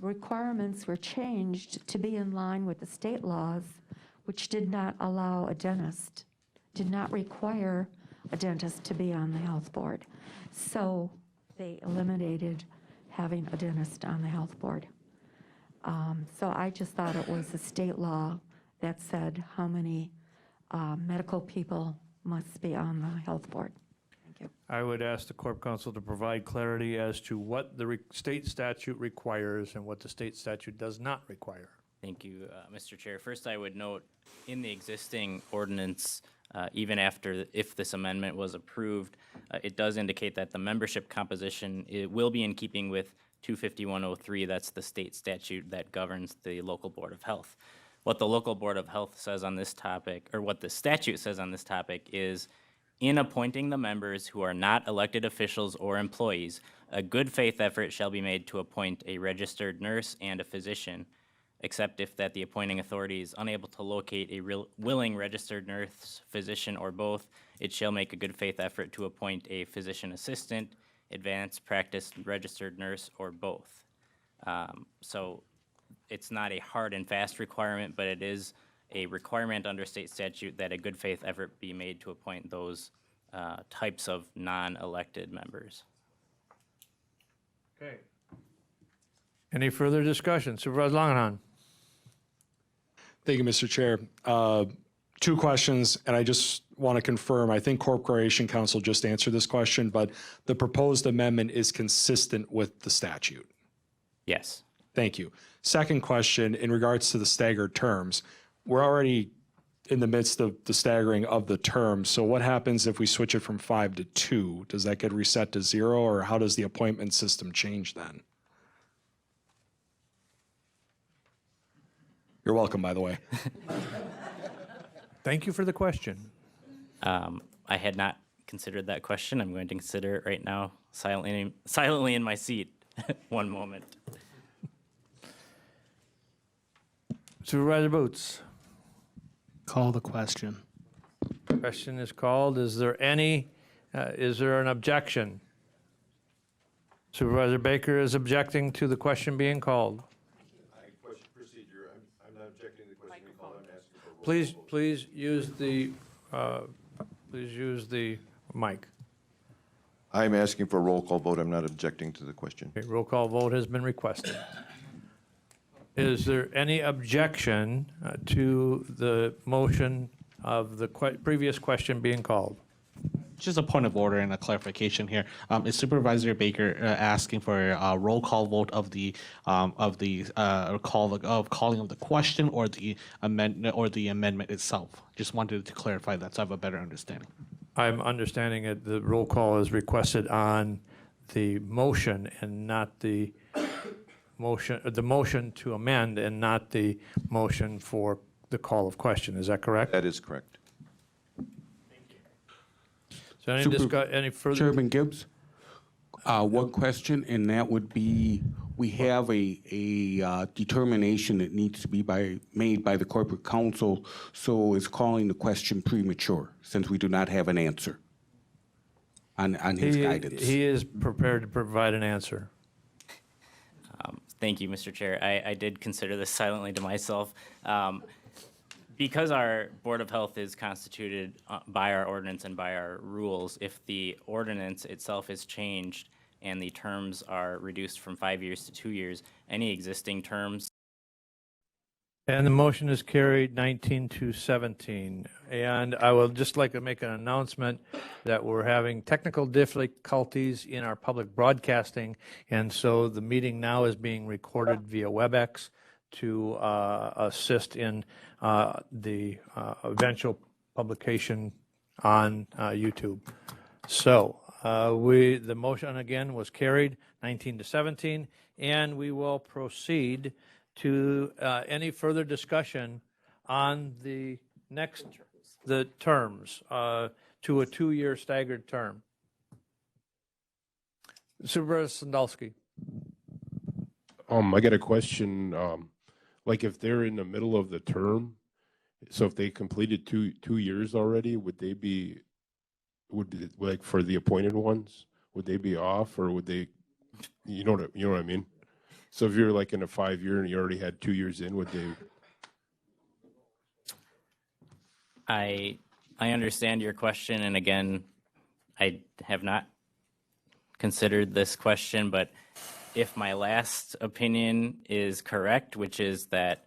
requirements were changed to be in line with the state laws, which did not allow a dentist, did not require a dentist to be on the health board. So they eliminated having a dentist on the health board. So I just thought it was a state law that said how many medical people must be on the health board. Thank you. I would ask the Corp Council to provide clarity as to what the state statute requires and what the state statute does not require. Thank you, Mr. Chair. First, I would note in the existing ordinance, even after, if this amendment was approved, it does indicate that the membership composition will be in keeping with 25103. That's the state statute that governs the local Board of Health. What the local Board of Health says on this topic, or what the statute says on this topic, is in appointing the members who are not elected officials or employees, a good faith effort shall be made to appoint a registered nurse and a physician, except if that the appointing authority is unable to locate a willing registered nurse, physician, or both, it shall make a good faith effort to appoint a physician assistant, advanced practice registered nurse, or both. So it's not a hard and fast requirement, but it is a requirement under state statute that a good faith effort be made to appoint those types of non-elected members. Okay. Any further discussion? Supervisor Langenhan. Thank you, Mr. Chair. Two questions, and I just want to confirm, I think Corporation Council just answered this question, but the proposed amendment is consistent with the statute. Yes. Thank you. Second question, in regards to the staggered terms, we're already in the midst of the staggering of the terms. So what happens if we switch it from 5 to 2? Does that get reset to 0, or how does the appointment system change then? You're welcome, by the way. Thank you for the question. I had not considered that question. I'm going to consider it right now, silently in my seat. One moment. Supervisor Boots. Call the question. Question is called. Is there an objection? Supervisor Baker is objecting to the question being called. Question procedure. I'm not objecting to the question being called. I'm asking for Please use the mic. I'm asking for a roll call vote. I'm not objecting to the question. Okay, roll call vote has been requested. Is there any objection to the motion of the previous question being called? Just a point of order and a clarification here. Is Supervisor Baker asking for a roll call vote of the calling of the question, or the amendment itself? Just wanted to clarify that so I have a better understanding. I'm understanding it. The roll call is requested on the motion and not the motion to amend and not the motion for the call of question. Is that correct? That is correct. So any further? Chairman Gibbs, one question, and that would be, we have a determination that needs to be made by the corporate council, so is calling the question premature, since we do not have an answer on his guidance? He is prepared to provide an answer. Thank you, Mr. Chair. I did consider this silently to myself. Because our Board of Health is constituted by our ordinance and by our rules, if the ordinance itself is changed and the terms are reduced from 5 years to 2 years, any existing terms. And the motion is carried 19-17. And I would just like to make an announcement that we're having technical difficulties in our public broadcasting, and so the meeting now is being recorded via WebEx to assist in the eventual publication on YouTube. So the motion again was carried 19-17, and we will proceed to any further discussion on the terms to a 2-year staggered term. Supervisor Sandalski. I got a question. Like if they're in the middle of the term, so if they completed two years already, like for the appointed ones, would they be off, or would they You know what I mean? So if you're like in a 5-year and you already had 2 years in, would they? I understand your question, and again, I have not considered this question, but if my last opinion is correct, which is that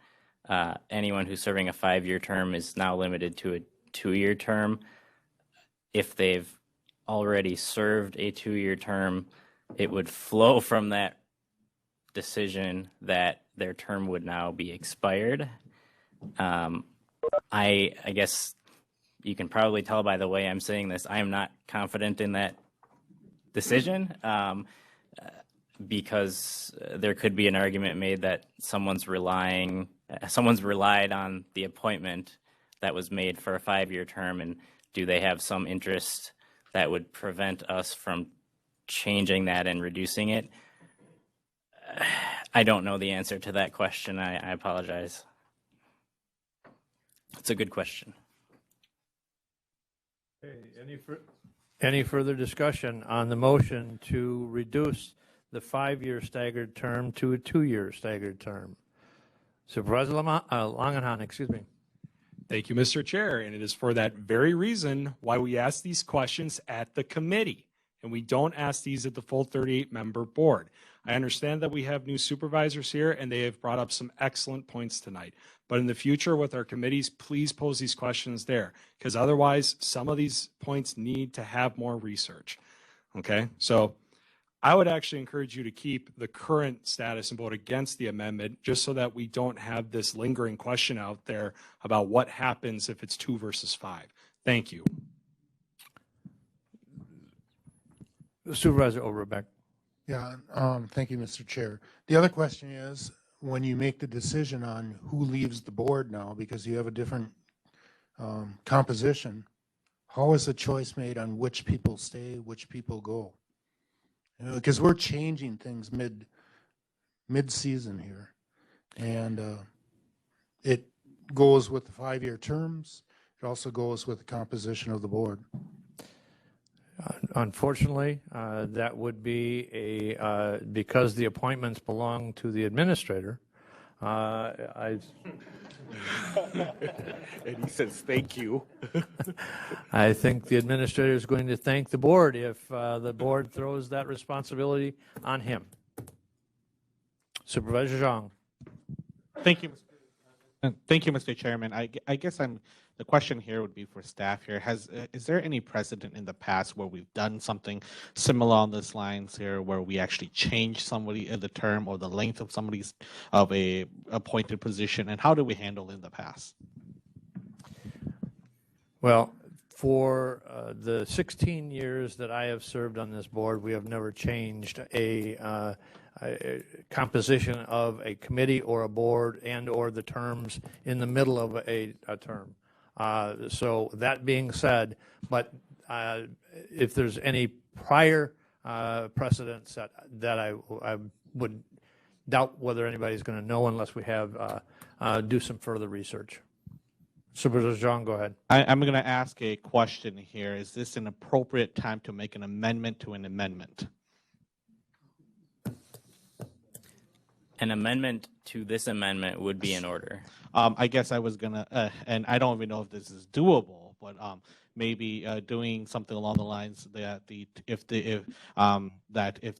anyone who's serving a 5-year term is now limited to a 2-year term, if they've already served a 2-year term, it would flow from that decision that their term would now be expired. I guess you can probably tell by the way I'm saying this, I am not confident in that decision, because there could be an argument made that someone's relied on the appointment that was made for a 5-year term, and do they have some interest that would prevent us from changing that and reducing it? I don't know the answer to that question. I apologize. It's a good question. Okay, any further discussion on the motion to reduce the 5-year staggered term to a 2-year staggered term? Supervisor Langenhan, excuse me. Thank you, Mr. Chair. And it is for that very reason why we ask these questions at the committee, and we don't ask these at the full 38-member board. I understand that we have new supervisors here, and they have brought up some excellent points tonight. But in the future with our committees, please pose these questions there, because otherwise some of these points need to have more research. Okay, so I would actually encourage you to keep the current status and vote against the amendment, just so that we don't have this lingering question out there about what happens if it's 2 versus 5. Thank you. Supervisor Overbeck. Yeah, thank you, Mr. Chair. The other question is, when you make the decision on who leaves the board now, because you have a different composition, how is the choice made on which people stay, which people go? You know, because we're changing things mid-season here, and it goes with the 5-year terms. It also goes with the composition of the board. Unfortunately, that would be because the appointments belong to the administrator. And he says, thank you. I think the administrator is going to thank the board if the board throws that responsibility on him. Supervisor Zhang. Thank you, Mr. Chairman. I guess the question here would be for staff here. Is there any precedent in the past where we've done something similar on this lines here, where we actually changed somebody in the term or the length of somebody's of a appointed position, and how do we handle it in the past? Well, for the 16 years that I have served on this board, we have never changed a composition of a committee or a board and or the terms in the middle of a term. So that being said, but if there's any prior precedents that I would doubt whether anybody's going to know unless we have do some further research. Supervisor Zhang, go ahead. I'm going to ask a question here. Is this an appropriate time to make an amendment to an amendment? An amendment to this amendment would be in order. I guess I was going to, and I don't even know if this is doable, but maybe doing something along the lines that if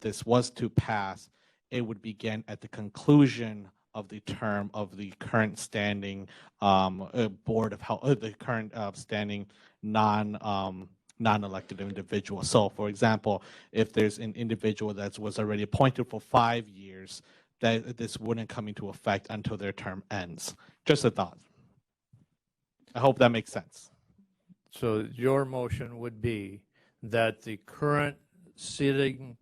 this was to pass, it would begin at the conclusion of the term of the current standing board of health, the current standing non-elected individual. So, for example, if there's an individual that was already appointed for 5 years, that this wouldn't come into effect until their term ends. Just a thought. I hope that makes sense. So your motion would be that the current sitting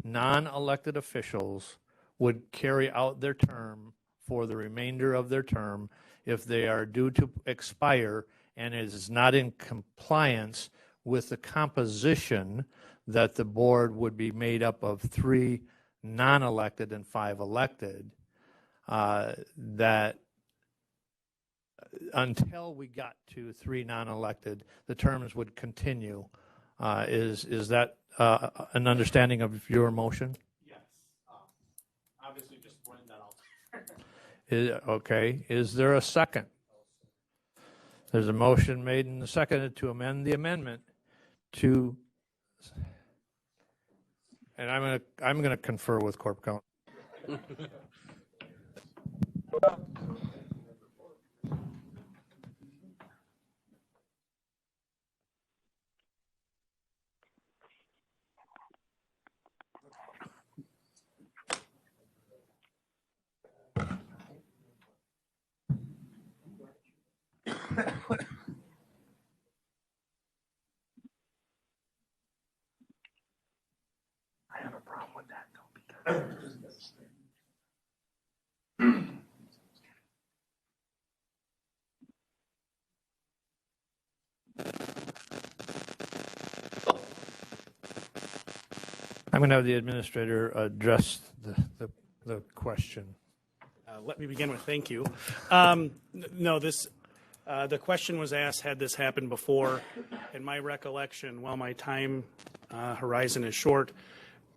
non-elected officials would carry out their term for the remainder of their term if they are due to expire and it is not in compliance with the composition that the board would be made up of 3 non-elected and 5 elected, that until we got to 3 non-elected, the terms would continue. Is that an understanding of your motion? Yes. Okay, is there a second? There's a motion made and seconded to amend the amendment to, and I'm gonna confer with Corp Counsel. I have a problem with that though, because I'm gonna have the administrator address the question. Let me begin with thank you. No, the question was asked, had this happened before? In my recollection, while my time horizon is short,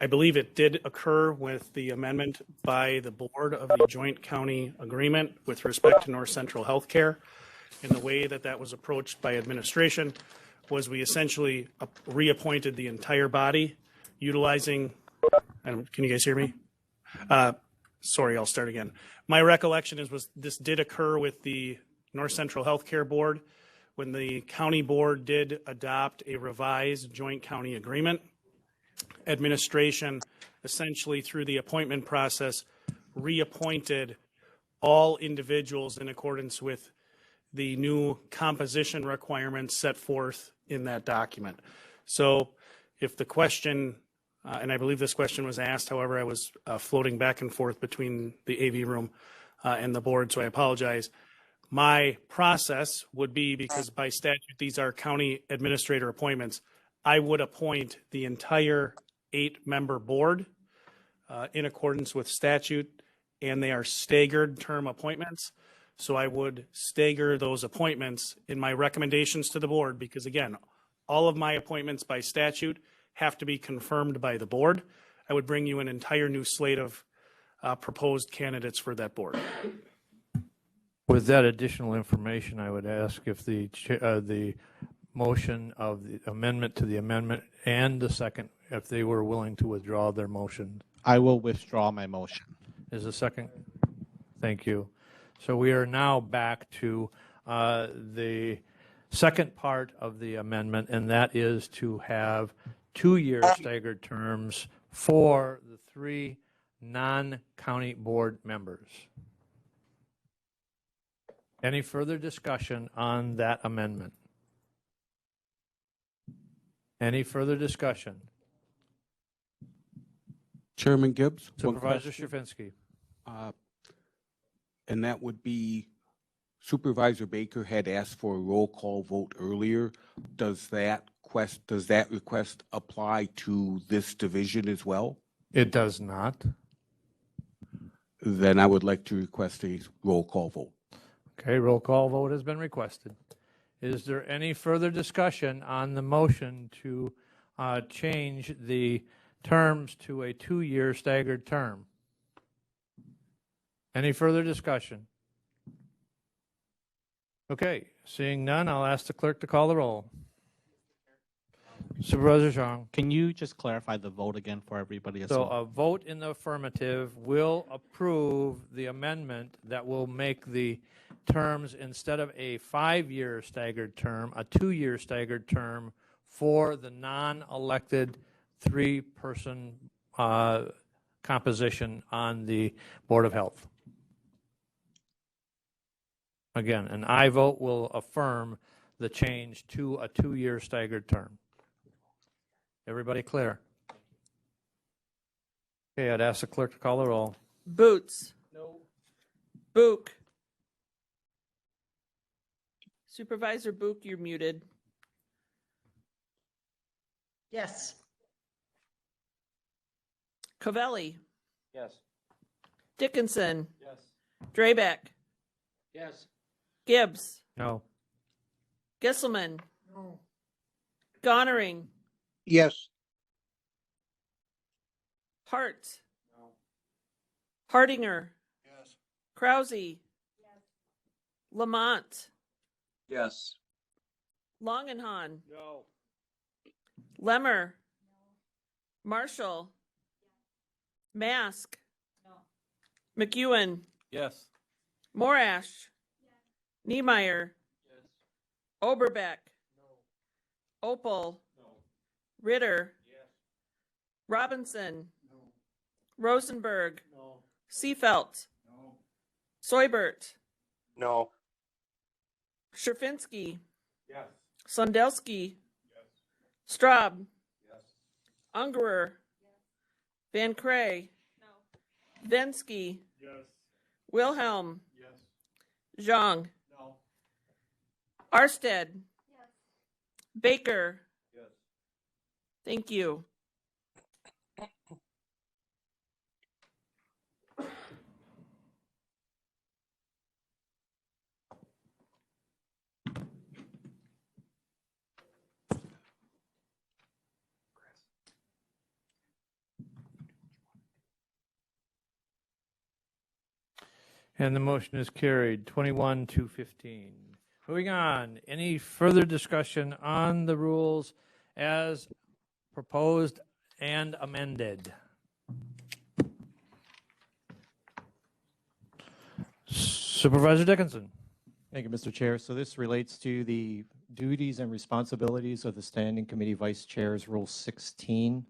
I believe it did occur with the amendment by the board of the joint county agreement with respect to North Central Healthcare. And the way that that was approached by administration was we essentially reappointed the entire body utilizing, can you guys hear me? Sorry, I'll start again. My recollection was this did occur with the North Central Healthcare Board when the county board did adopt a revised joint county agreement. Administration, essentially through the appointment process, reappointed all individuals in accordance with the new composition requirements set forth in that document. So if the question, and I believe this question was asked, however, I was floating back and forth between the AV room and the board, so I apologize. My process would be, because by statute these are county administrator appointments, I would appoint the entire 8-member board in accordance with statute, and they are staggered term appointments. So I would stagger those appointments in my recommendations to the board, because again, all of my appointments by statute have to be confirmed by the board. I would bring you an entire new slate of proposed candidates for that board. With that additional information, I would ask if the motion of the amendment to the amendment and the second, if they were willing to withdraw their motion. I will withdraw my motion. Is a second? Thank you. So we are now back to the second part of the amendment, and that is to have 2-year staggered terms for the 3 non-county board members. Any further discussion on that amendment? Any further discussion? Chairman Gibbs? Supervisor Stravinsky. And that would be Supervisor Baker had asked for a roll call vote earlier. Does that request apply to this division as well? It does not. Then I would like to request a roll call vote. Okay, roll call vote has been requested. Is there any further discussion on the motion to change the terms to a 2-year staggered term? Any further discussion? Okay, seeing none, I'll ask the clerk to call the roll. Supervisor Zhang. Can you just clarify the vote again for everybody? So a vote in the affirmative will approve the amendment that will make the terms, instead of a 5-year staggered term, a 2-year staggered term for the non-elected 3-person composition on the Board of Health. Again, an aye vote will affirm the change to a 2-year staggered term. Everybody clear? Okay, I'd ask the clerk to call the roll. Boots. No. Book. Supervisor Book, you're muted. Yes. Covelli. Yes. Dickinson. Yes. Drabeck. Yes. Gibbs. No. Gisselman. No. Gonnering. Yes. Hart. No. Hardinger. Yes. Krause. Lamont. Yes. Longenhan. No. Lemmer. Marshall. Mask. McEwen. Yes. Morash. Niemeyer. Oberbeck. Opal. Ritter. Robinson. Rosenberg. Seefelt. Soibert. No. Sherfinsky. Yes. Sondelski. Straub. Ungerer. Van Cray. Vensky. Wilhelm. Zhang. Arsted. Baker. Thank you. And the motion is carried, 21-15. Moving on, any further discussion on the rules as proposed and amended? Supervisor Dickinson. Thank you, Mr. Chair. So this relates to the duties and responsibilities of the Standing Committee Vice Chairs, Rule 16.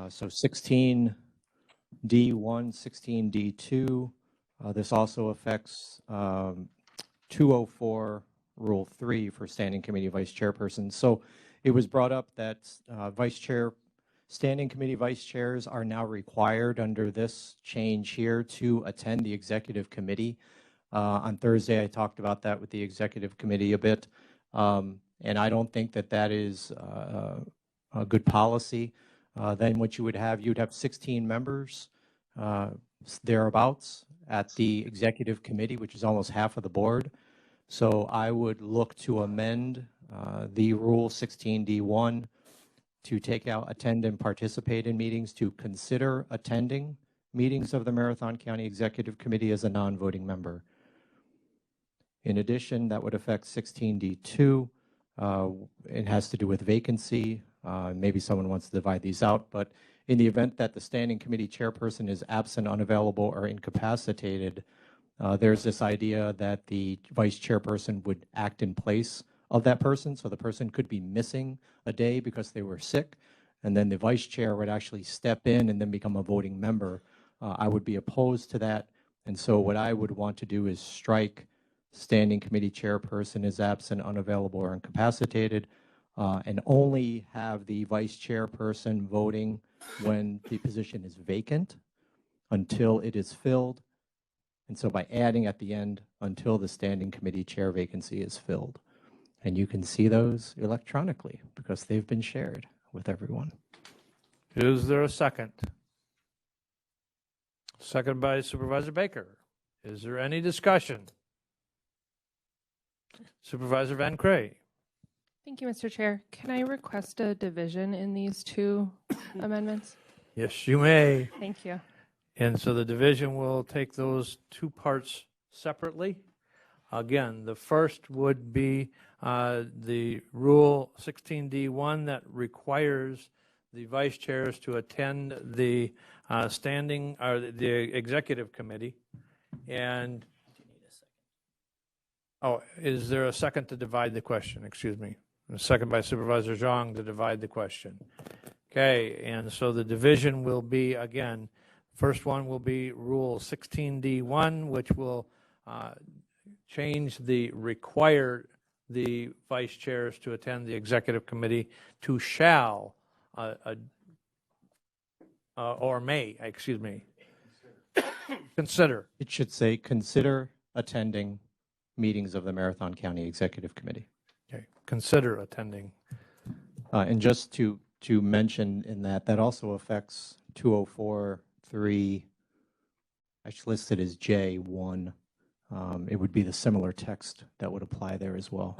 So 16D1, 16D2. This also affects 204 Rule 3 for Standing Committee Vice Chairpersons. So it was brought up that Standing Committee Vice Chairs are now required under this change here to attend the Executive Committee. On Thursday, I talked about that with the Executive Committee a bit, and I don't think that that is a good policy. Then what you would have, you'd have 16 members thereabouts at the Executive Committee, which is almost half of the board. So I would look to amend the Rule 16D1 to take out attend and participate in meetings, to consider attending meetings of the Marathon County Executive Committee as a non-voting member. In addition, that would affect 16D2. It has to do with vacancy. Maybe someone wants to divide these out, but in the event that the standing committee chairperson is absent, unavailable, or incapacitated, there's this idea that the vice chairperson would act in place of that person. So the person could be missing a day because they were sick, and then the vice chair would actually step in and then become a voting member. I would be opposed to that. And so what I would want to do is strike standing committee chairperson is absent, unavailable, or incapacitated, and only have the vice chairperson voting when the position is vacant until it is filled. And so by adding at the end, until the standing committee chair vacancy is filled. And you can see those electronically because they've been shared with everyone. Is there a second? Second by Supervisor Baker. Is there any discussion? Supervisor Van Cray. Thank you, Mr. Chair. Can I request a division in these two amendments? Yes, you may. Thank you. And so the division will take those two parts separately. Again, the first would be the Rule 16D1 that requires the vice chairs to attend the standing or the executive committee. And is there a second to divide the question? Excuse me. A second by Supervisor Zhang to divide the question. Okay, and so the division will be, again, first one will be Rule 16D1, which will change the require the vice chairs to attend the executive committee to shall or may, excuse me, consider. It should say consider attending meetings of the Marathon County Executive Committee. Okay, consider attending. And just to mention in that, that also affects 204.3, actually listed as J1. It would be the similar text that would apply there as well.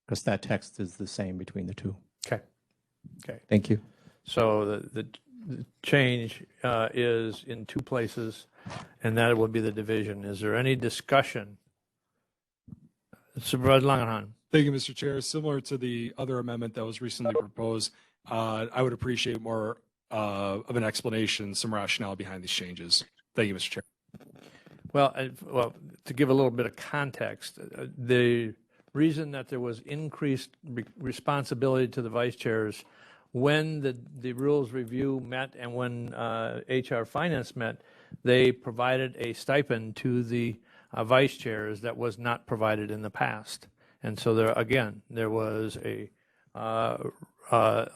Because that text is the same between the two. Okay. Okay. Thank you. So change is in two places, and that would be the division. Is there any discussion? Supervisor Langenhan. Thank you, Mr. Chair. Similar to the other amendment that was recently proposed, I would appreciate more of an explanation, some rationale behind these changes. Thank you, Mr. Chair. Well, to give a little bit of context, the reason that there was increased responsibility to the vice chairs when the rules review met and when HR Finance met, they provided a stipend to the vice chairs that was not provided in the past. And so there was a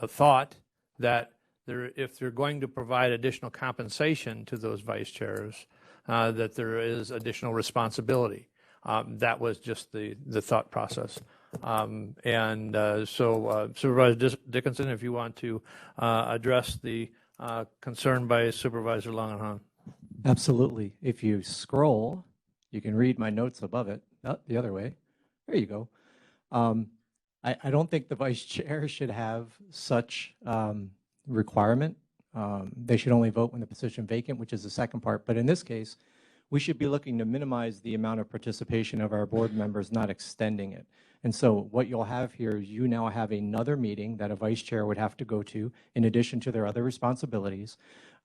thought that if they're going to provide additional compensation to those vice chairs, that there is additional responsibility. That was just the thought process. So Supervisor Dickinson, if you want to address the concern by Supervisor Langenhan. Absolutely. If you scroll, you can read my notes above it. Oh, the other way. There you go. I don't think the vice chair should have such requirement. They should only vote when the position vacant, which is the second part. But in this case, we should be looking to minimize the amount of participation of our board members, not extending it. And so what you'll have here is you now have another meeting that a vice chair would have to go to in addition to their other responsibilities.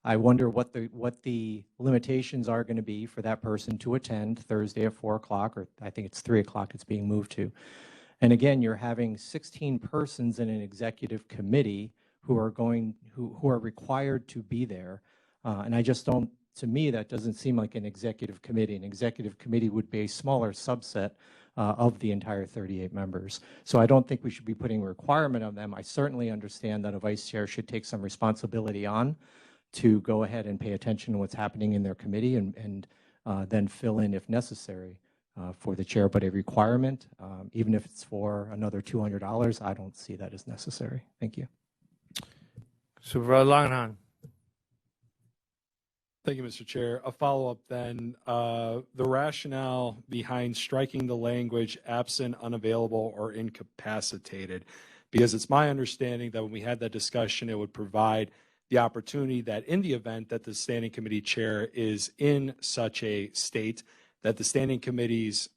I wonder what the limitations are going to be for that person to attend Thursday at 4 o'clock, or I think it's 3 o'clock it's being moved to. And again, you're having 16 persons in an executive committee who are required to be there. And I just don't, to me, that doesn't seem like an executive committee. An executive committee would be a smaller subset of the entire 38 members. So I don't think we should be putting a requirement on them. I certainly understand that a vice chair should take some responsibility on to go ahead and pay attention to what's happening in their committee and then fill in if necessary for the chair. But a requirement, even if it's for another $200, I don't see that as necessary. Thank you. Supervisor Langenhan. Thank you, Mr. Chair. A follow-up then. The rationale behind striking the language absent, unavailable, or incapacitated, because it's my understanding that when we had that discussion, it would provide the opportunity that in the event that the standing committee chair is in such a state that the standing committee's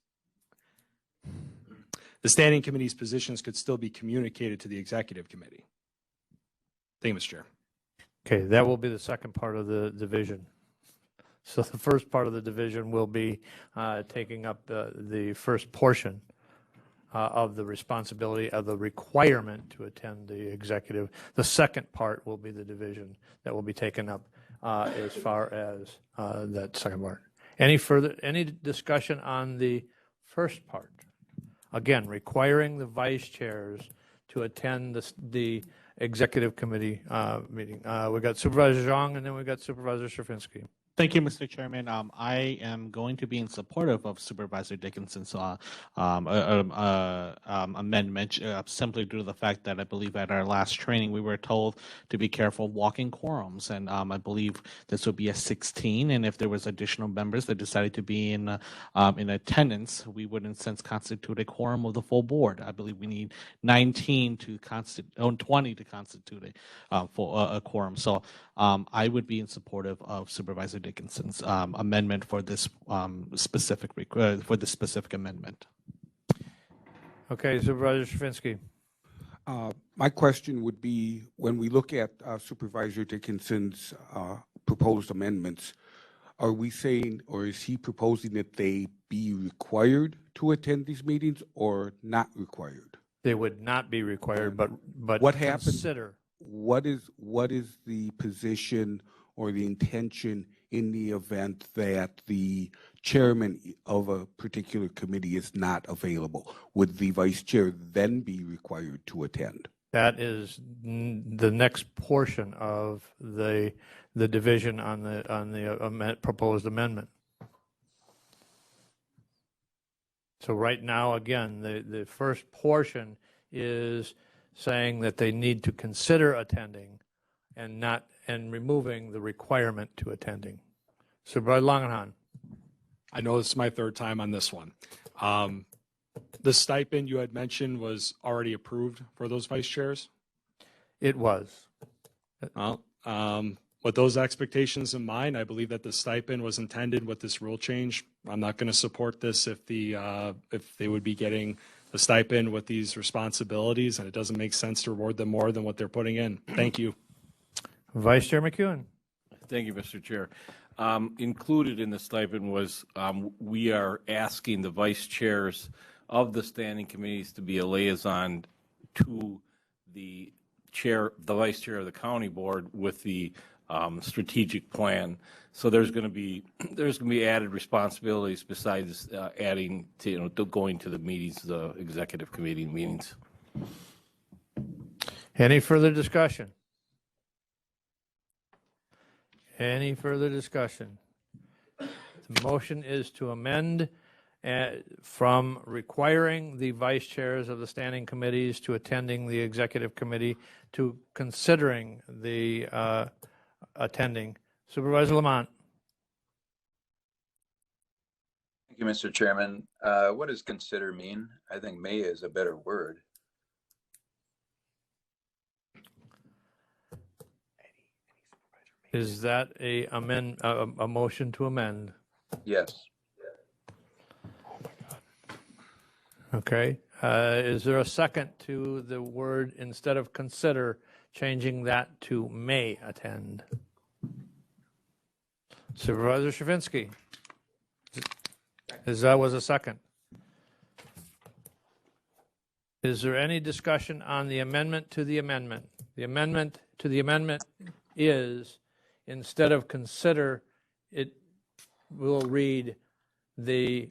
positions could still be communicated to the executive committee. Thank you, Mr. Chair. Okay, that will be the second part of the division. So the first part of the division will be taking up the first portion of the responsibility of the requirement to attend the executive. The second part will be the division that will be taken up as far as that second part. Any discussion on the first part? Again, requiring the vice chairs to attend the executive committee meeting. We got Supervisor Zhang and then we got Supervisor Straczynski. Thank you, Mr. Chairman. I am going to be in supportive of Supervisor Dickinson's amendment simply due to the fact that I believe at our last training we were told to be careful walking quorums, and I believe this would be a 16. And if there was additional members that decided to be in attendance, we would in a sense constitute a quorum of the full board. I believe we need 19 to constitute, 20 to constitute a quorum. So I would be in supportive of Supervisor Dickinson's amendment for this specific amendment. Okay, Supervisor Straczynski. My question would be, when we look at Supervisor Dickinson's proposed amendments, are we saying, or is he proposing that they be required to attend these meetings or not required? They would not be required, but what happens? Consider. What is the position or the intention in the event that the chairman of a particular committee is not available? Would the vice chair then be required to attend? That is the next portion of the division on the proposed amendment. So right now, again, the first portion is saying that they need to consider attending and removing the requirement to attending. Supervisor Langenhan. I know this is my third time on this one. The stipend you had mentioned was already approved for those vice chairs? It was. Well, with those expectations in mind, I believe that the stipend was intended with this rule change. I'm not going to support this if they would be getting a stipend with these responsibilities, and it doesn't make sense to reward them more than what they're putting in. Thank you. Vice Chair McEwen. Thank you, Mr. Chair. Included in the stipend was we are asking the vice chairs of the standing committees to be a liaison to the vice chair of the county board with the strategic plan. So there's going to be added responsibilities besides adding to going to the meetings, the executive committee meetings. Any further discussion? Any further discussion? The motion is to amend from requiring the vice chairs of the standing committees to attending the executive committee to considering the attending. Supervisor Lamont. Thank you, Mr. Chairman. What does consider mean? I think may is a better word. Is that a motion to amend? Yes. Okay. Is there a second to the word, instead of consider, changing that to may attend? Supervisor Shavinsky. That was a second. Is there any discussion on the amendment to the amendment? The amendment to the amendment is, instead of consider, it will read the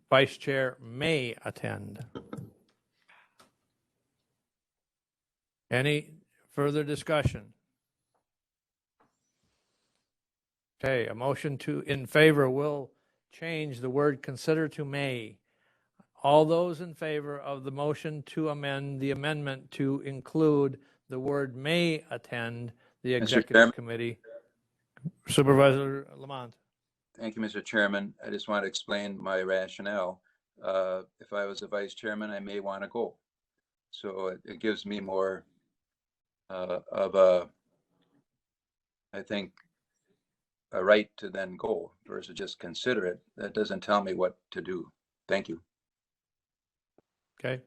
vice chair may attend. Any further discussion? Okay, a motion in favor will change the word consider to may. All those in favor of the motion to amend the amendment to include the word may attend the executive committee. Supervisor Lamont. Thank you, Mr. Chairman. I just want to explain my rationale. If I was the vice chairman, I may want to go. So it gives me more of a, I think, a right to then go versus just consider it. That doesn't tell me what to do. Thank you. Okay.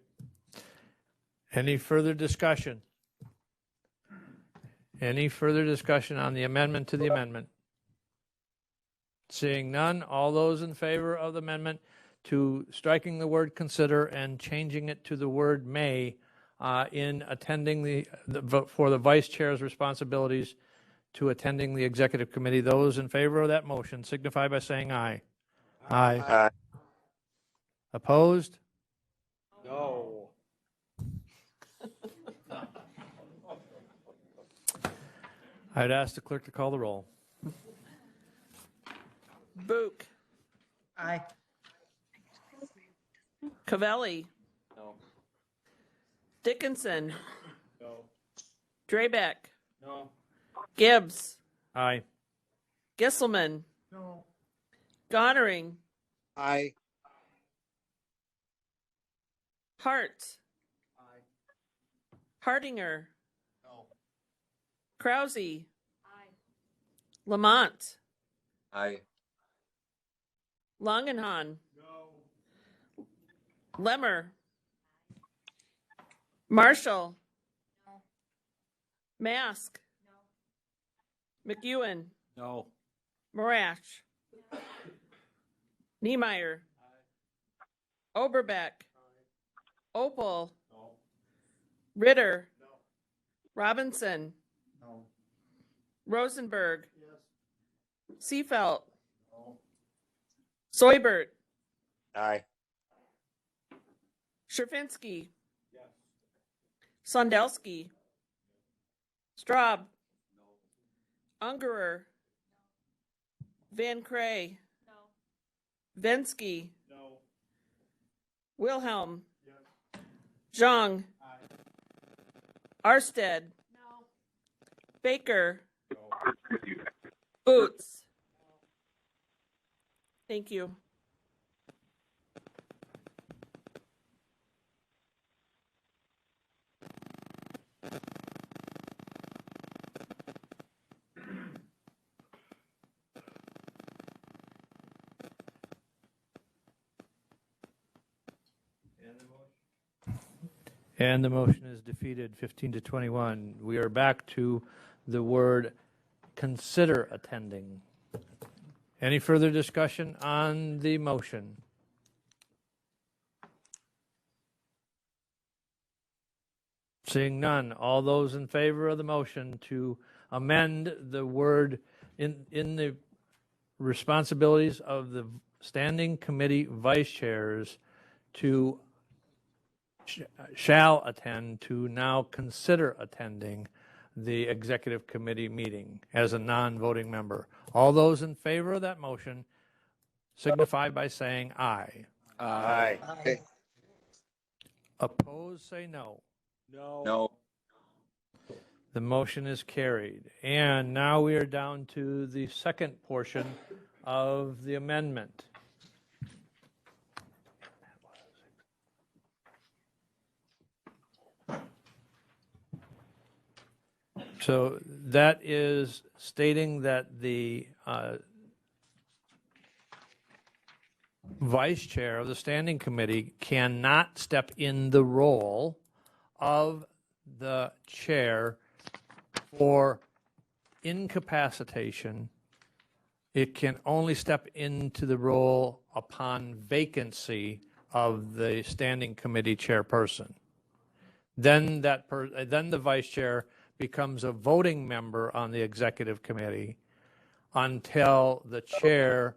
Any further discussion? Any further discussion on the amendment to the amendment? Seeing none, all those in favor of the amendment to striking the word consider and changing it to the word may in attending for the vice chair's responsibilities to attending the executive committee, those in favor of that motion signify by saying aye. Aye. Aye. Opposed? No. I'd ask the clerk to call the roll. Book. Aye. Cavelli. No. Dickinson. No. Drabeck. No. Gibbs. Aye. Gisselman. No. Goddering. Aye. Hart. Aye. Hardinger. No. Krause. Aye. Lamont. Aye. Langenhahn. No. Lemmer. Marshall. No. Mask. No. McEwen. No. Morash. Niemeyer. Oberbeck. Opal. No. Ritter. No. Robinson. No. Rosenberg. Yes. Seafelt. No. Soibert. Aye. Sherfinsky. Yes. Sondelski. Straub. Ungerer. Van Cray. No. Vensky. No. Wilhelm. Yes. Zhang. Aye. Arsted. No. Baker. No. Boots. Thank you. And the motion is defeated, 15 to 21. We are back to the word consider attending. Any further discussion on the motion? Seeing none, all those in favor of the motion to amend the word in the responsibilities of the standing committee vice chairs to shall attend to now consider attending the executive committee meeting as a non-voting member. All those in favor of that motion signify by saying aye. Aye. Okay. Opposed, say no. No. The motion is carried. And now we are down to the second portion of the amendment. So that is stating that the vice chair of the standing committee cannot step in the role of the chair for incapacitation. It can only step into the role upon vacancy of the standing committee chairperson. Then then the vice chair becomes a voting member on the executive committee until the chair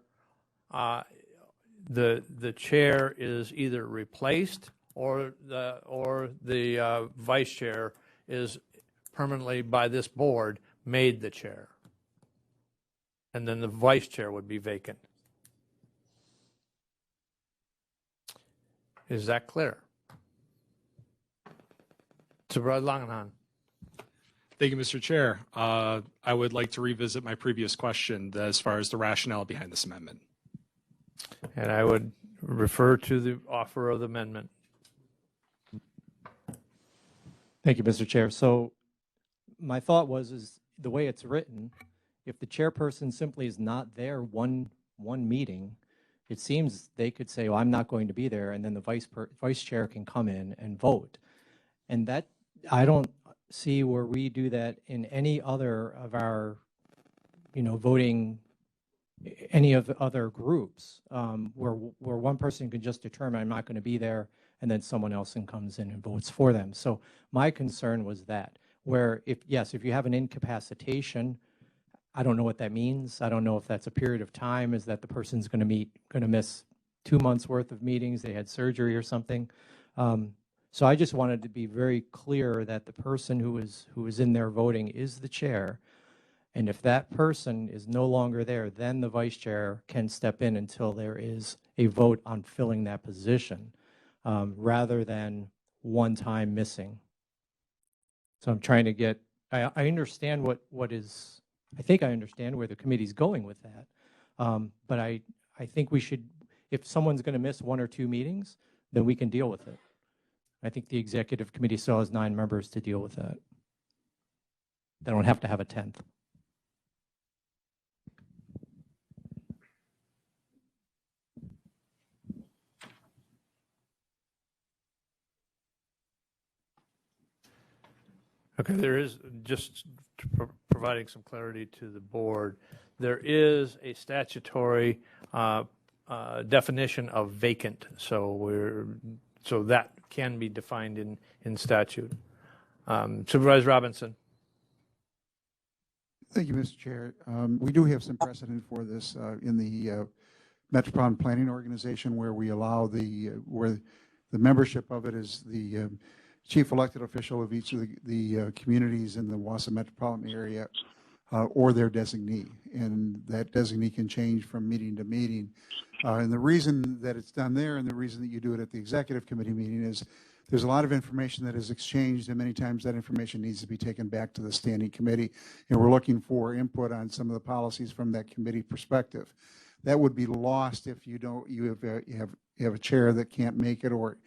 the chair is either replaced or the vice chair is permanently by this board made the chair. And then the vice chair would be vacant. Is that clear? Supervisor Langenhan. Thank you, Mr. Chair. I would like to revisit my previous question as far as the rationale behind this amendment. And I would refer to the offer of the amendment. Thank you, Mr. Chair. So my thought is the way it's written, if the chairperson simply is not there one meeting, it seems they could say, well, I'm not going to be there, and then the vice chair can come in and vote. And that, I don't see where we do that in any other of our, voting, any of the other groups, where one person can just determine I'm not going to be there, and then someone else comes in and votes for them. So my concern was that, where if you have an incapacitation, I don't know what that means. I don't know if that's a period of time. Is that the person's going to miss 2 months worth of meetings? They had surgery or something. So I just wanted to be very clear that the person who is in there voting is the chair. And if that person is no longer there, then the vice chair can step in until there is a vote on filling that position, rather than one time missing. So I'm trying to get, I understand I think I understand where the committee's going with that. But I think we should, if someone's going to miss 1 or 2 meetings, then we can deal with it. I think the executive committee still has 9 members to deal with that. They don't have to have a 10th. Okay, there is, just providing some clarity to the board, there is a statutory definition of vacant, so that can be defined in statute. Supervisor Robinson. Thank you, Mr. Chair. We do have some precedent for this in the Metropolitan Planning Organization, where we allow where the membership of it is the chief elected official of each of the communities in the Wausau metropolitan area, or their designee, and that designee can change from meeting to meeting. And the reason that it's done there, and the reason that you do it at the executive committee meeting, is there's a lot of information that is exchanged, and many times that information needs to be taken back to the standing committee, and we're looking for input on some of the policies from that committee perspective. That would be lost if you have a chair that can't make it or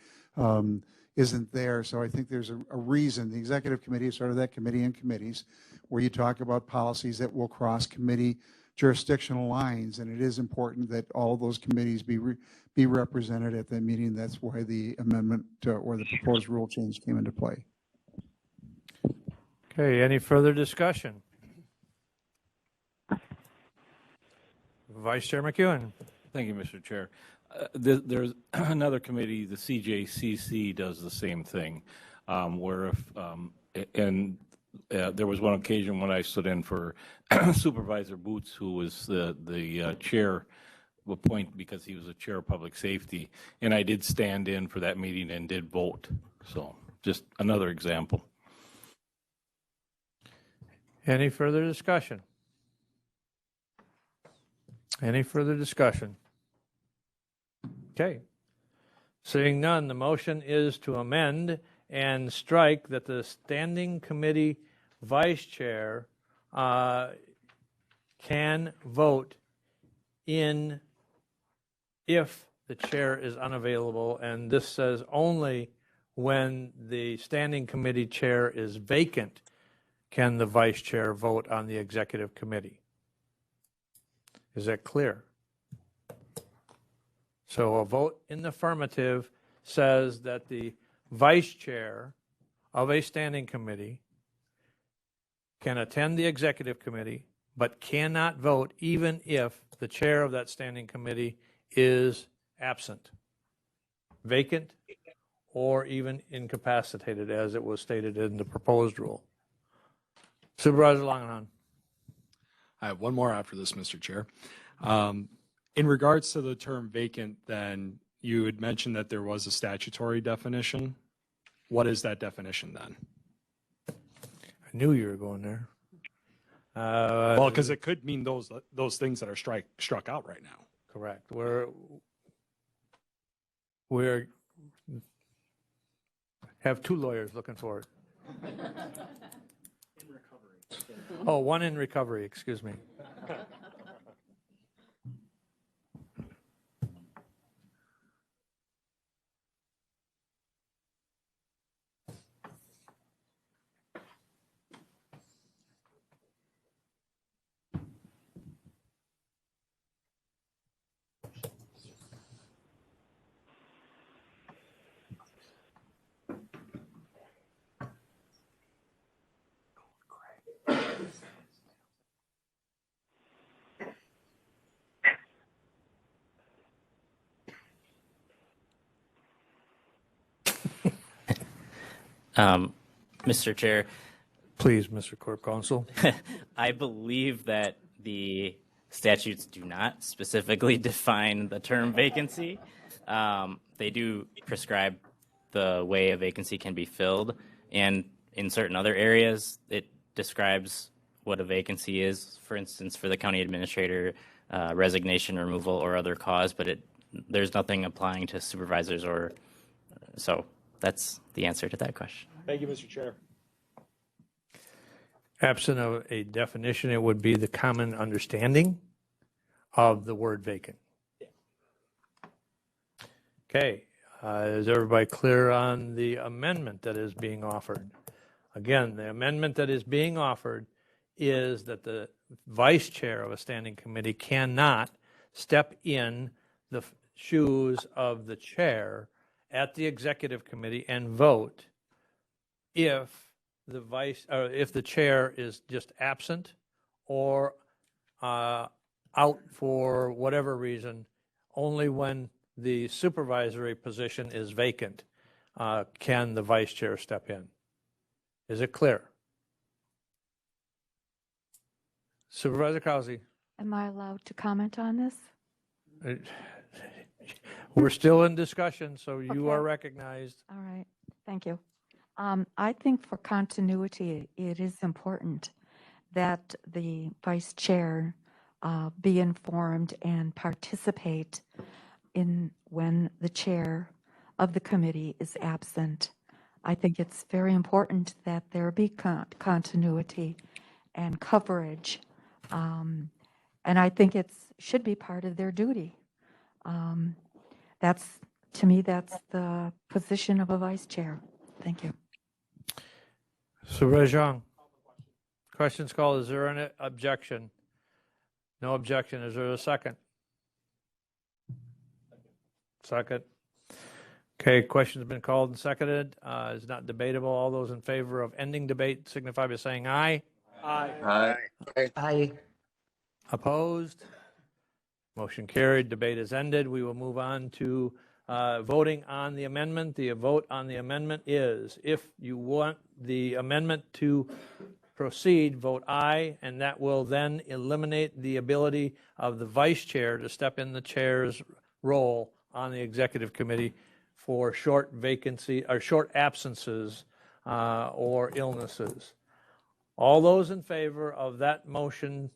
isn't there. So I think there's a reason. The executive committee is sort of that committee in committees, where you talk about policies that will cross committee jurisdictional lines, and it is important that all those committees be represented at that meeting. That's why the amendment or the proposed rule change came into play. Okay, any further discussion? Vice Chair McEwen. Thank you, Mr. Chair. There's another committee, the CJCC, does the same thing, where if, there was one occasion when I stood in for Supervisor Boots, who was the chair, because he was a chair of public safety, and I did stand in for that meeting and did vote. So just another example. Any further discussion? Any further discussion? Okay. Seeing none, the motion is to amend and strike that the standing committee vice chair can vote in if the chair is unavailable, and this says only when the standing committee chair is vacant can the vice chair vote on the executive committee. Is that clear? So a vote in the affirmative says that the vice chair of a standing committee can attend the executive committee, but cannot vote even if the chair of that standing committee is absent, vacant, or even incapacitated, as it was stated in the proposed rule. Supervisor Langenhahn. I have one more after this, Mr. Chair. In regards to the term vacant, then you had mentioned that there was a statutory definition. What is that definition then? I knew you were going there. Well, because it could mean those things that are struck out right now. Correct. We're have two lawyers looking for it. In recovery. Oh, one in recovery, excuse me. Mr. Chair. Please, Mr. Corp Counsel. I believe that the statutes do not specifically define the term vacancy. They do prescribe the way a vacancy can be filled, and in certain other areas, it describes what a vacancy is. For instance, for the county administrator, resignation, removal, or other cause, but there's nothing applying to supervisors or so. That's the answer to that question. Thank you, Mr. Chair. Absent of a definition, it would be the common understanding of the word vacant. Okay, is everybody clear on the amendment that is being offered? Again, the amendment that is being offered is that the vice chair of a standing committee cannot step in the shoes of the chair at the executive committee and vote if the chair is just absent or out for whatever reason. Only when the supervisory position is vacant can the vice chair step in. Is it clear? Supervisor Krause. Am I allowed to comment on this? We're still in discussion, so you Okay. are recognized. All right, thank you. I think for continuity, it is important that the vice chair be informed and participate in when the chair of the committee is absent. I think it's very important that there be continuity and coverage, and I think it should be part of their duty. To me, that's the position of a vice chair. Thank you. Supervisor Zhang. Questions called. Is there an objection No objection. Is there a second? Second. Okay, question's been called and seconded. Is not debatable. All those in favor of ending debate signify by saying aye. Aye. Aye. Opposed? Motion carried. Debate is ended. We will move on to voting on the amendment. The vote on the amendment is, if you want the amendment to proceed, vote aye, and that will then eliminate the ability of the vice chair to step in the chair's role on the executive committee for short vacancy or short absences or illnesses. All those in favor of that motion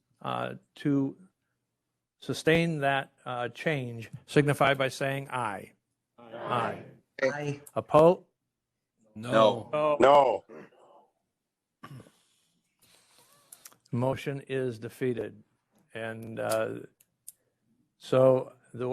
to sustain that change signify by saying aye. Aye. Aye. Opposed? No. No. Motion is defeated. And so the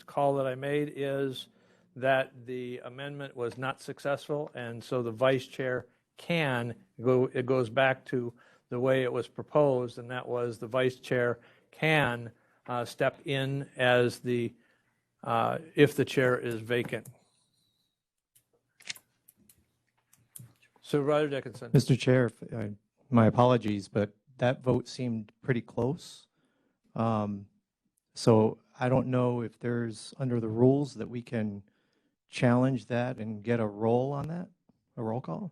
call that I made is that the amendment was not successful, and so the vice chair can go, it goes back to the way it was proposed, and that was the vice chair can step in as the, if the chair is vacant. Supervisor Dickinson. Mr. Chair, my apologies, but that vote seemed pretty close. So I don't know if there's, under the rules, that we can challenge that and get a roll on that, a roll call?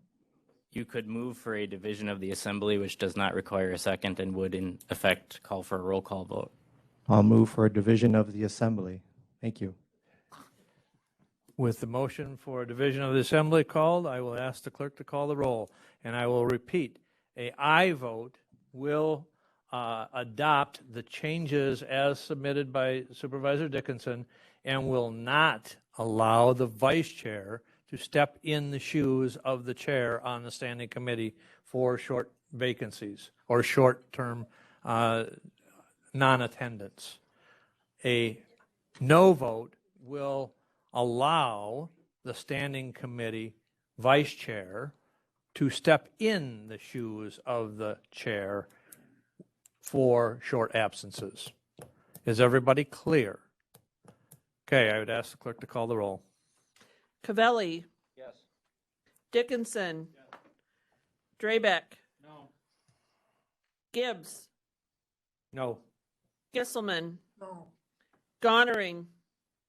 You could move for a division of the assembly, which does not require a second and would in effect call for a roll call vote. I'll move for a division of the assembly. Thank you. With the motion for a division of the assembly called, I will ask the clerk to call the roll. And I will repeat, a aye vote will adopt the changes as submitted by Supervisor Dickinson and will not allow the vice chair to step in the shoes of the chair on the standing committee for short vacancies or short-term non-attendance. A no vote will allow the standing committee vice chair to step in the shoes of the chair for short absences. Is everybody clear? Okay, I would ask the clerk to call the roll. Cavelli. Yes. Dickinson. Drabeck. No. Gibbs. No. Gisselman. No. Gonnering.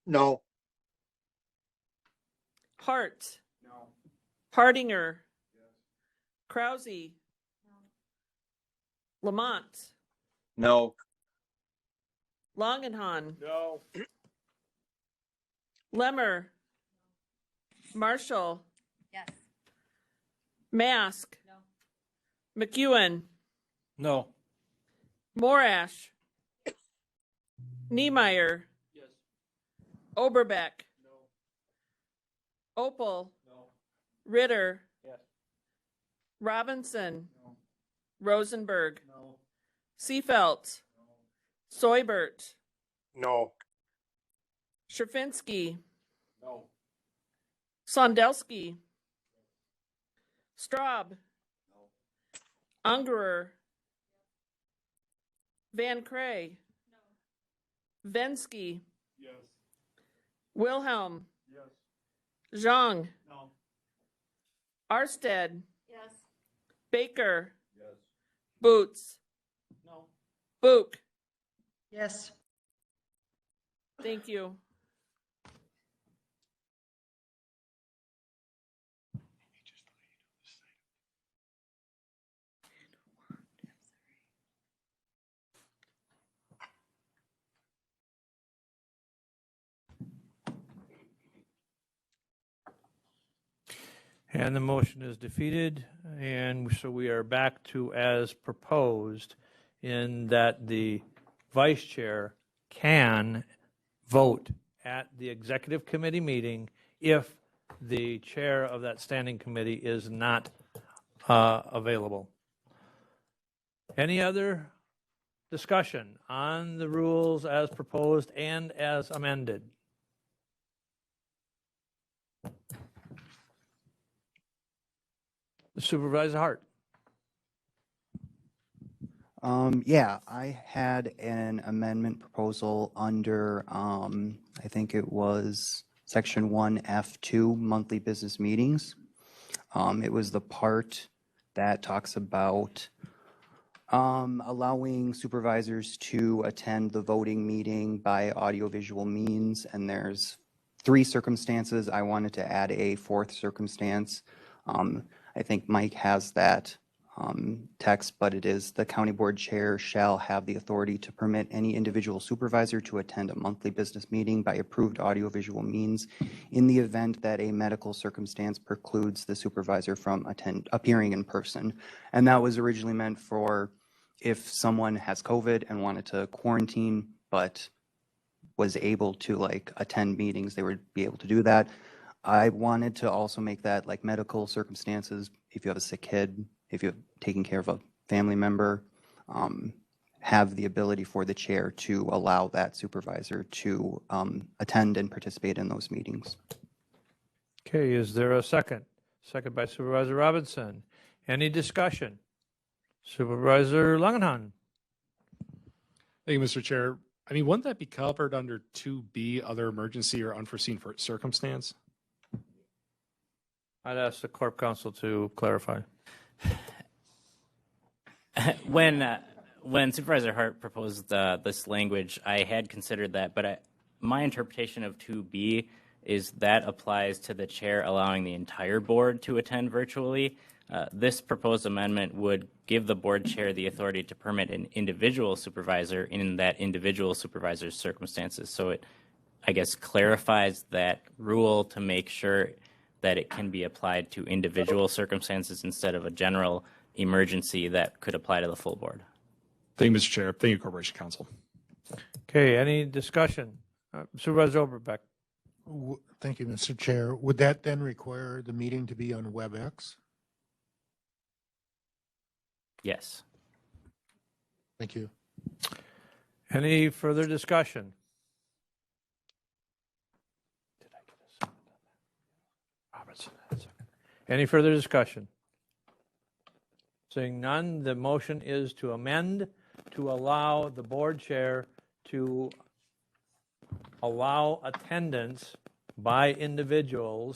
No. Hart. No. Hardinger. Krause. Lamont. No. Longenhan. No. Lemmer. Marshall. Yes. Mask. No. McEwen. No. Morash. Niemeyer. Yes. Oberbeck. No. Opal. No. Ritter. Yes. Robinson. No. Rosenberg. No. Seefelt. Soibert. No. Scherfinski. No. Sondelski. Straub. Ungerer. Van Cray. Vensky. Yes. Wilhelm. Yes. Zhang. No. Arsted. Yes. Baker. Yes. Boots. No. Book. Yes. Thank you. And the motion is defeated, and so we are back to as proposed in that the vice chair can vote at the executive committee meeting if the chair of that standing committee is not available. Any other discussion on the rules as proposed and as amended? Supervisor Hart. Yeah, I had an amendment proposal under, I think it was section 1F2, monthly business meetings. It was the part that talks about allowing supervisors to attend the voting meeting by audiovisual means, and there's 3 circumstances. I wanted to add a 4th circumstance. I think Mike has that text, but it is the county board chair shall have the authority to permit any individual supervisor to attend a monthly business meeting by approved audiovisual means in the event that a medical circumstance precludes the supervisor from appearing in person. And that was originally meant for if someone has COVID and wanted to quarantine, but was able to like attend meetings, they would be able to do that. I wanted to also make that like medical circumstances, if you have a sick kid, if you're taking care of a family member, have the ability for the chair to allow that supervisor to attend and participate in those meetings. Okay, is there a second? Second by Supervisor Robinson. Any discussion? Supervisor Langenhan. Thank you, Mr. Chair. I mean, wouldn't that be covered under 2B, other emergency or unforeseen circumstance? I'd ask the Corp Counsel to clarify. When Supervisor Hart proposed this language, I had considered that, but my interpretation of 2B is that applies to the chair allowing the entire board to attend virtually. This proposed amendment would give the board chair the authority to permit an individual supervisor in that individual supervisor's circumstances. So it, I guess, clarifies that rule to make sure that it can be applied to individual circumstances instead of a general emergency that could apply to the full board. Thank you, Mr. Chair. Thank you, Corporation Counsel. Okay, any discussion? Supervisor Overbeck. Thank you, Mr. Chair. Would that then require the meeting to be on WebEx? Yes. Thank you. Any further discussion? Any further discussion? Seeing none, the motion is to amend to allow the board chair to allow attendance by individual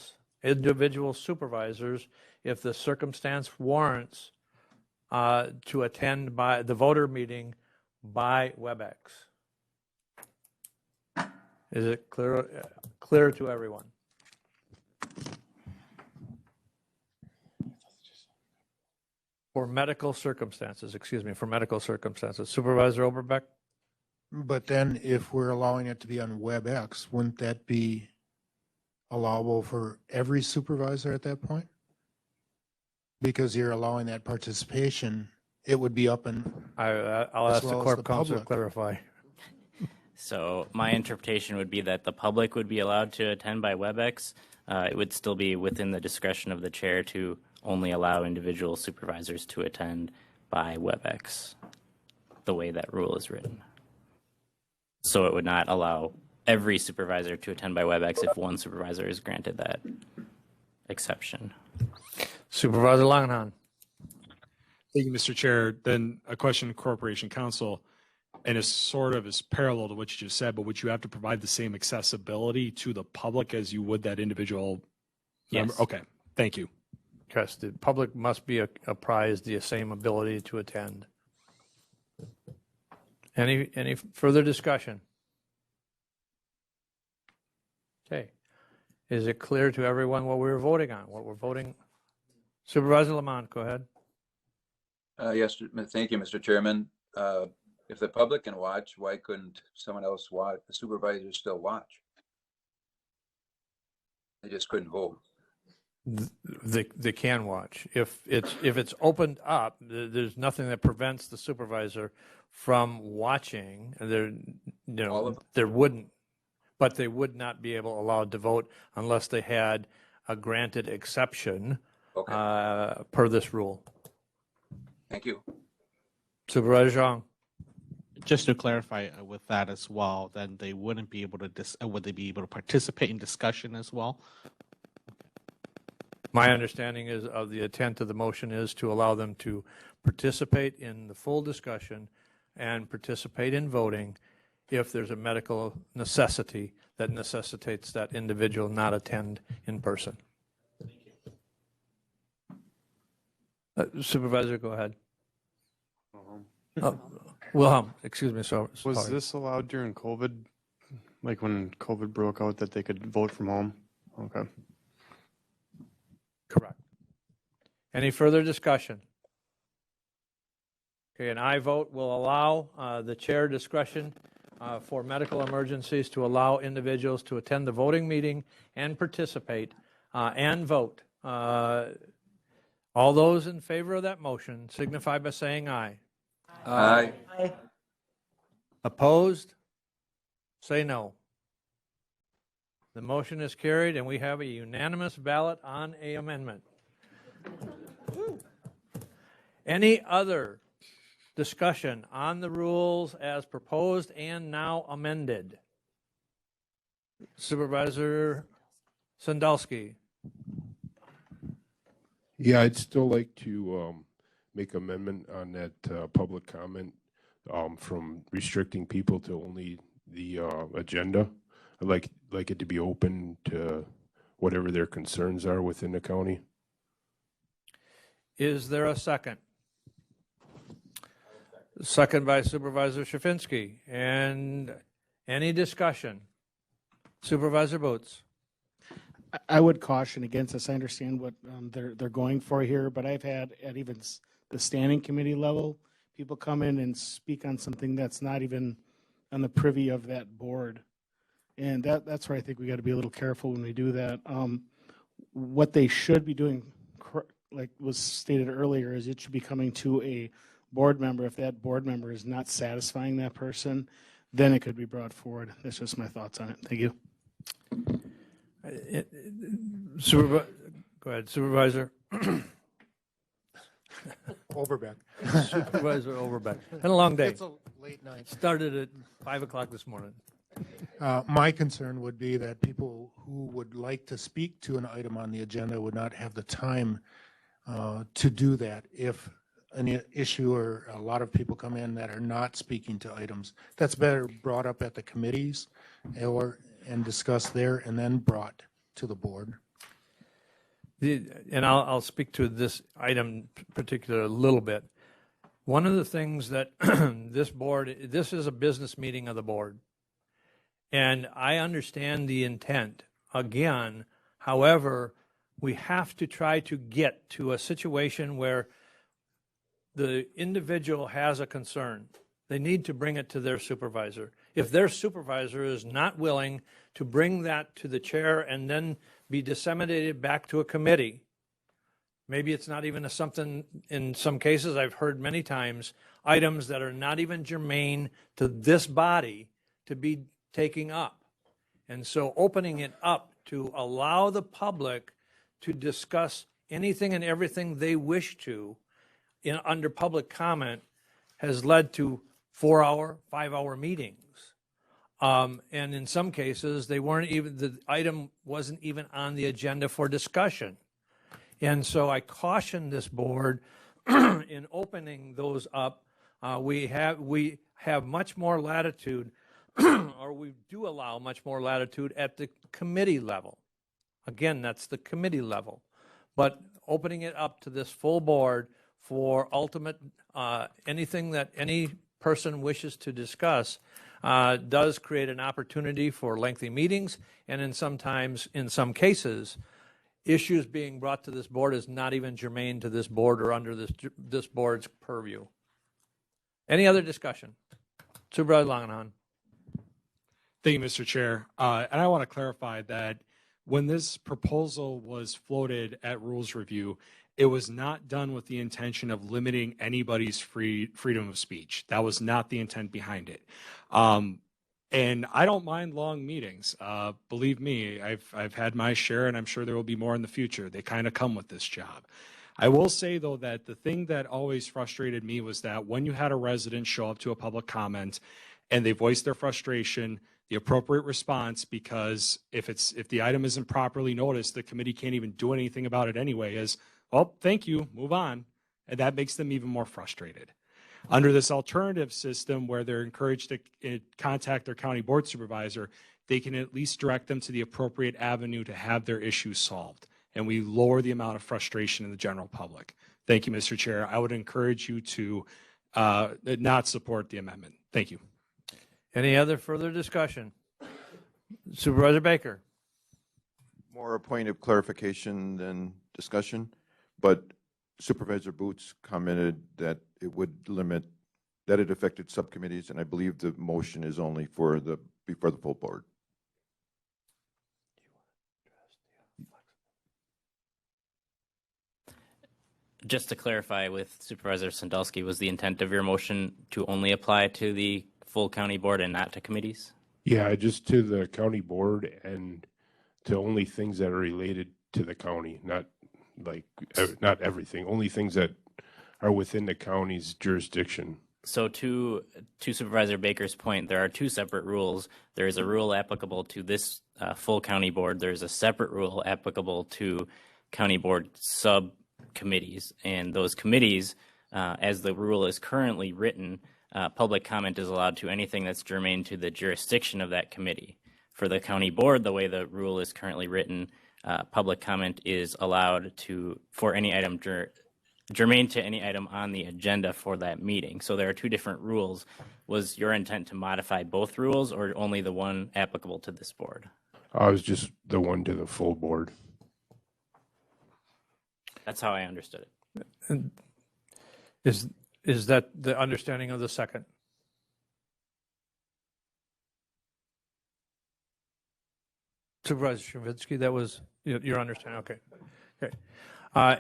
supervisors if the circumstance warrants to attend by the voter meeting by WebEx. Is it clear to everyone? For medical circumstances, for medical circumstances. Supervisor Overbeck? But then if we're allowing it to be on WebEx, wouldn't that be allowable for every supervisor at that point? Because you're allowing that participation, it would be up and I'll ask the Corp Counsel to clarify. So my interpretation would be that the public would be allowed to attend by WebEx. It would still be within the discretion of the chair to only allow individual supervisors to attend by WebEx, the way that rule is written. So it would not allow every supervisor to attend by WebEx if one supervisor is granted that exception. Supervisor Langenhan. Thank you, Mr. Chair. Then a question to Corporation Counsel, and it's sort of is parallel to what you just said, but would you have to provide the same accessibility to the public as you would that individual member? Yes. Okay, thank you. Yes, the public must be apprised the same ability to attend. Any further discussion? Okay. Is it clear to everyone what we're voting on? What we're voting? Supervisor Lamont, go ahead. Yes, thank you, Mr. Chairman. If the public can watch, why couldn't someone else watch? The supervisors still watch. They just couldn't vote. They can watch. If it's opened up, there's nothing that prevents the supervisor from watching. There wouldn't, but they would not be allowed to vote unless they had a granted exception per this rule. Thank you. Supervisor Zhang. Just to clarify with that as well, then they wouldn't be able to would they be able to participate in discussion as well? My understanding is of the intent of the motion is to allow them to participate in the full discussion and participate in voting if there's a medical necessity that necessitates that individual not attend in person. Supervisor, go ahead. Wilhelm, excuse me. Was this allowed during COVID? Like when COVID broke out that they could vote from home? Okay. Correct. Any further discussion? Okay, an aye vote will allow the chair discretion for medical emergencies to allow individuals to attend the voting meeting and participate and vote. All those in favor of that motion signify by saying aye. Aye. Aye. Opposed? Say no. The motion is carried, and we have a unanimous ballot on a amendment. Any other discussion on the rules as proposed and now amended? Supervisor Sandalski. Yeah, I'd still like to make amendment on that public comment from restricting people to only the agenda. I'd like it to be open to whatever their concerns are within the county. Is there a second? Second by Supervisor Shafinsky. And any discussion? Supervisor Boots. I would caution against this. I understand what they're going for here, but I've had at even the standing committee level, people come in and speak on something that's not even on the privy of that board. And that's where I think we got to be a little careful when we do that. What they should be doing, like was stated earlier, is it should be coming to a board member. If that board member is not satisfying that person, then it could be brought forward. That's just my thoughts on it. Thank you. Go ahead, Supervisor. Overbeck. Supervisor Overbeck. Been a long day. It's a late night. Started at 5 o'clock this morning. My concern would be that people who would like to speak to an item on the agenda would not have the time to do that if an issue or a lot of people come in that are not speaking to items. That's better brought up at the committees and discussed there and then brought to the board. And I'll speak to this item particular a little bit. One of the things that this is a business meeting of the board. And I understand the intent. Again, however, we have to try to get to a situation where the individual has a concern. They need to bring it to their supervisor. If their supervisor is not willing to bring that to the chair and then be disseminated back to a committee, maybe it's not even something, in some cases I've heard many times, items that are not even germane to this body to be taking up. And so opening it up to allow the public to discuss anything and everything they wish to under public comment has led to 4-hour, 5-hour meetings. And in some cases, the item wasn't even on the agenda for discussion. And so I caution this board in opening those up. We have much more latitude, or we do allow much more latitude at the committee level. Again, that's the committee level. But opening it up to this full board for ultimate, anything that any person wishes to discuss does create an opportunity for lengthy meetings, and in some cases, issues being brought to this board is not even germane to this board or under this board's purview. Any other discussion? Supervisor Langenhahn. Thank you, Mr. Chair. And I want to clarify that when this proposal was floated at Rules Review, it was not done with the intention of limiting anybody's freedom of speech. That was not the intent behind it. And I don't mind long meetings. Believe me, I've had my share, and I'm sure there will be more in the future. They kind of come with this job. I will say, though, that the thing that always frustrated me was that when you had a resident show up to a public comment and they voiced their frustration, the the appropriate response, because if the item isn't properly noticed, the committee can't even do anything about it anyway, is, well, thank you, move on. And that makes them even more frustrated. Under this alternative system where they're encouraged to contact their county board supervisor, they can at least direct them to the appropriate avenue to have their issues solved. And we lower the amount of frustration in the general public. Thank you, Mr. Chair. I would encourage you to not support the amendment. Thank you. Any other further discussion? Supervisor Baker. More a point of clarification than discussion, but Supervisor Boots commented that it would limit, that it affected subcommittees, and I believe the motion is only for before the full board. Just to clarify with Supervisor Sandusky, was the intent of your motion to only apply to the full county board and not to committees? Yeah, just to the county board and to only things that are related to the county, not everything, only things that are within the county's jurisdiction. So to Supervisor Baker's point, there are two separate rules. There is a rule applicable to this full county board. There's a separate rule applicable to county board subcommittees. And those committees, as the rule is currently written, public comment is allowed to anything that's germane to the jurisdiction of that committee. For the county board, the way the rule is currently written, public comment is allowed for any item germane to any item on the agenda for that meeting. So there are two different rules. Was your intent to modify both rules or only the one applicable to this board? I was just the one to the full board. That's how I understood it. And is that the understanding of the second? Supervisor Shervinsky, that was your understanding. Okay. Okay.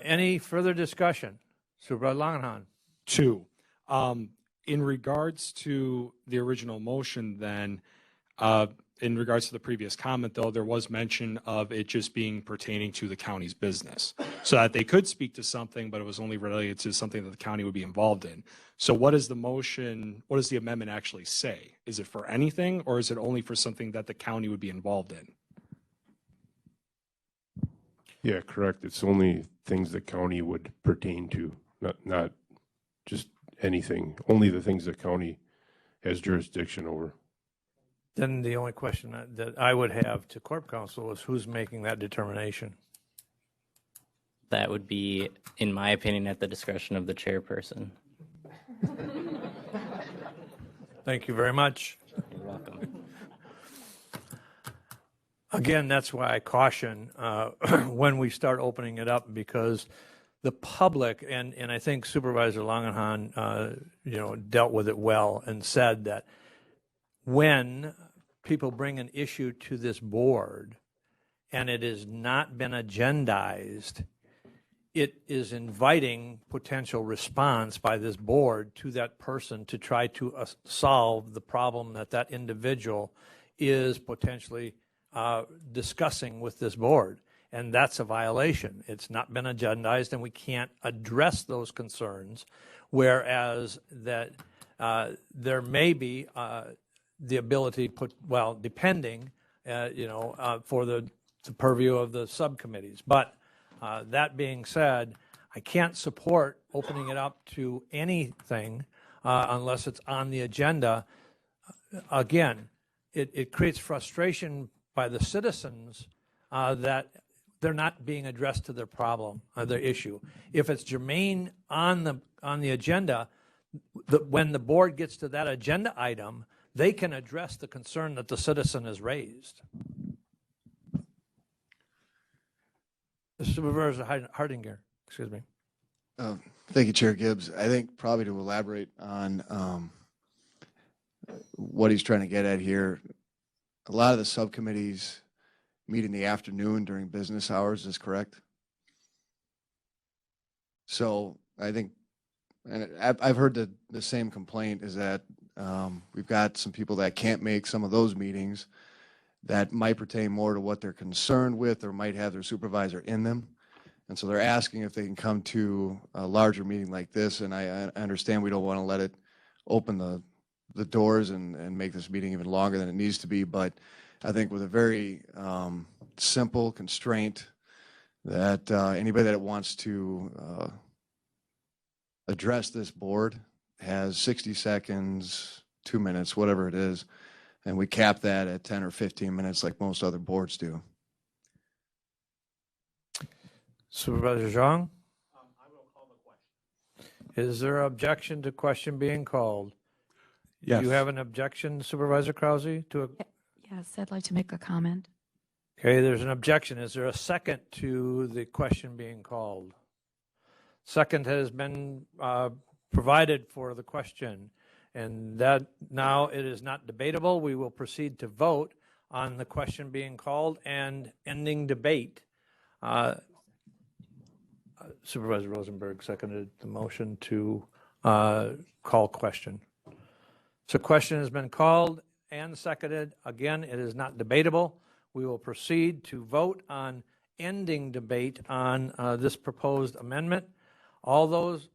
Any further discussion? Supervisor Langenhan. Two, in regards to the original motion then, in regards to the previous comment though, there was mention of it just being pertaining to the county's business. So that they could speak to something, but it was only related to something that the county would be involved in. So what is the motion, what does the amendment actually say? Is it for anything or is it only for something that the county would be involved in? Yeah, correct. It's only things the county would pertain to, not just anything, only the things the county has jurisdiction over. Then the only question that I would have to Corp Counsel is who's making that determination? That would be, in my opinion, at the discretion of the chairperson. Thank you very much. You're welcome. Again, that's why I caution when we start opening it up, because the public, and I think Supervisor Langenhan, dealt with it well and said that when people bring an issue to this board and it has not been agendized, it is inviting potential response by this board to that person to try to solve the problem that that individual is potentially discussing with this board. And that's a violation. It's not been agendized and we can't address those concerns, whereas that there may be the ability depending, for the purview of the subcommittees. But that being said, I can't support opening it up to anything unless it's on the agenda. Again, it creates frustration by the citizens that they're not being addressed to their problem, their issue. If it's germane on the agenda, when the board gets to that agenda item, they can address the concern that the citizen has raised. Supervisor Hardinger, excuse me. Thank you, Chair Gibbs. I think probably to elaborate on what he's trying to get at here, a lot of the subcommittees meet in the afternoon during business hours, is correct? So I think, and I've heard the same complaint, is that we've got some people that can't make some of those meetings that might pertain more to what they're concerned with or might have their supervisor in them. And so they're asking if they can come to a larger meeting like this. And I understand we don't want to let it open the doors and make this meeting even longer than it needs to be. But I think with a very simple constraint that anybody that wants to address this board has 60 seconds, 2 minutes, whatever it is, and we cap that at 10 or 15 minutes like most other boards do. Supervisor Zhang? Is there objection to question being called? Yes. You have an objection, Supervisor Krause? Yes, I'd like to make a comment. Okay, there's an objection. Is there a second to the question being called? Second has been provided for the question, and that now it is not debatable. We will proceed to vote on the question being called and ending debate. Supervisor Rosenberg seconded the motion to call question. So question has been called and seconded. Again, it is not debatable. We will proceed to vote on ending debate on this proposed amendment. All those,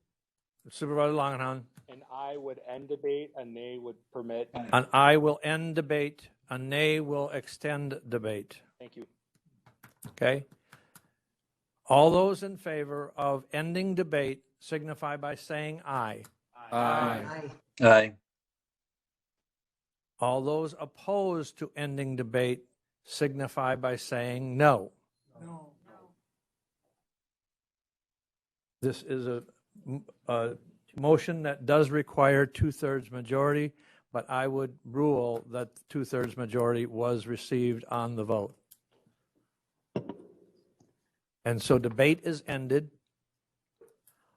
Supervisor Langenhahn. An aye would end debate, a nay would permit. An aye will end debate, a nay will extend debate. Thank you. Okay? All those in favor of ending debate signify by saying aye. Aye. Aye. All those opposed to ending debate signify by saying no. No. This is a motion that does require 2/3 majority, but I would rule that 2/3 majority was received on the vote. And so debate is ended.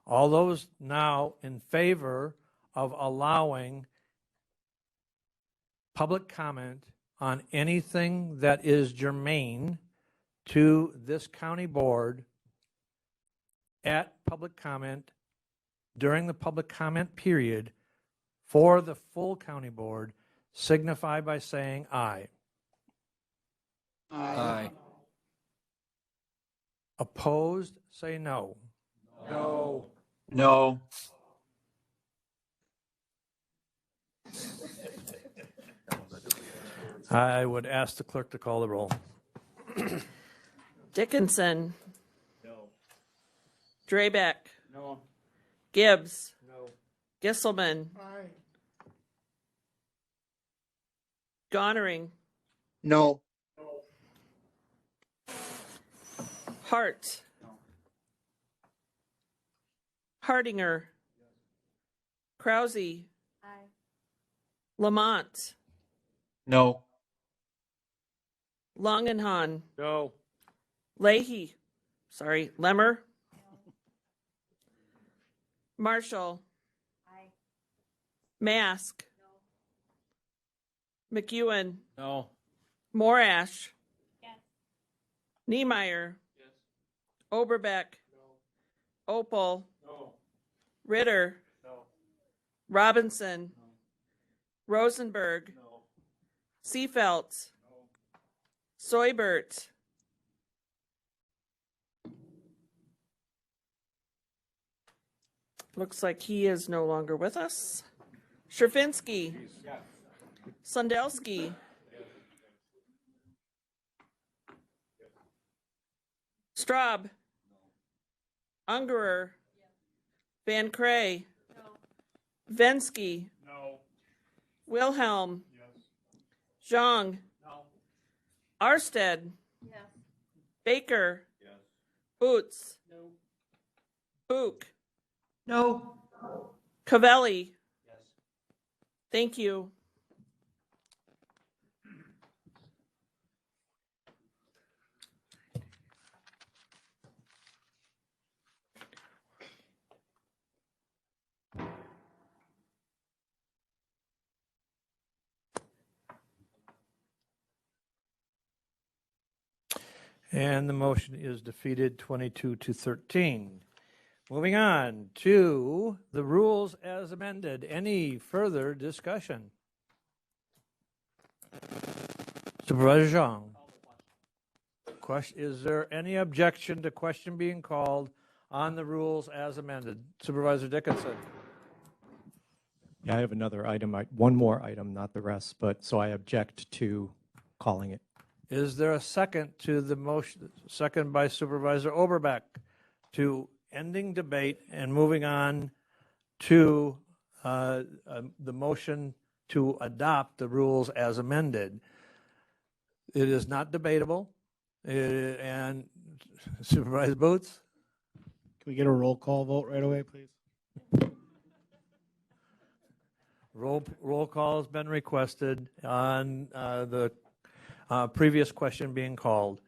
All those now in favor of allowing public comment on anything that is germane to this county board at public comment during the public comment period for the full county board signify by saying aye. Aye. Opposed, say no. No. No. I would ask the clerk to call the roll. Dickinson. No. Drabeck. No. Gibbs. No. Gisselman. Aye. Gonering. No. Hart. Hardinger. Krause. Lamont. No. Langenhahn. No. Leahy. Sorry, Lemmer. Marshall. Mask. McEwen. No. Morash. Niemeyer. Oberbeck. Opal. Ritter. Robinson. Rosenberg. Seefelt. Soibert. Looks like he is no longer with us. Sherfinsky. Sundelsky. Straub. Ungerer. Van Cray. Vensky. Wilhelm. Zhang. Arsted. Baker. Boots. Book. No. Cavelli. Thank you. And the motion is defeated 22-13. Moving on to the rules as amended. Any further discussion? Supervisor Zhang. Is there any objection to question being called on the rules as amended? Supervisor Dickinson. Yeah, I have another item, one more item, not the rest, but so I object to calling it. Is there a second to the motion? Second by Supervisor Oberbeck to ending debate and moving on to the motion to adopt the rules as amended. It is not debatable. And Supervisor Boots? Can we get a roll call vote right away, please? Roll call has been requested on the previous question being called.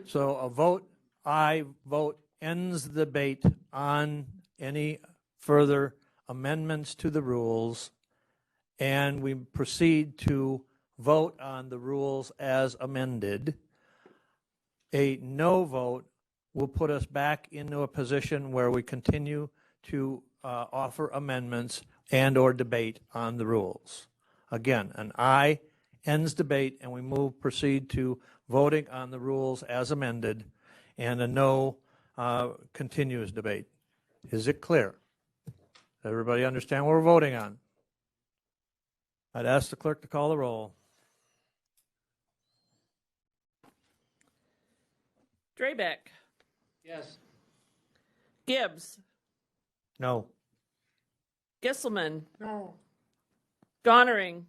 So a vote, aye vote ends the debate on any further amendments to the rules, and we proceed to vote on the rules as amended. A no vote will put us back into a position where we continue to offer amendments and or debate on the rules. Again, an aye ends debate, and we proceed to voting on the rules as amended, and a no continues debate. Is it clear? Everybody understand what we're voting on? I'd ask the clerk to call the roll. Draybeck. Yes. Gibbs. No. Gisselman. No. Gonnering.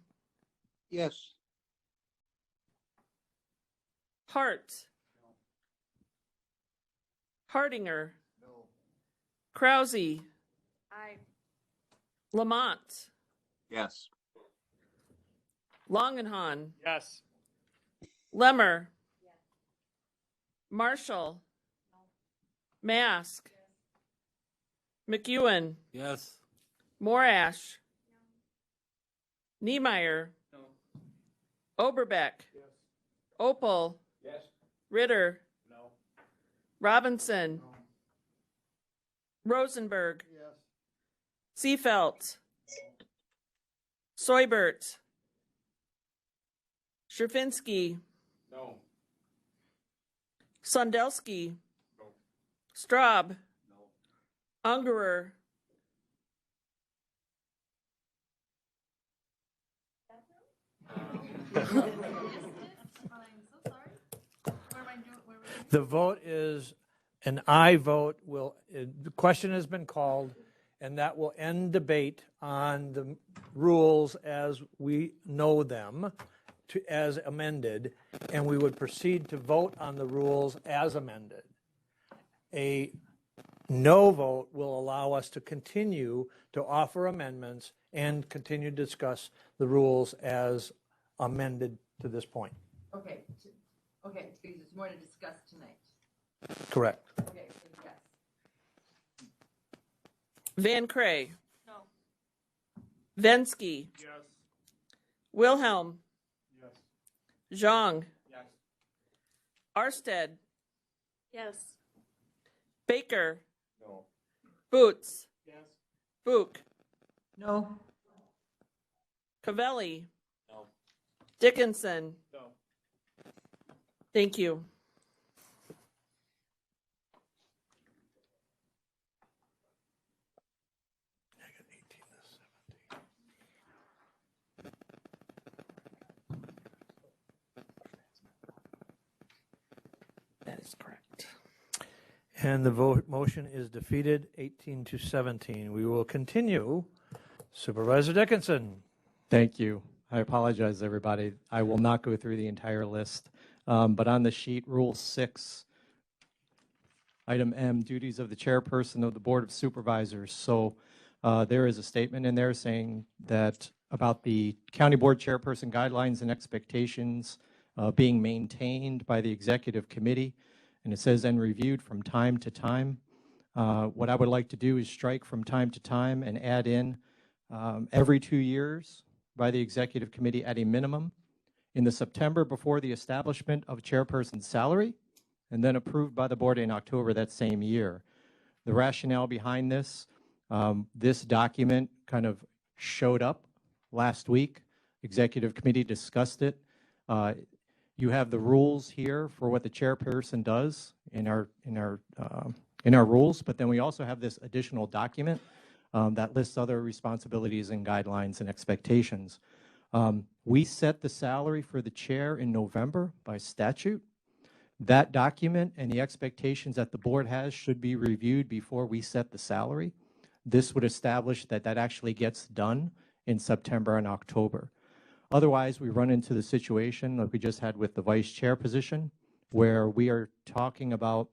Yes. Hart. Hardinger. No. Krause. Aye. Lamont. Yes. Longenhan. Yes. Lemmer. Marshall. Mask. McEwen. Yes. Morash. Niemeyer. Oberbeck. Opal. Yes. Ritter. No. Robinson. Rosenberg. Seafelt. Soibert. Scherfinski. No. Sondelski. Straub. Ungerer. The vote is an aye vote. The question has been called, and that will end debate on the rules as we know them, as amended, and we would proceed to vote on the rules as amended. A no vote will allow us to continue to offer amendments and continue to discuss the rules as amended to this point. Okay, okay, because there's more to discuss tonight. Correct. Okay, so yes. Van Cray. No. Vensky. Yes. Wilhelm. Yes. Zhang. Yes. Arsted. Yes. Baker. No. Boots. Yes. Book. No. Cavelli. No. Dickinson. No. Thank you. That is correct. And the motion is defeated, 18-17. We will continue. Supervisor Dickinson. Thank you. I apologize, everybody. I will not go through the entire list. But on the sheet, Rule 6, Item M, duties of the chairperson of the Board of Supervisors. So there is a statement in there saying that about the county board chairperson guidelines and expectations being maintained by the executive committee. And it says, and reviewed from time to time. What I would like to do is strike from time to time and add in every 2 years by the executive committee at a minimum in the September before the establishment of chairperson's salary, and then approved by the board in October that same year. The rationale behind this, this document kind of showed up last week. Executive committee discussed it. You have the rules here for what the chairperson does in our rules, but then we also have this additional document that lists other responsibilities and guidelines and expectations. We set the salary for the chair in November by statute. That document and the expectations that the board has should be reviewed before we set the salary. This would establish that that actually gets done in September and October. Otherwise, we run into the situation like we just had with the vice chair position, where we are talking about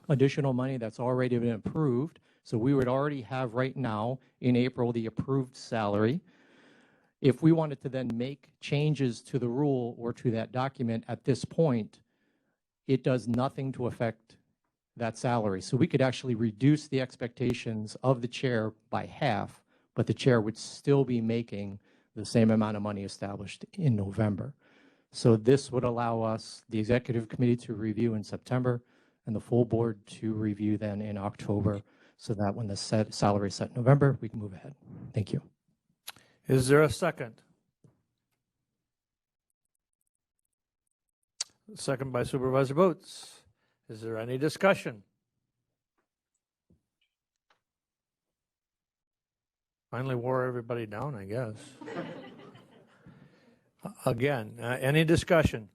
additional money that's already been approved. So we would already have right now in April the approved salary. If we wanted to then make changes to the rule or to that document at this point, it does nothing to affect that salary. So we could actually reduce the expectations of the chair by half, but the chair would still be making the same amount of money established in November. So this would allow us, the executive committee, to review in September and the full board to review then in October, so that when the salary is set in November, we can move ahead. Thank you. Is there a second? Second by Supervisor Boots. Is there any discussion? Finally wore everybody down, I guess. Again, any discussion?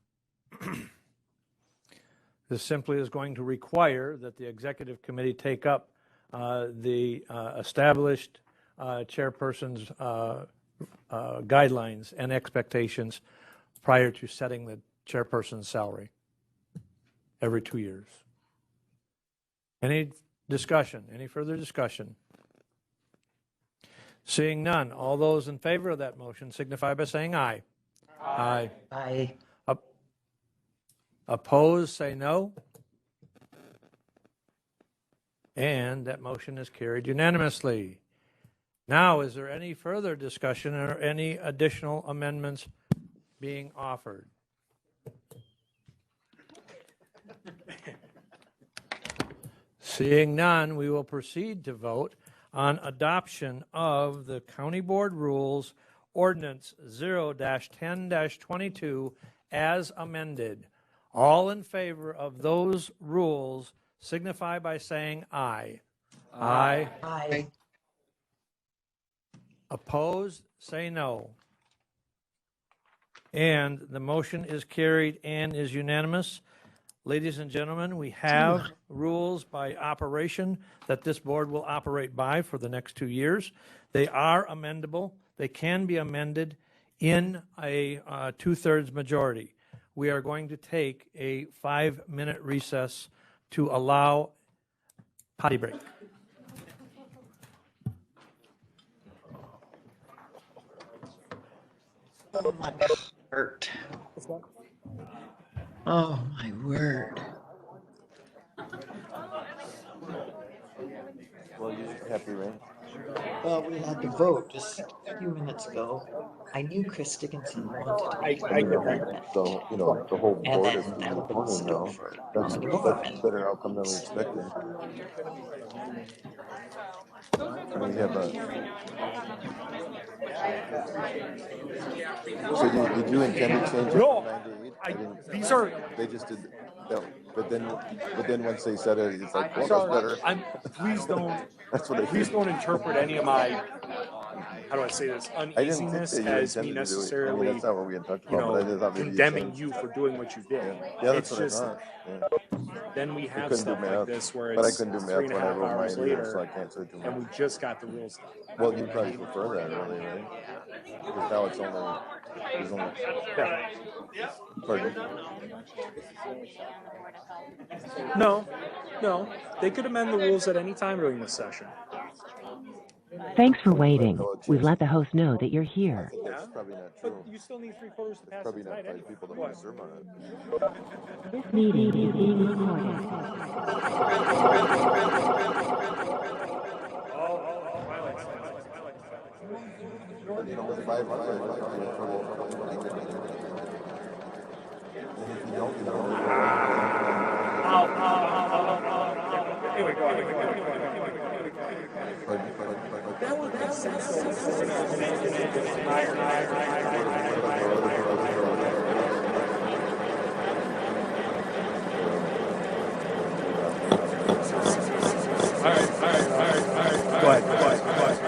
This simply is going to require that the executive committee take up the established chairperson's guidelines and expectations prior to setting the chairperson's salary every 2 years. Any discussion? Any further discussion? Seeing none, all those in favor of that motion signify by saying aye. Aye. Aye. Opposed, say no. And that motion is carried unanimously. Now, is there any further discussion or any additional amendments being offered? Seeing none, we will proceed to vote on adoption of the County Board Rules Ordinance 0-10-22 as amended. All in favor of those rules signify by saying aye. Aye. Aye. Opposed, say no. And the motion is carried and is unanimous. Ladies and gentlemen, we have rules by operation that this board will operate by for the next 2 years. They are amendable. They can be amended in a 2/3 majority. We are going to take a 5-minute recess to allow potty break. Oh, my back hurt. Oh, my word. Well, you're happy, right? Well, we had to vote just a few minutes ago. I knew Chris Dickinson wanted to make an amendment. So, you know, the whole And board then is that moving opens the door now. for That's the a government. better outcome than we expected. And we have a. So did you intend to change it No, from 9 to 8? Didn't- these are- They just did, no, but then once they said it, it's like, well, Sorry, that's better. please don't, That's what I please did. don't interpret any of my, how do I say this, I didn't think uneasiness that you as me intended to do it. I mean, necessarily, that's not what we had talked you about, but I know, just thought maybe you condemning said. you for doing what you did. Yeah, that's It's what I just, thought. Yeah. then we I have couldn't do stuff like math, this where but I it's couldn't do math 3.5 when I wrote hours mine either, later, so I can't say too and we much. just got the rules done. Well, you probably prefer that, really, right? Because now it's only, there's only. Pardon? No, they could amend the rules at any time during this session. Thanks for waiting. We've let the host know that you're here. I think that's probably not true. But you still need 3/4 to pass Probably it not tonight 5 people that anyway. want to serve on it. This meeting is being recorded. But, you know, with 5, Anyway, go ahead. That would make sense. All right. Go ahead.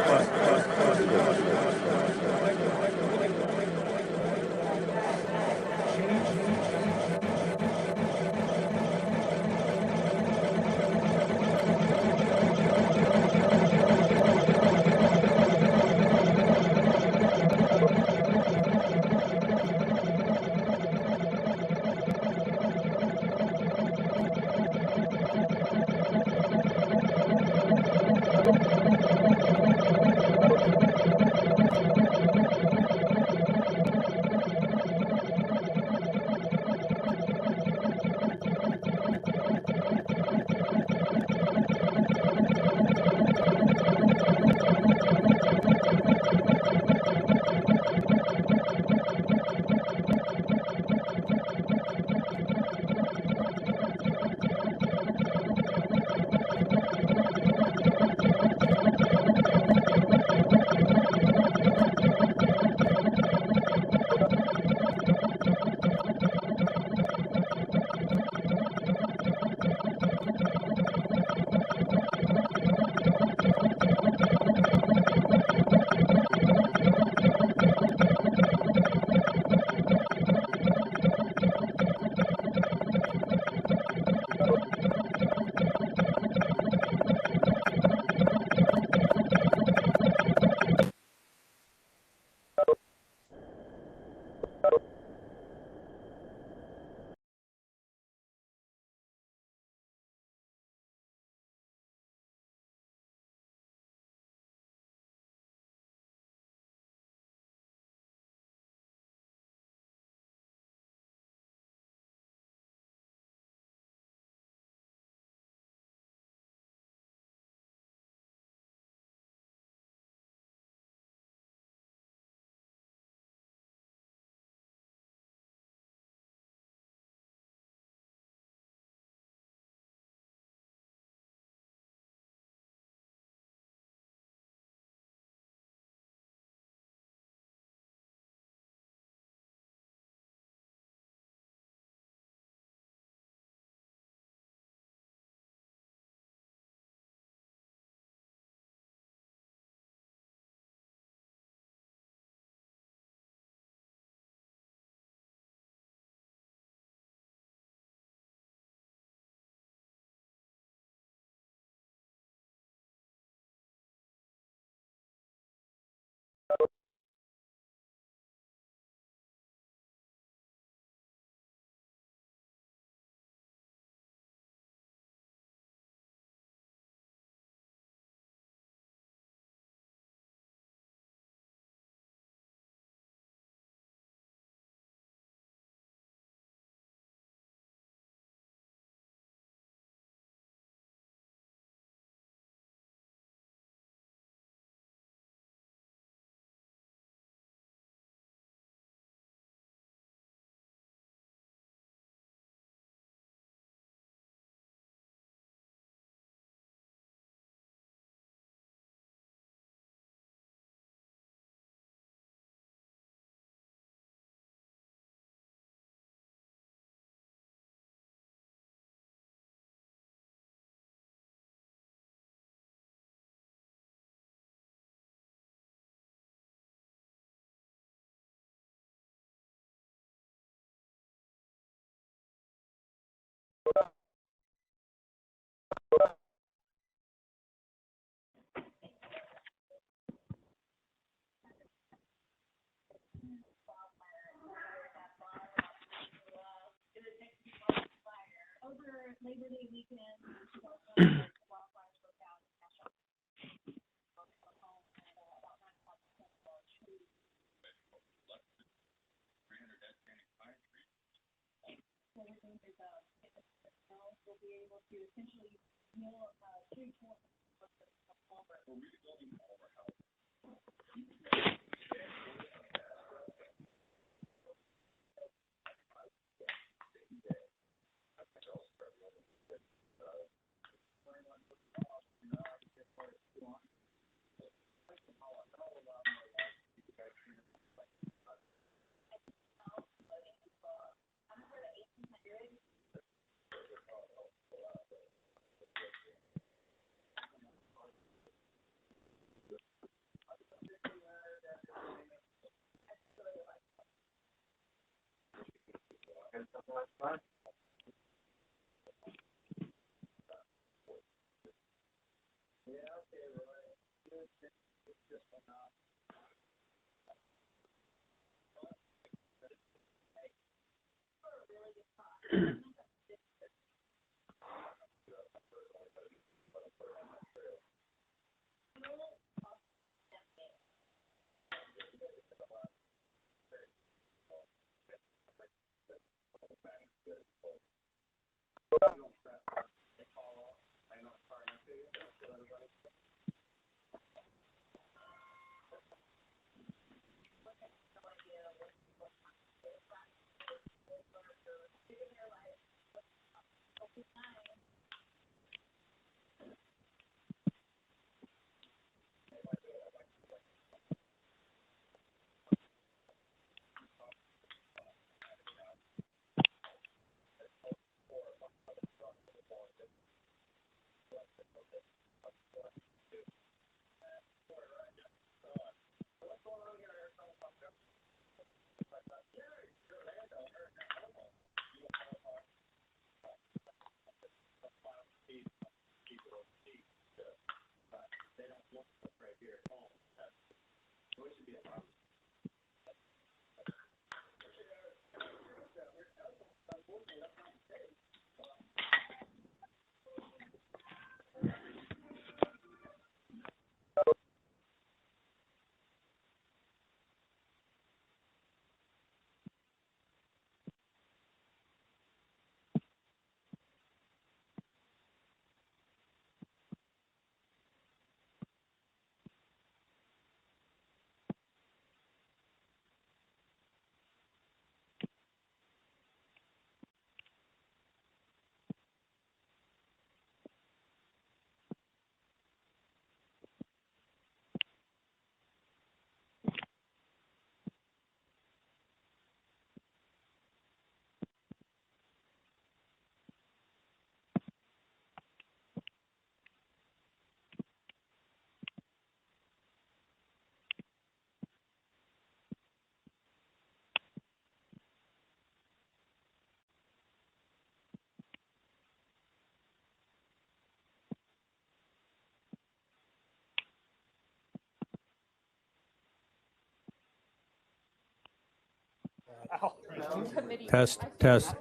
Test, test.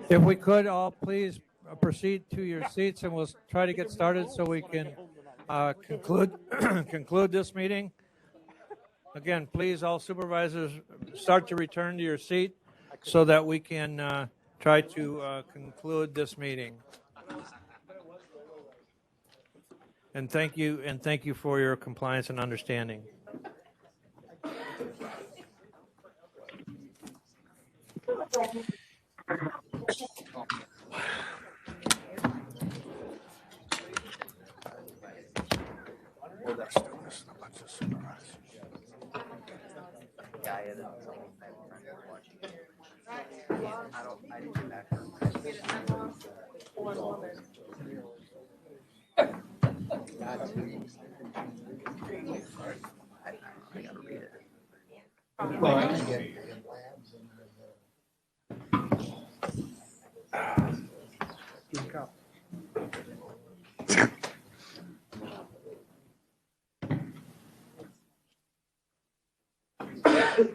If we could all please proceed to your seats and we'll try to get started so we can conclude conclude this meeting. Again, please, all supervisors, start to return to your seat so that we can try to conclude this meeting. And thank you for your compliance and understanding.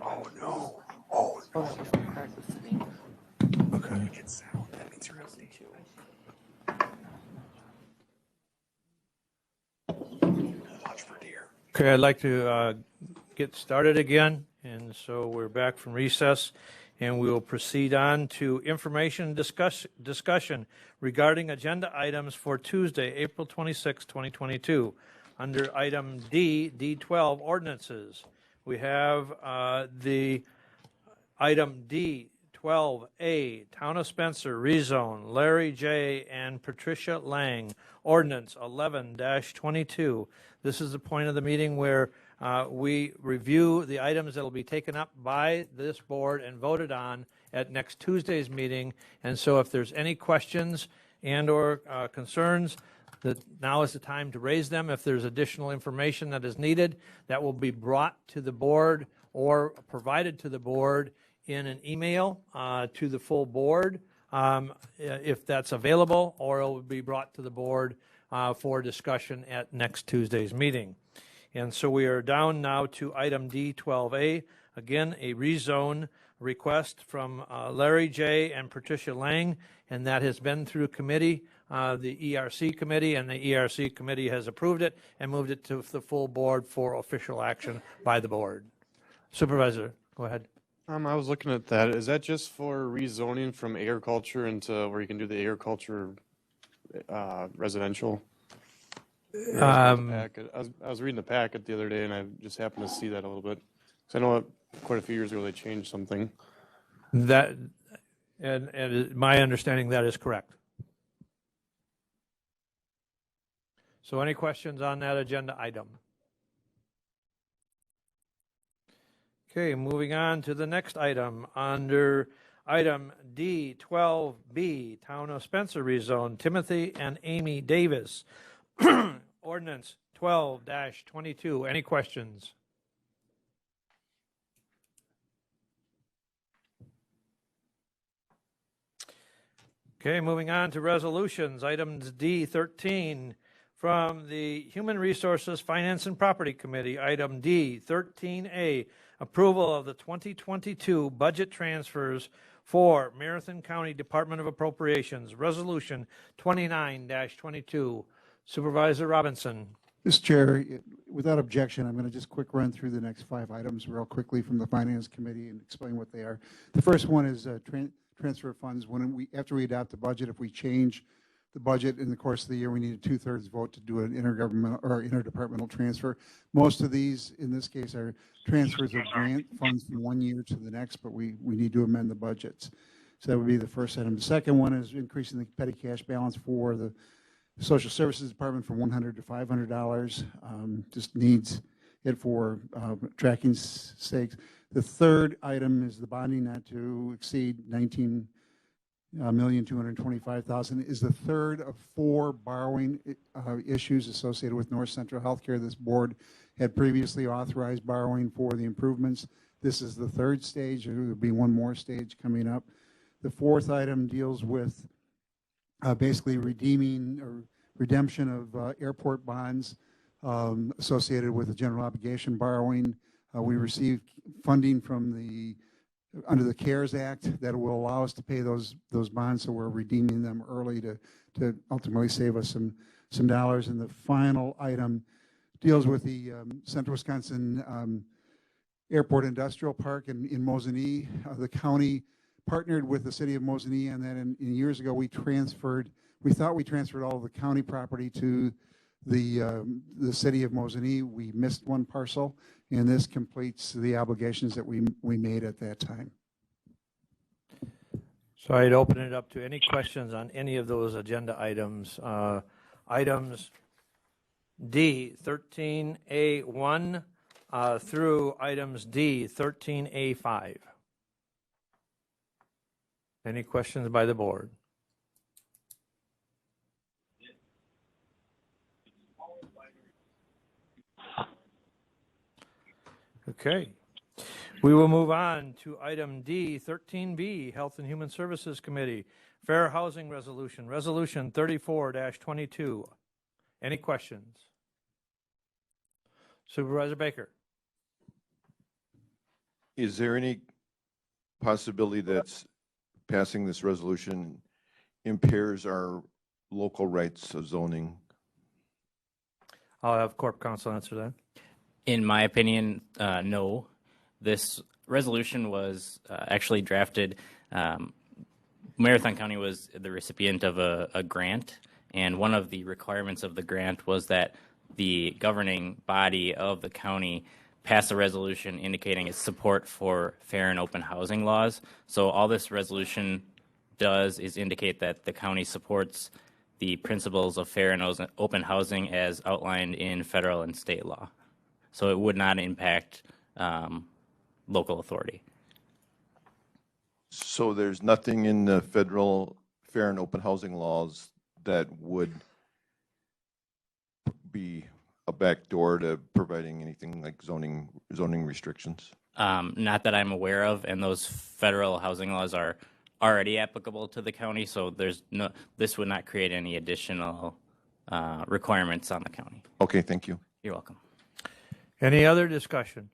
Oh no. Oh no. Okay. That means you're listening to. Watch for deer. Okay, I'd like to get started again, and so we're back from recess, and we will proceed on to information discussion regarding agenda items for Tuesday, April 26, 2022. Under item D, D12 ordinances, we have the item D12A, Town of Spencer rezone, Larry J. and Patricia Lang, ordinance 11-22. This is the point of the meeting where we review the items that will be taken up by this board and voted on at next Tuesday's meeting. And so if there's any questions and or concerns, that now is the time to raise them. If there's additional information that is needed, that will be brought to the board or provided to the board in an email to the full board if that's available, or it will be brought to the board for discussion at next Tuesday's meeting. And so we are down now to item D12A, again, a rezone request from Larry J. and Patricia Lang, and that has been through committee, the ERC committee, and the ERC committee has approved it and moved it to the full board for official action by the board. Supervisor, go ahead. I was looking at that. Is that just for rezoning from agriculture into where you can do the agriculture residential? I was reading the packet the other day, and I just happened to see that a little bit. So I know quite a few years ago they changed something. That, and my understanding, that is correct. So any questions on that agenda item? Okay, moving on to the next item. Under item D12B, Town of Spencer rezone, Timothy and Amy Davis. Ordinance 12-22. Any questions? Okay, moving on to resolutions. Items D13 from the Human Resources, Finance and Property Committee. Item D13A, approval of the 2022 budget transfers for Marathon County Department of Appropriations. Resolution 29-22. Supervisor Robinson. Mr. Chair, without objection, I'm going to just quick run through the next 5 items real quickly from the Finance Committee and explain what they are. The first one is transfer of funds. After we adopt the budget, if we change the budget in the course of the year, we need a 2/3 vote to do an intergovernmental or interdepartmental transfer. Most of these, in this case, are transfers of grant funds from one year to the next, but we need to amend the budgets. So that would be the first item. The second one is increasing the petty cash balance for the Social Services Department from $100 to $500. Just needs it for tracking sakes. The third item is the bonding not to exceed $19,225,000 is the third of 4 borrowing issues associated with North Central Healthcare. This board had previously authorized borrowing for the improvements. This is the third stage. There will be one more stage coming up. The fourth item deals with basically redeeming or redemption of airport bonds associated with the general obligation borrowing. We received funding from the under the CARES Act that will allow us to pay those bonds, so we're redeeming them early to ultimately save us some dollars. And the final item deals with the Central Wisconsin Airport Industrial Park in Mosinee. The county partnered with the city of Mosinee, and then in years ago we thought we transferred all of the county property to the city of Mosinee. We missed one parcel, and this completes the obligations that we made at that time. So I'd open it up to any questions on any of those agenda items. Items D, 13A1 through items D, 13A5. Any questions by the board? Okay. We will move on to item D, 13B, Health and Human Services Committee, Fair Housing Resolution, Resolution 34-22. Any questions? Supervisor Baker. Is there any possibility that passing this resolution impairs our local rights of zoning? I'll have Corp Counsel answer that. In my opinion, no. This resolution was actually drafted. Marathon County was the recipient of a grant, and one of the requirements of the grant was that the governing body of the county pass a resolution indicating its support for fair and open housing laws. So all this resolution does is indicate that the county supports the principles of fair and open housing as outlined in federal and state law. So it would not impact local authority. So there's nothing in the federal fair and open housing laws that would be a backdoor to providing anything like zoning restrictions? Not that I'm aware of, and those federal housing laws are already applicable to the county, so this would not create any additional requirements on the county. Okay, thank you. You're welcome. Any other discussion?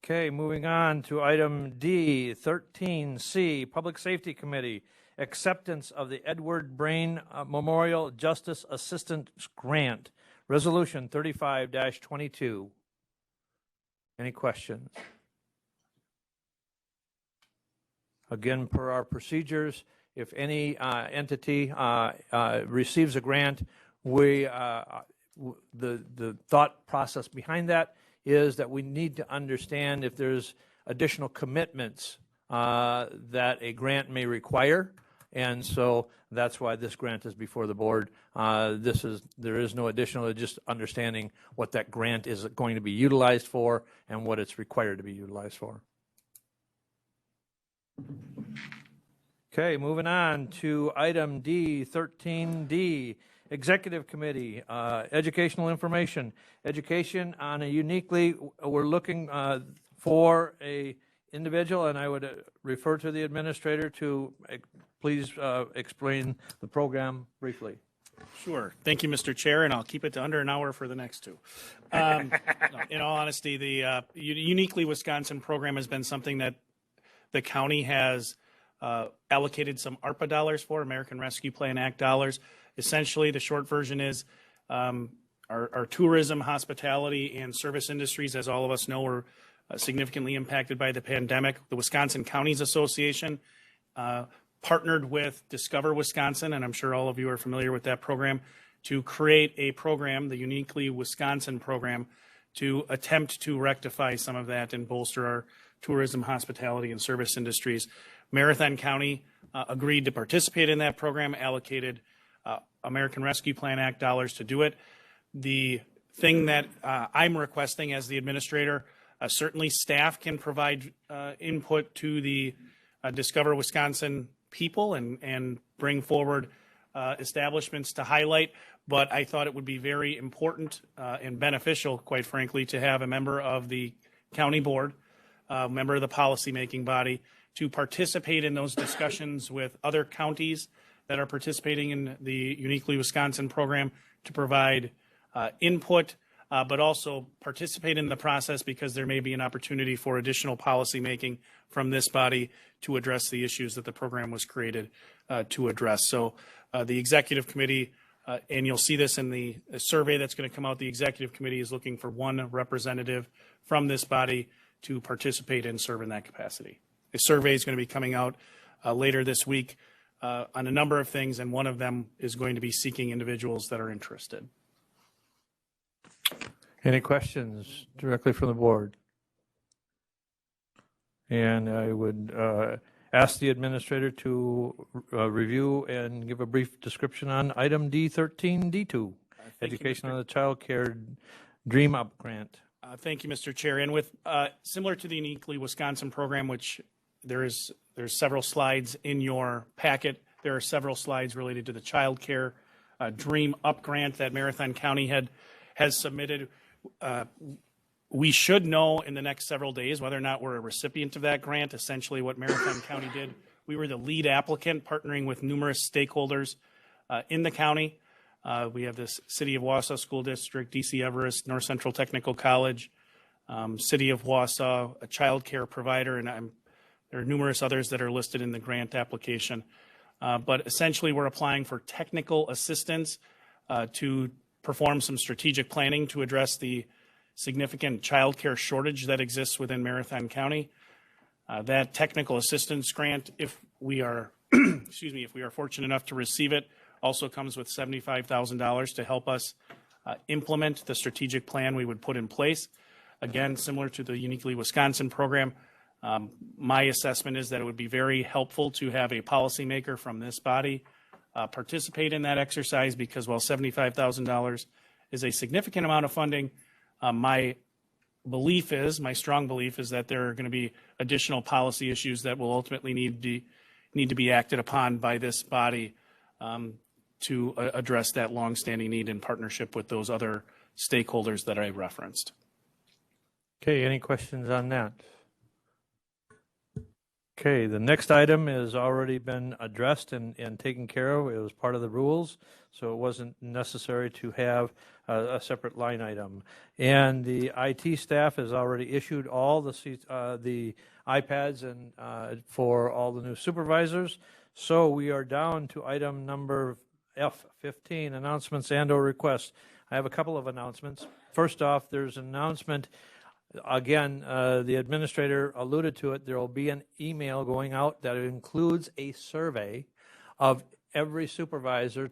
Okay, moving on to item D, 13C, Public Safety Committee, acceptance of the Edward Brain Memorial Justice Assistance Grant, Resolution 35-22. Any questions? Again, per our procedures, if any entity receives a grant, the thought process behind that is that we need to understand if there's additional commitments that a grant may require, and so that's why this grant is before the board. There is no additional, just understanding what that grant is going to be utilized for and what it's required to be utilized for. Okay, moving on to item D, 13D, Executive Committee, Educational Information. Education on a uniquely, we're looking for a individual, and I would refer to the administrator to please explain the program briefly. Sure. Thank you, Mr. Chair, and I'll keep it to under an hour for the next two. No, in all honesty, the Uniquely Wisconsin program has been something that the county has allocated some ARPA dollars for, American Rescue Plan Act dollars. Essentially, the short version is our tourism, hospitality, and service industries, as all of us know, were significantly impacted by the pandemic. The Wisconsin Counties Association partnered with Discover Wisconsin, and I'm sure all of you are familiar with that program, to create a program, the Uniquely Wisconsin program, to attempt to rectify some of that and bolster our tourism, hospitality, and service industries. Marathon County agreed to participate in that program, allocated American Rescue Plan Act dollars to do it. The thing that I'm requesting as the administrator, certainly staff can provide input to the Discover Wisconsin people and bring forward establishments to highlight, but I thought it would be very important and beneficial, quite frankly, to have a member of the county board, a member of the policymaking body, to participate in those discussions with other counties that are participating in the Uniquely Wisconsin program, to provide input but also participate in the process because there may be an opportunity for additional policy making from this body to address the issues that the program was created to address. So the executive committee, and you'll see this in the survey that's going to come out, the executive committee is looking for one representative from this body to participate and serve in that capacity. The survey is going to be coming out later this week on a number of things, and one of them is going to be seeking individuals that are interested. Any questions directly from the board? And I would ask the administrator to review and give a brief description on item D13D2, education on the child care Dream Up grant. Thank you, Mr. Chair. And with similar to the Uniquely Wisconsin program, which there's several slides in your packet, there are several slides related to the child care Dream Up grant that Marathon County has submitted. We should know in the next several days whether or not we're a recipient of that grant. Essentially what Marathon County did, we were the lead applicant, partnering with numerous stakeholders in the county. We have this City of Wausau School District, DC Everest, North Central Technical College, City of Wausau, a child care provider, and there are numerous others that are listed in the grant application. But essentially we're applying for technical assistance to perform some strategic planning to address the significant child care shortage that exists within Marathon County. That technical assistance grant, if we are, excuse me, if we are fortunate enough to receive it, also comes with $75,000 to help us implement the strategic plan we would put in place. Again, similar to the Uniquely Wisconsin program, my assessment is that it would be very helpful to have a policymaker from this body participate in that exercise, because while $75,000 is a significant amount of funding, my strong belief is that there are going to be additional policy issues that will ultimately need to be acted upon by this body to address that longstanding need in partnership with those other stakeholders that I referenced. Okay, any questions on that? Okay, the next item has already been addressed and taken care of. It was part of the rules, so it wasn't necessary to have a separate line item. And the IT staff has already issued all the iPads and for all the new supervisors. So we are down to item number F15, announcements and/or requests. I have a couple of announcements. First off, there's an announcement. Again, the administrator alluded to it. There will be an email going out that includes a survey of every supervisor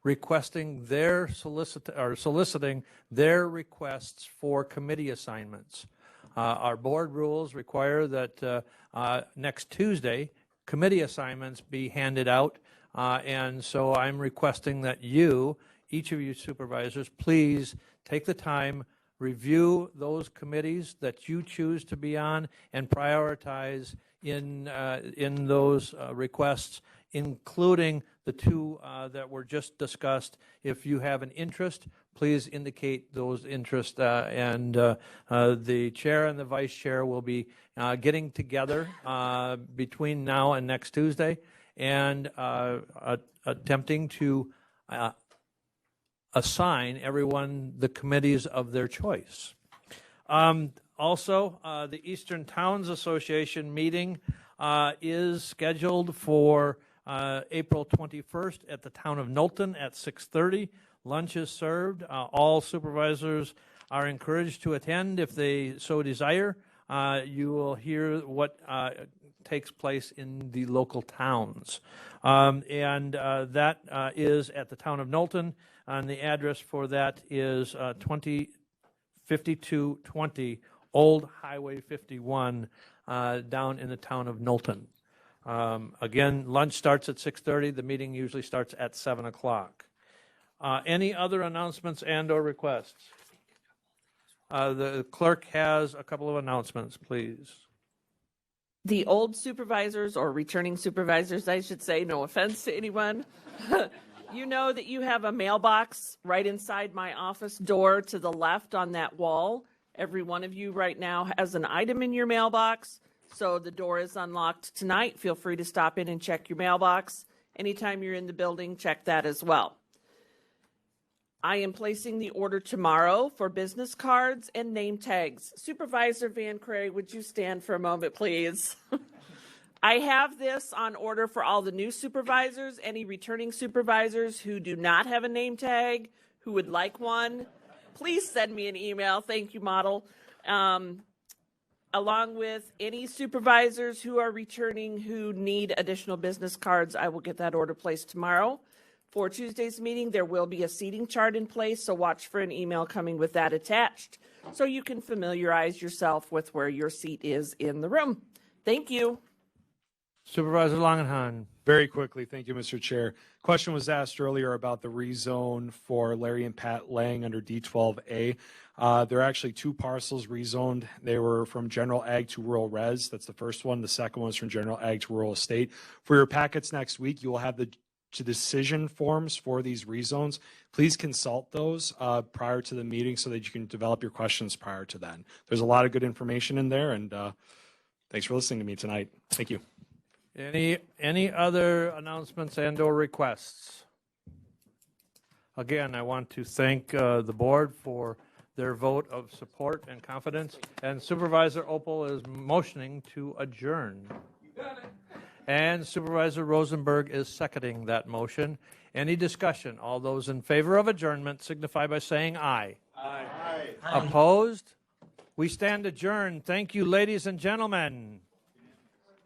requesting their soliciting their requests for committee assignments. Our board rules require that next Tuesday committee assignments be handed out, and so I'm requesting that each of you supervisors, please take the time, review those committees that you choose to be on, and prioritize in those requests, including the two that were just discussed. If you have an interest, please indicate those interests, and the chair and the vice chair will be getting together between now and next Tuesday and attempting to assign everyone the committees of their choice. Also, the Eastern Towns Association meeting is scheduled for April 21st at the town of Knowlton at 6:30. Lunch is served. All supervisors are encouraged to attend if they so desire. You will hear what takes place in the local towns. And that is at the town of Knowlton, and the address for that is 5220 Old Highway 51 down in the town of Knowlton. Again, lunch starts at 6:30. The meeting usually starts at 7 o'clock. Any other announcements and/or requests? The clerk has a couple of announcements, please. The old supervisors, or returning supervisors, I should say, no offense to anyone, you know that you have a mailbox right inside my office door to the left on that wall. Every one of you right now has an item in your mailbox, so the door is unlocked tonight. Feel free to stop in and check your mailbox. Anytime you're in the building, check that as well. I am placing the order tomorrow for business cards and name tags. Supervisor Van Cray, would you stand for a moment, please? I have this on order for all the new supervisors, any returning supervisors who do not have a name tag, who would like one. Please send me an email. Thank you, model. Along with any supervisors who are returning who need additional business cards, I will get that order placed tomorrow. For Tuesday's meeting, there will be a seating chart in place, so watch for an email coming with that attached so you can familiarize yourself with where your seat is in the room. Thank you. Supervisor Langenhan. Very quickly, thank you, Mr. Chair. Question was asked earlier about the rezone for Larry and Pat Lang under D12A. There are actually two parcels rezoned. They were from General Ag to Rural Res. That's the first one. The second one is from General Ag to Rural Estate. For your packets next week, you will have the decision forms for these rezones. Please consult those prior to the meeting so that you can develop your questions prior to then. There's a lot of good information in there, and thanks for listening to me tonight. Thank you. Any other announcements and/or requests? Again, I want to thank the board for their vote of support and confidence. And Supervisor Opal is motioning to adjourn. You got it. And Supervisor Rosenberg is seconding that motion. Any discussion? All those in favor of adjournment signify by saying aye. Aye. Opposed? We stand adjourned. Thank you, ladies and gentlemen.